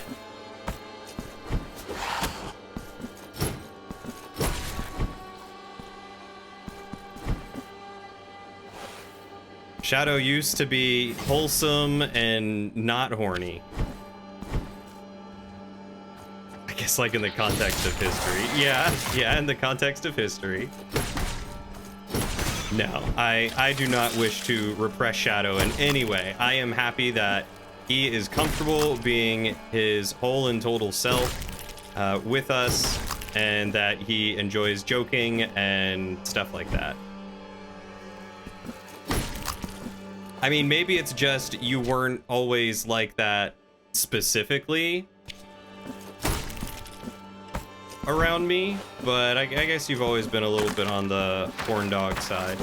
Shadow used to be wholesome and not horny. I guess like in the context of history. Yeah, in the context of history. No, I do not wish to repress Shadow in any way. I am happy that he is comfortable being his whole and total self with us, and that he enjoys joking and stuff like that. I mean, maybe it's just you weren't always like that specifically around me, but I guess you've always been a little bit on the horn dog side.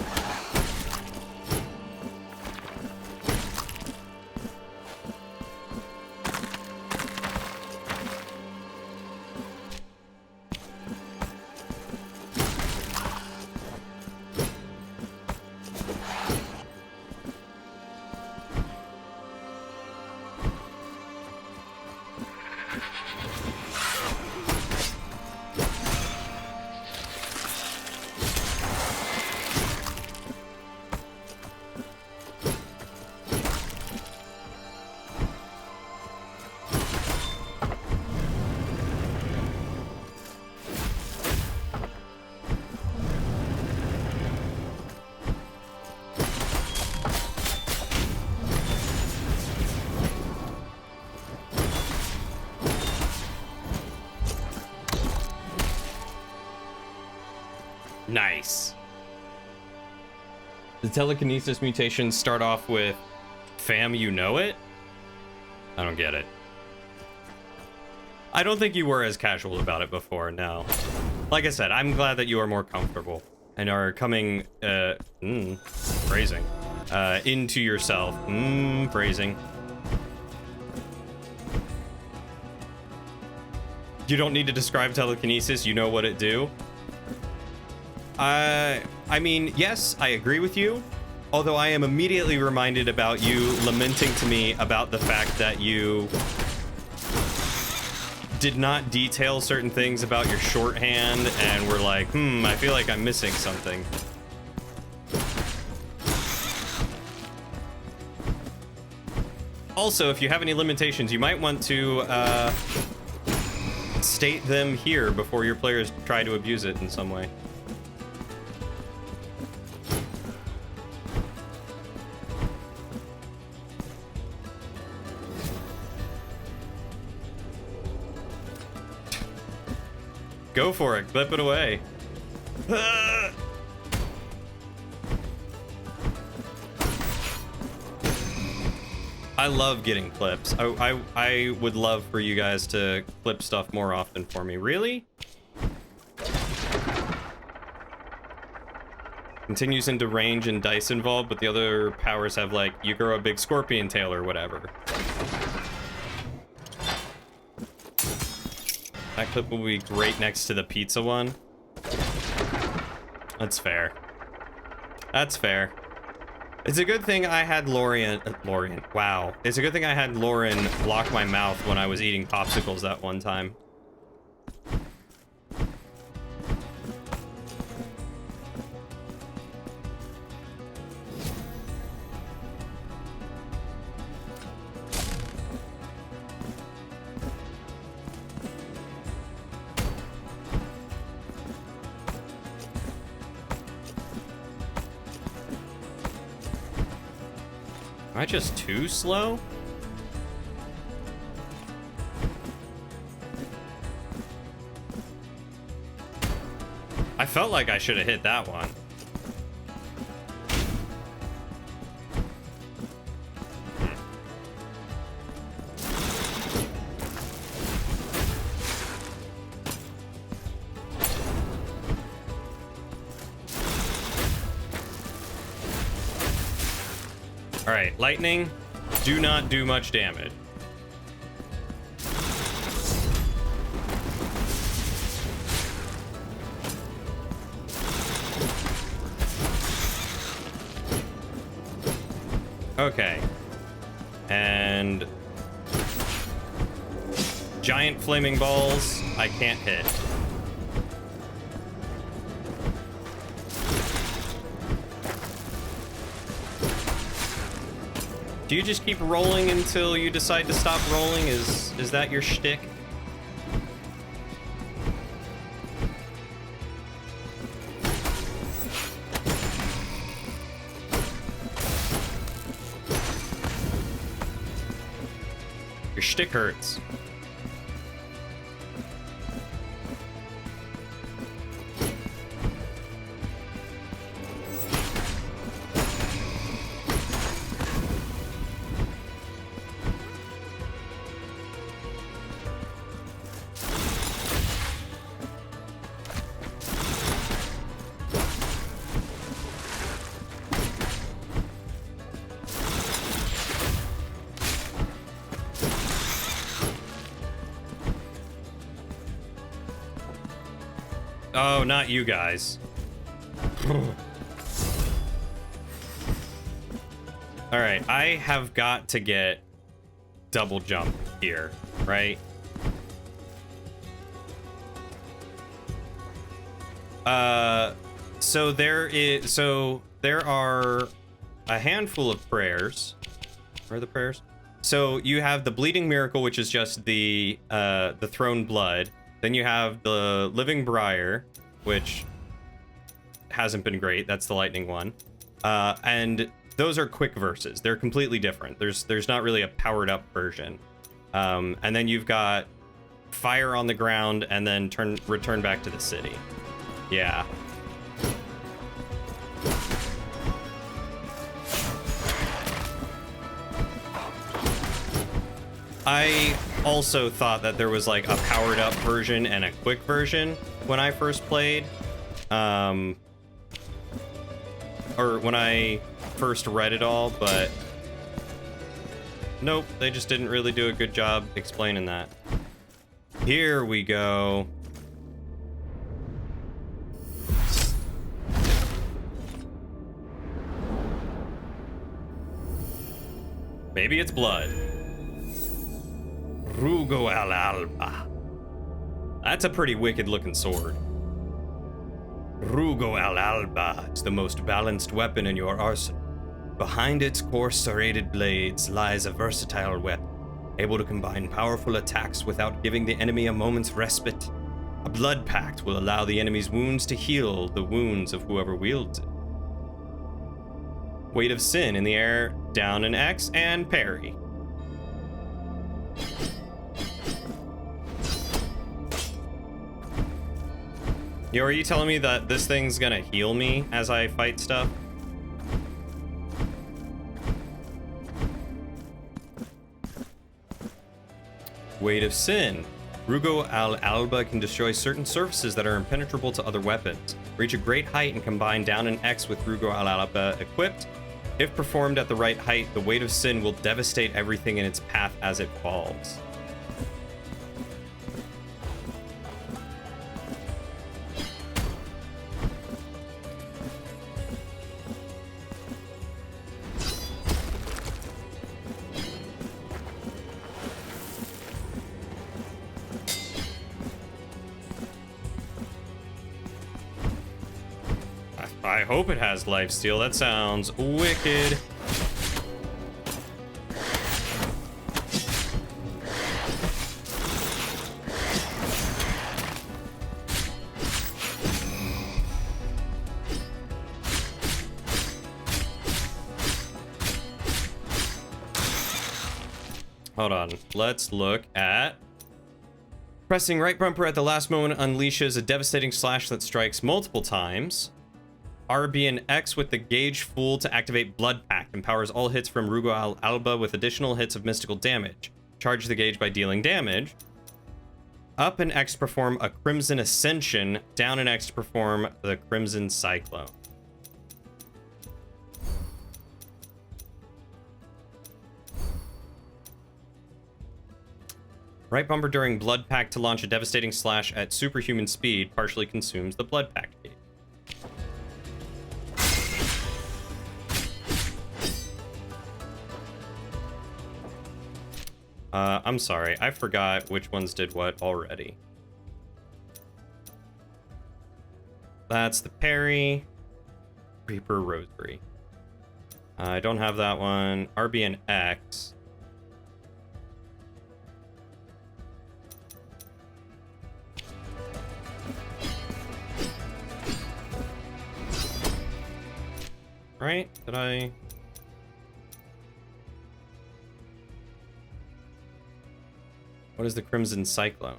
Nice. The telekinesis mutations start off with, fam, you know it? I don't get it. I don't think you were as casual about it before, no. Like I said, I'm glad that you are more comfortable and are coming, phrasing, into yourself. Phrasing. You don't need to describe telekinesis, you know what it do. I mean, yes, I agree with you, although I am immediately reminded about you lamenting to me about the fact that you did not detail certain things about your shorthand and were like, I feel like I'm missing something. Also, if you have any limitations, you might want to state them here before your players try to abuse it in some way. Go for it. Clip it away. I love getting clips. I would love for you guys to clip stuff more often for me. Really? Continues into range and dice involved, but the other powers have, like, you grow a big scorpion tail or whatever. That clip will be great next to the pizza one. That's fair. That's fair. It's a good thing I had Lorian, wow. It's a good thing I had Lauren block my mouth when I was eating popsicles that one time. Am I just too slow? I felt like I should have hit that one. All right, lightning, do not do much damage. Okay. And giant flaming balls, I can't hit. Do you just keep rolling until you decide to stop rolling? Is that your shtick? Your shtick hurts. Oh, not you guys. All right, I have got to get double jump here, right? So there are a handful of prayers. Where are the prayers? So you have the bleeding miracle, which is just the thrown blood. Then you have the living briar, which hasn't been great. That's the lightning one. And those are quick verses. They're completely different. There's not really a powered up version. And then you've got fire on the ground and then return back to the city. Yeah. I also thought that there was like a powered up version and a quick version when I first played. Or when I first read it all, but nope, they just didn't really do a good job explaining that. Here we go. Maybe it's blood. Rugo al Alba. That's a pretty wicked looking sword. Rugo al Alba is the most balanced weapon in your arsenal. Behind its coarse serrated blades lies a versatile weapon, able to combine powerful attacks without giving the enemy a moment's respite. A blood pact will allow the enemy's wounds to heal the wounds of whoever wields it. Weight of sin in the air, down an X, and parry. Yo, are you telling me that this thing's gonna heal me as I fight stuff? Weight of Sin. Rugo al-Alba can destroy certain surfaces that are impenetrable to other weapons. Reach a great height and combine down an X with Rugo al-Alba equipped. If performed at the right height, the Weight of Sin will devastate everything in its path as it falls. I hope it has lifesteal. That sounds wicked. Hold on. Let's look at... Pressing right bumper at the last moment unleashes a devastating slash that strikes multiple times. RB and X with the Gauge Fool to activate Blood Pact. Empowers all hits from Rugo al-Alba with additional hits of mystical damage. Charge the gauge by dealing damage. Up and X to perform a Crimson Ascension. Down and X to perform the Crimson Cyclone. Right bumper during Blood Pact to launch a devastating slash at superhuman speed partially consumes the Blood Pact gauge. I'm sorry, I forgot which ones did what already. That's the parry. Reaper Rosary. I don't have that one. RB and X. Right? Did I... What is the Crimson Cyclone?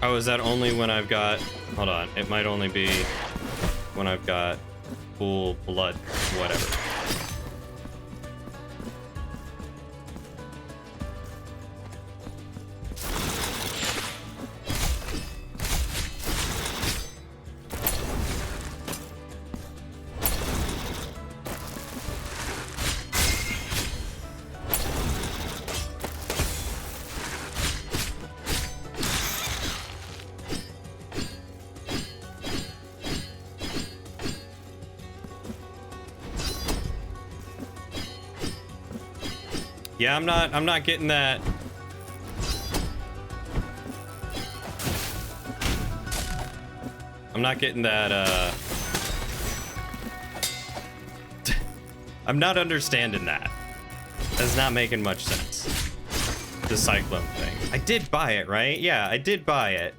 Oh, is that only when I've got... Hold on. It might only be when I've got full blood, whatever. Yeah, I'm not getting that. I'm not getting that, I'm not understanding that. That's not making much sense. The Cyclone thing. I did buy it, right? Yeah, I did buy it.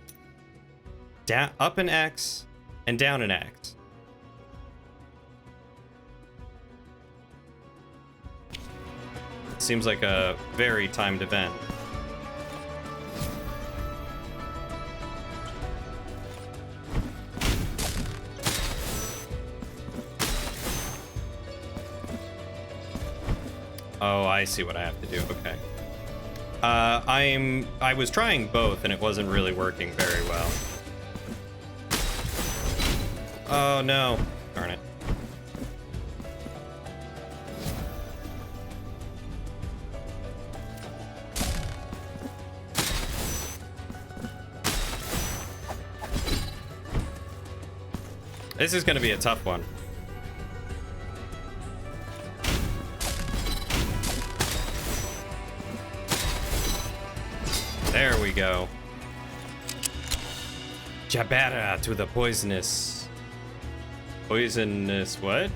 Down, up an X and down an X. Seems like a very timed event. Oh, I see what I have to do. Okay. I was trying both and it wasn't really working very well. Oh no. Darn it. This is gonna be a tough one. There we go. Jabara to the poisonous. Poisonous what?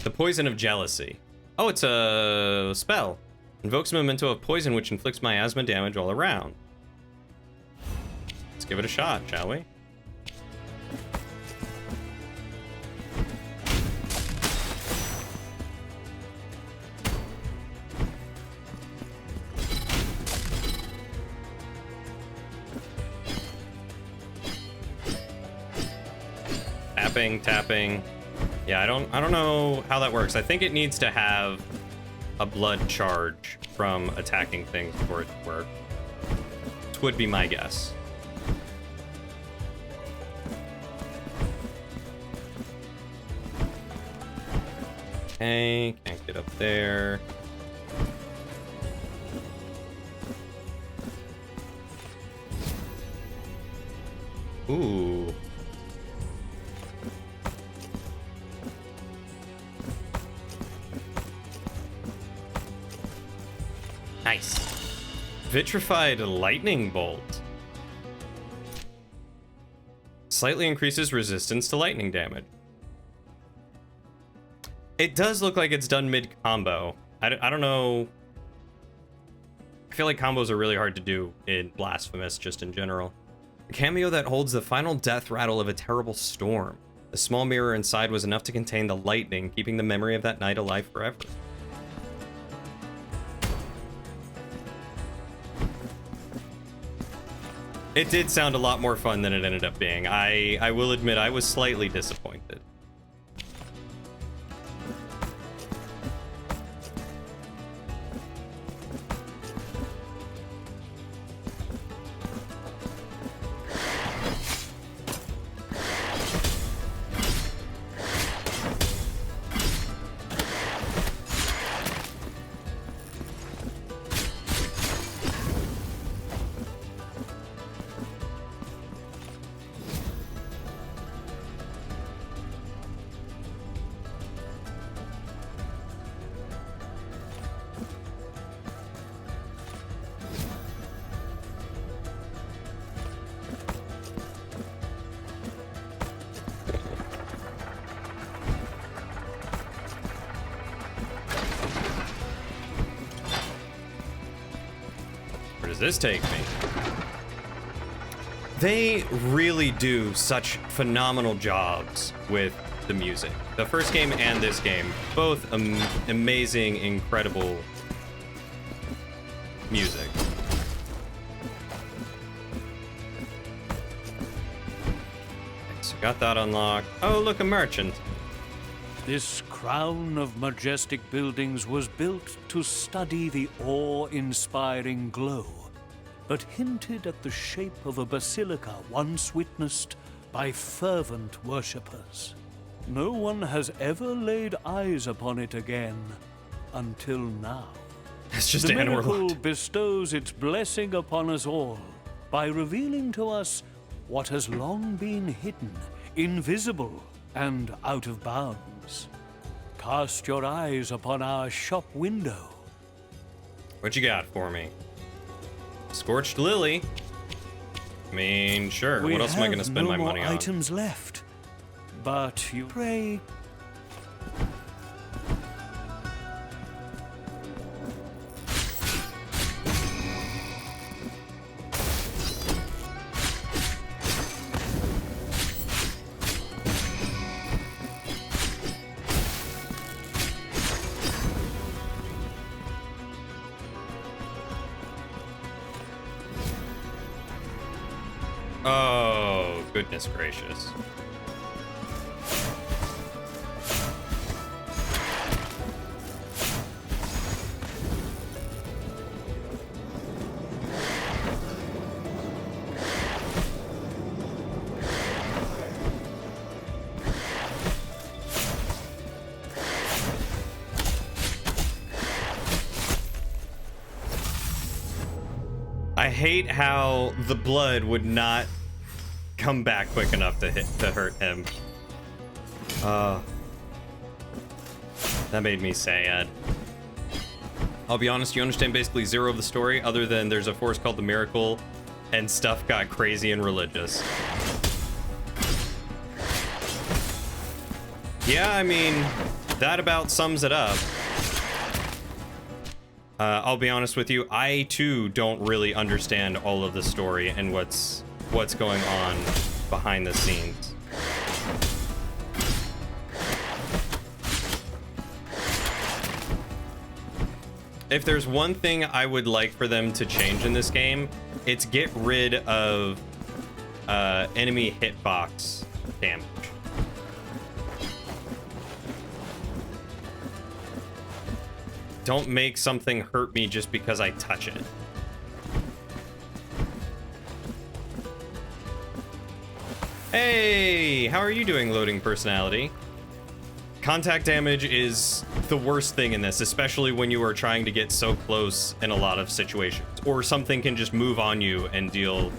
The poison of jealousy. Oh, it's a spell. Invokes a memento of poison which inflicts miasma damage all around. Let's give it a shot, shall we? Tapping. Yeah, I don't know how that works. I think it needs to have a blood charge from attacking things for it to work. This would be my guess. Okay, can't get up there. Ooh. Nice. Vitrified lightning bolt. Slightly increases resistance to lightning damage. It does look like it's done mid-combo. I don't know. I feel like combos are really hard to do in Blasphemous, just in general. A cameo that holds the final death rattle of a terrible storm. The small mirror inside was enough to contain the lightning, keeping the memory of that night alive forever. It did sound a lot more fun than it ended up being. I will admit I was slightly disappointed. This take me. They really do such phenomenal jobs with the music. The first game and this game, both amazing, incredible music. So got that unlocked. Oh, look, a merchant. This crown of majestic buildings was built to study the awe-inspiring glow, but hinted at the shape of a basilica once witnessed by fervent worshippers. No one has ever laid eyes upon it again until now. It's just the an miracle bestows its blessing upon us all by revealing to us what has long been hidden, invisible, and out of bounds. Cast your eyes upon our shop window. What you got for me? Scorched Lily. I mean, sure. What else am I going to spend my money on? We have no more items left, but you pray. Oh, goodness gracious. I hate how the blood would not come back quick enough to hurt him. That made me sad. I'll be honest, you understand basically zero of the story, other than there's a force called the Miracle, and stuff got crazy and religious. Yeah, I mean, that about sums it up. I'll be honest with you, I too don't really understand all of the story and what's what's going on behind the scenes. If there's one thing I would like for them to change in this game, it's get rid of enemy hitbox damage. Don't make something hurt me just because I touch it. Hey, how are you doing, loading personality? Contact damage is the worst thing in this, especially when you are trying to get so close in a lot of situations. Or something can just move on you and deal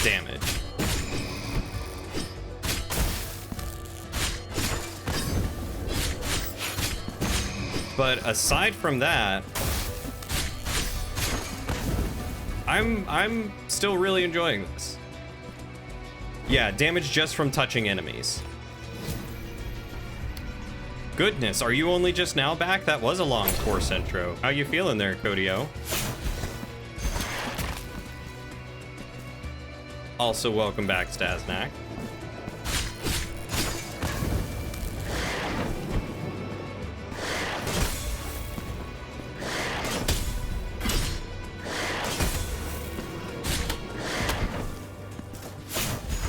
damage. But aside from that, I'm still really enjoying this. Yeah, damage just from touching enemies. Goodness, are you only just now back? That was a long course intro. How you feeling there, Codio? Also, welcome back, Stasnak.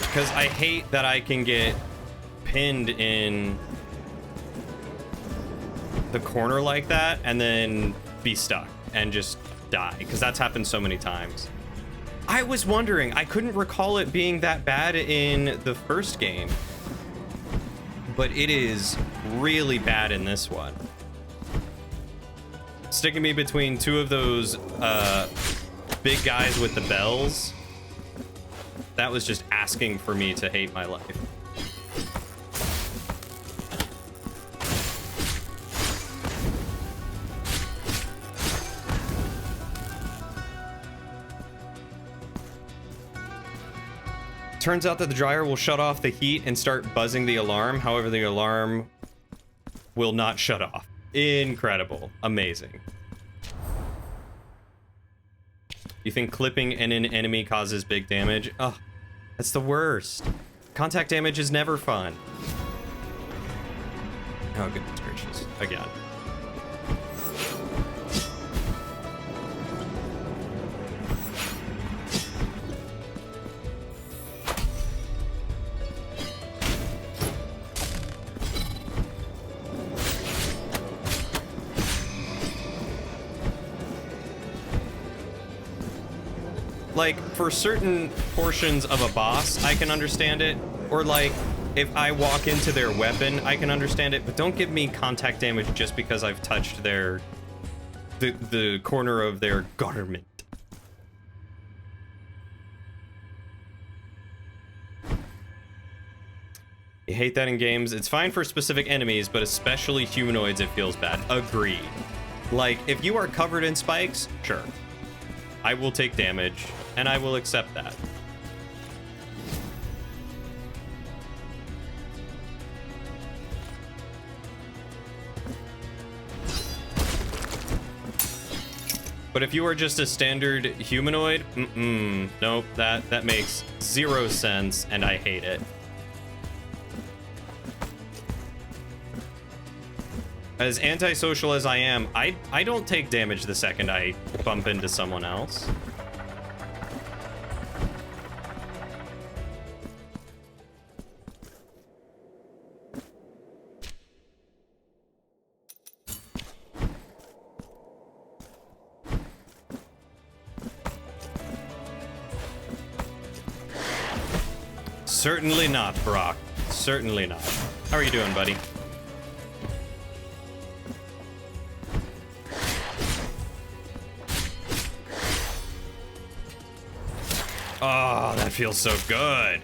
Because I hate that I can get pinned in the corner like that and then be stuck and just die, because that's happened so many times. I was wondering, I couldn't recall it being that bad in the first game, but it is really bad in this one. Sticking me between two of those big guys with the bells, that was just asking for me to hate my life. Turns out that the dryer will shut off the heat and start buzzing the alarm. However, the alarm will not shut off. Incredible. Amazing. You think clipping an enemy causes big damage? Ugh, that's the worst. Contact damage is never fun. Oh, goodness gracious. Again. Like, for certain portions of a boss, I can understand it. Or, like, if I walk into their weapon, I can understand it. But don't give me contact damage just because I've touched their... the corner of their garment. You hate that in games? It's fine for specific enemies, but especially humanoids, it feels bad. Agreed. Like, if you are covered in spikes, sure. I will take damage, and I will accept that. But if you are just a standard humanoid, nope, that makes zero sense, and I hate it. As antisocial as I am, I don't take damage the second I bump into someone else. Certainly not, Brock. Certainly not. How are you doing, buddy? Oh, that feels so good.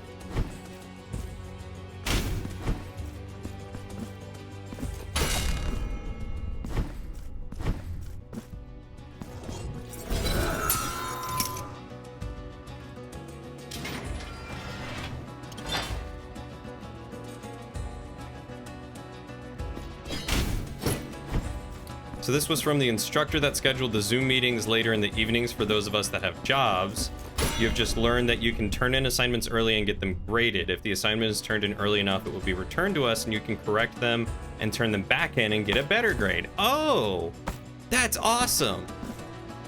So this was from the instructor that scheduled the Zoom meetings later in the evenings for those of us that have jobs. You have just learned that you can turn in assignments early and get them graded. If the assignment is turned in early enough, it will be returned to us and you can correct them and turn them back in and get a better grade. Oh, that's awesome.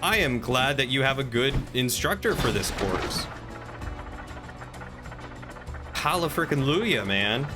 I am glad that you have a good instructor for this course. Hallelujah, man.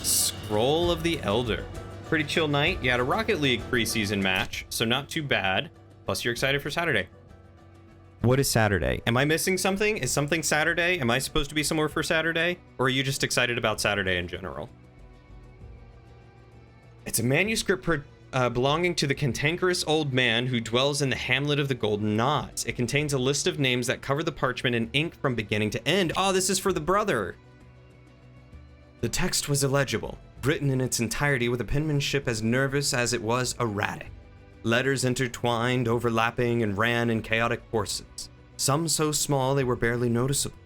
Scroll of the Elder. Pretty chill night. You had a Rocket League preseason match, so not too bad. Plus, you're excited for Saturday. What is Saturday? Am I missing something? Is something Saturday? Am I supposed to be somewhere for Saturday? Or are you just excited about Saturday in general? It's a manuscript belonging to the cantankerous old man who dwells in the hamlet of the Golden Knots. It contains a list of names that cover the parchment in ink from beginning to end. Oh, this is for the brother. The text was illegible, written in its entirety with a penmanship as nervous as it was erratic. Letters intertwined, overlapping, and ran in chaotic courses, some so small they were barely noticeable.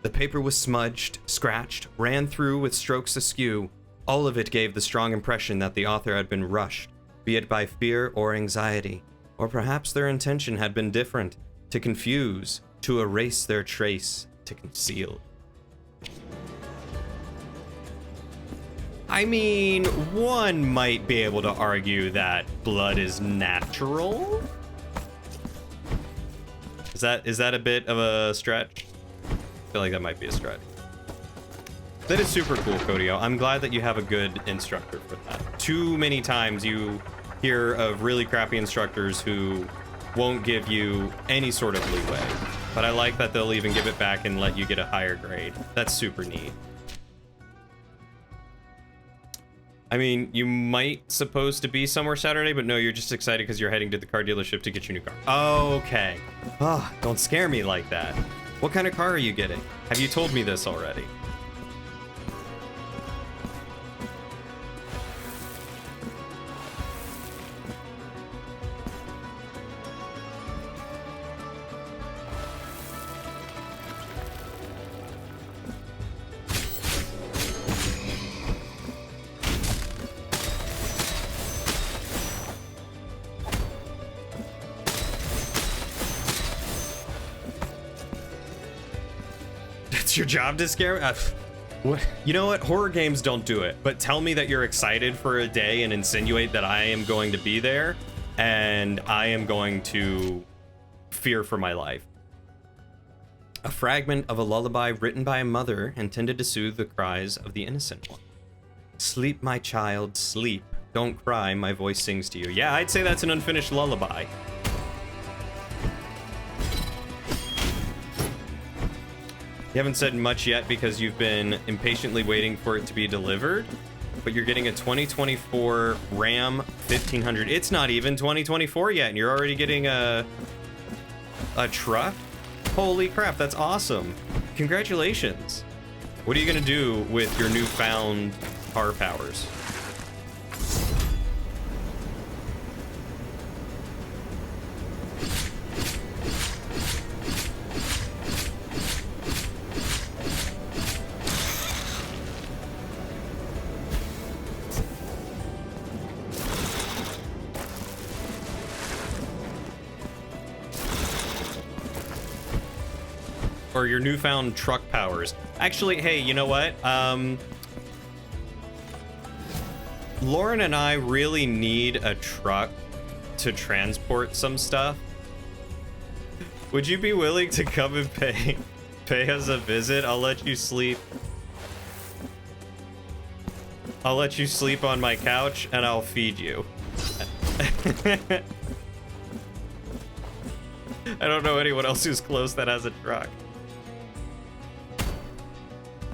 The paper was smudged, scratched, ran through with strokes askew. All of it gave the strong impression that the author had been rushed, be it by fear or anxiety, or perhaps their intention had been different, to confuse, to erase their trace, to conceal. I mean, one might be able to argue that blood is natural. Is that a bit of a stretch? I feel like that might be a stretch. That is super cool, Kodio. I'm glad that you have a good instructor for that. Too many times you hear of really crappy instructors who won't give you any sort of leeway. But I like that they'll even give it back and let you get a higher grade. That's super neat. I mean, you might supposed to be somewhere Saturday, but no, you're just excited because you're heading to the car dealership to get your new car. Okay. Oh, don't scare me like that. What kind of car are you getting? Have you told me this already? Your job to scare me? What? You know what? Horror games don't do it, but tell me that you're excited for a day and insinuate that I am going to be there and I am going to fear for my life. A fragment of a lullaby written by a mother intended to soothe the cries of the innocent one. Sleep, my child, sleep. Don't cry, my voice sings to you. Yeah, I'd say that's an unfinished lullaby. You haven't said much yet because you've been impatiently waiting for it to be delivered, but you're getting a 2024 Ram 1500. It's not even 2024 yet, and you're already getting a truck? Holy crap, that's awesome. Congratulations. What are you gonna do with your newfound car powers? Or your newfound truck powers. Actually, hey, you know what? Lauren and I really need a truck to transport some stuff. Would you be willing to come and pay us a visit? I'll let you sleep. I'll let you sleep on my couch and I'll feed you. I don't know anyone else who's close that has a truck.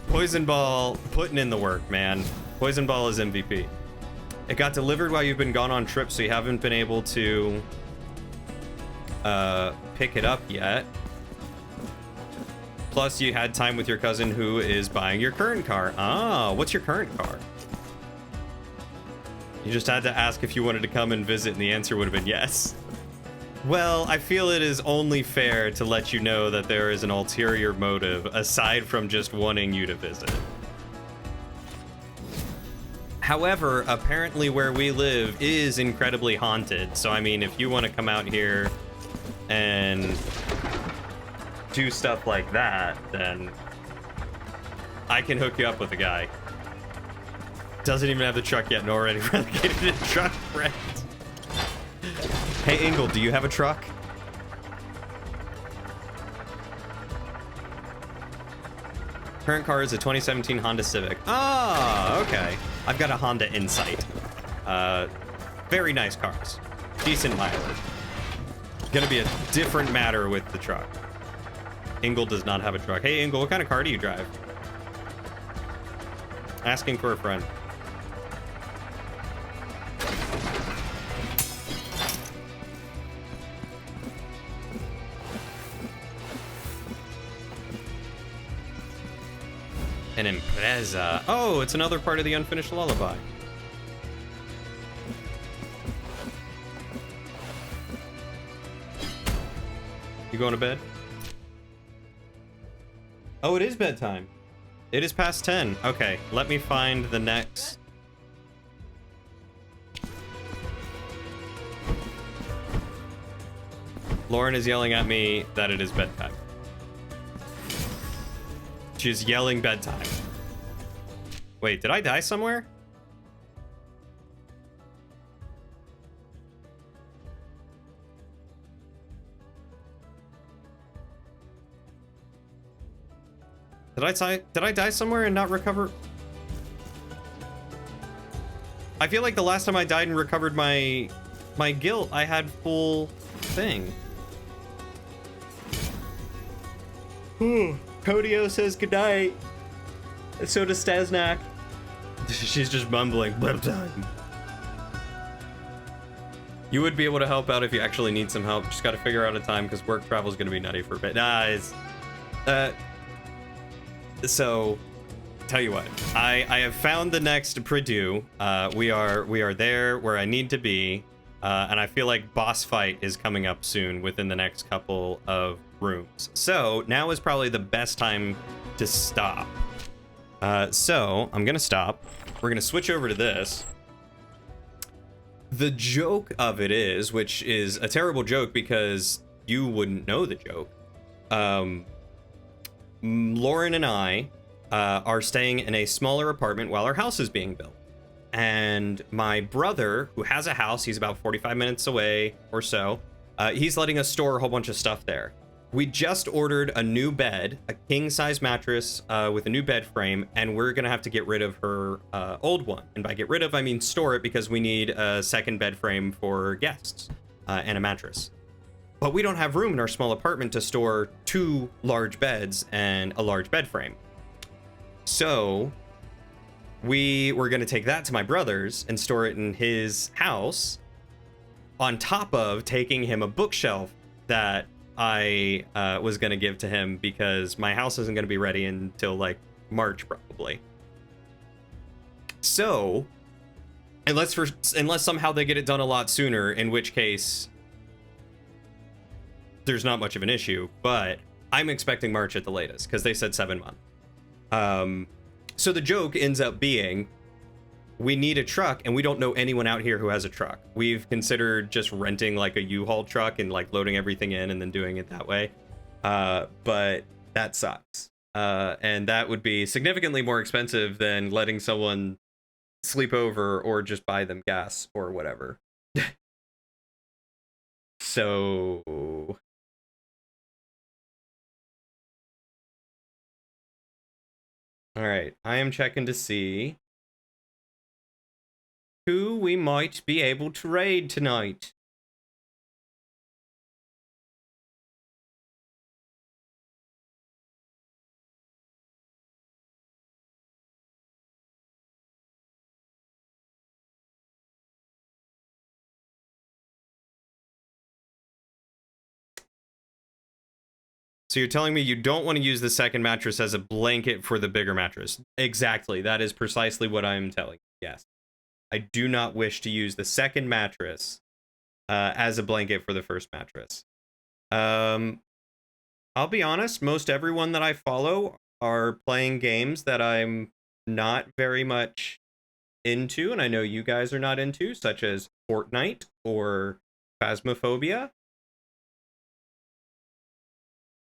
Poison Ball putting in the work, man. Poison Ball is MVP. It got delivered while you've been gone on trips, so you haven't been able to pick it up yet. Plus, you had time with your cousin who is buying your current car. Ah, what's your current car? You just had to ask if you wanted to come and visit, and the answer would have been yes. Well, I feel it is only fair to let you know that there is an ulterior motive aside from just wanting you to visit. However, apparently where we live is incredibly haunted. So, I mean, if you want to come out here and do stuff like that, then I can hook you up with a guy. Doesn't even have the truck yet and already relegated to truck rent. Hey, Ingle, do you have a truck? Current car is a 2017 Honda Civic. Ah, okay. I've got a Honda Insight. Very nice cars. Decent mileage. Gonna be a different matter with the truck. Ingle does not have a truck. Hey, Ingle, what kind of car do you drive? Asking for a friend. An Impreza. Oh, it's another part of the unfinished lullaby. You going to bed? Oh, it is bedtime. It is past 10. Okay, let me find the next. Lauren is yelling at me that it is bedtime. She's yelling bedtime. Wait, did I die somewhere? Did I die somewhere and not recover? I feel like the last time I died and recovered my guilt, I had full thing. Podio says goodnight. So does Stasnak. She's just mumbling. Bedtime. You would be able to help out if you actually need some help. Just got to figure out a time because work travel is going to be nutty for a bit. Nah, it's... So, tell you what. I have found the next Purdue. We are there where I need to be. And I feel like boss fight is coming up soon within the next couple of rooms. So now is probably the best time to stop. So I'm gonna stop. We're gonna switch over to this. The joke of it is, which is a terrible joke because you wouldn't know the joke. Lauren and I are staying in a smaller apartment while our house is being built. And my brother, who has a house, he's about 45 minutes away or so, he's letting us store a whole bunch of stuff there. We just ordered a new bed, a king-size mattress with a new bed frame, and we're gonna have to get rid of her old one. And by get rid of, I mean store it because we need a second bed frame for guests and a mattress. But we don't have room in our small apartment to store 2 large beds and a large bed frame. So we were going to take that to my brother's and store it in his house, on top of taking him a bookshelf that I was going to give to him because my house isn't going to be ready until like March probably. So unless somehow they get it done a lot sooner, in which case there's not much of an issue, but I'm expecting March at the latest because they said 7 months. So the joke ends up being, we need a truck and we don't know anyone out here who has a truck. We've considered just renting like a U-Haul truck and like loading everything in and then doing it that way. But that sucks. And that would be significantly more expensive than letting someone sleep over or just buy them gas or whatever. So all right, I am checking to see who we might be able to raid tonight. So you're telling me you don't want to use the second mattress as a blanket for the bigger mattress? Exactly. That is precisely what I'm telling you. Yes. I do not wish to use the second mattress as a blanket for the first mattress. I'll be honest, most everyone that I follow are playing games that I'm not very much into, and I know you guys are not into, such as Fortnite or Phasmophobia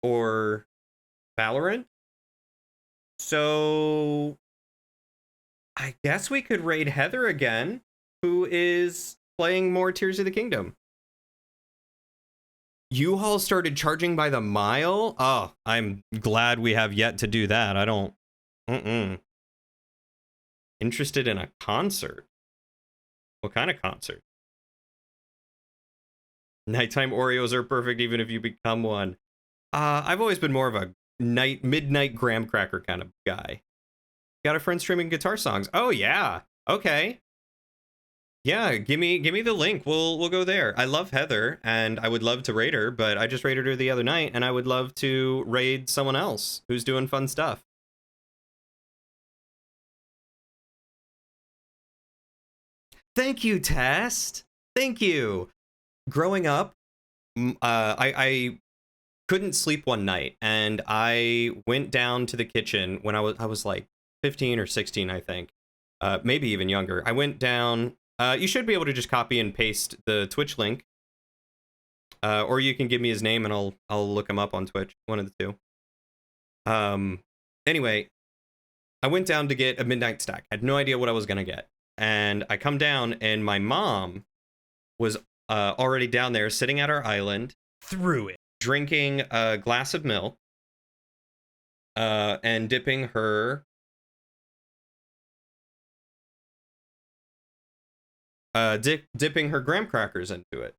or Valorant. So I guess we could raid Heather again, who is playing more Tears of the Kingdom. U-Haul started charging by the mile? Oh, I'm glad we have yet to do that. I don't... Interested in a concert? What kind of concert? Nighttime Oreos are perfect even if you become one. I've always been more of a midnight graham cracker kind of guy. Got a friend streaming guitar songs. Oh yeah. Okay. Yeah, give me the link. We'll go there. I love Heather and I would love to raid her, but I just raided her the other night and I would love to raid someone else who's doing fun stuff. Thank you, Test. Thank you. Growing up, I couldn't sleep one night and I went down to the kitchen when I was like 15 or 16, I think. Maybe even younger. I went down. You should be able to just copy and paste the Twitch link. Or you can give me his name and I'll look him up on Twitch. One of the two. Anyway, I went down to get a midnight stack. I had no idea what I was gonna get. And I come down and my mom was already down there sitting at our island. Through it. Drinking a glass of milk. And dipping her... dipping her graham crackers into it.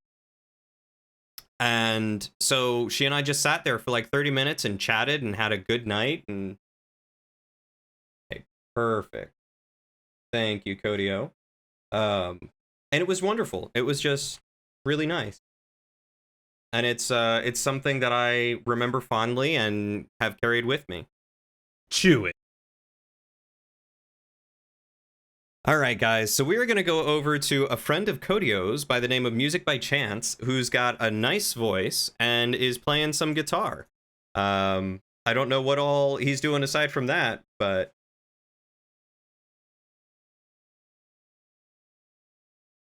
And so she and I just sat there for like 30 minutes and chatted and had a good night. And okay, perfect. Thank you, Codio. And it was wonderful. It was just really nice. And it's something that I remember fondly and have carried with me. Chew it. All right, guys, so we're going to go over to a friend of Codio's by the name of Music by Chance, who's got a nice voice and is playing some guitar. I don't know what all he's doing aside from that, but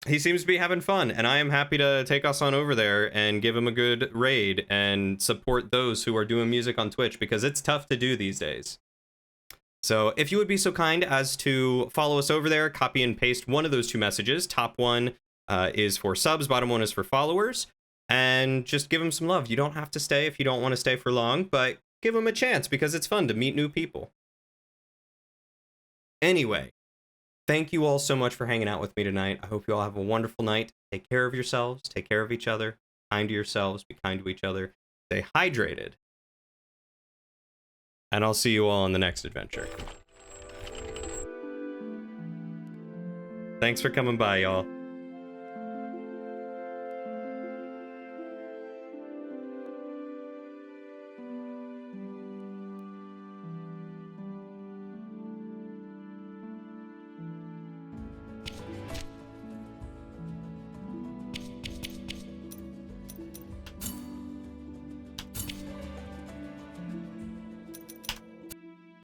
he seems to be having fun, and I am happy to take us on over there and give him a good raid and support those who are doing music on Twitch, because it's tough to do these days. So if you would be so kind as to follow us over there, copy and paste one of those two messages. Top one is for subs, bottom one is for followers, and just give them some love. You don't have to stay if you don't want to stay for long, but give them a chance because it's fun to meet new people. Anyway, thank you all so much for hanging out with me tonight. I hope you all have a wonderful night. Take care of yourselves, take care of each other, kind to yourselves, be kind to each other, stay hydrated. And I'll see you all on the next adventure. Thanks for coming by, y'all.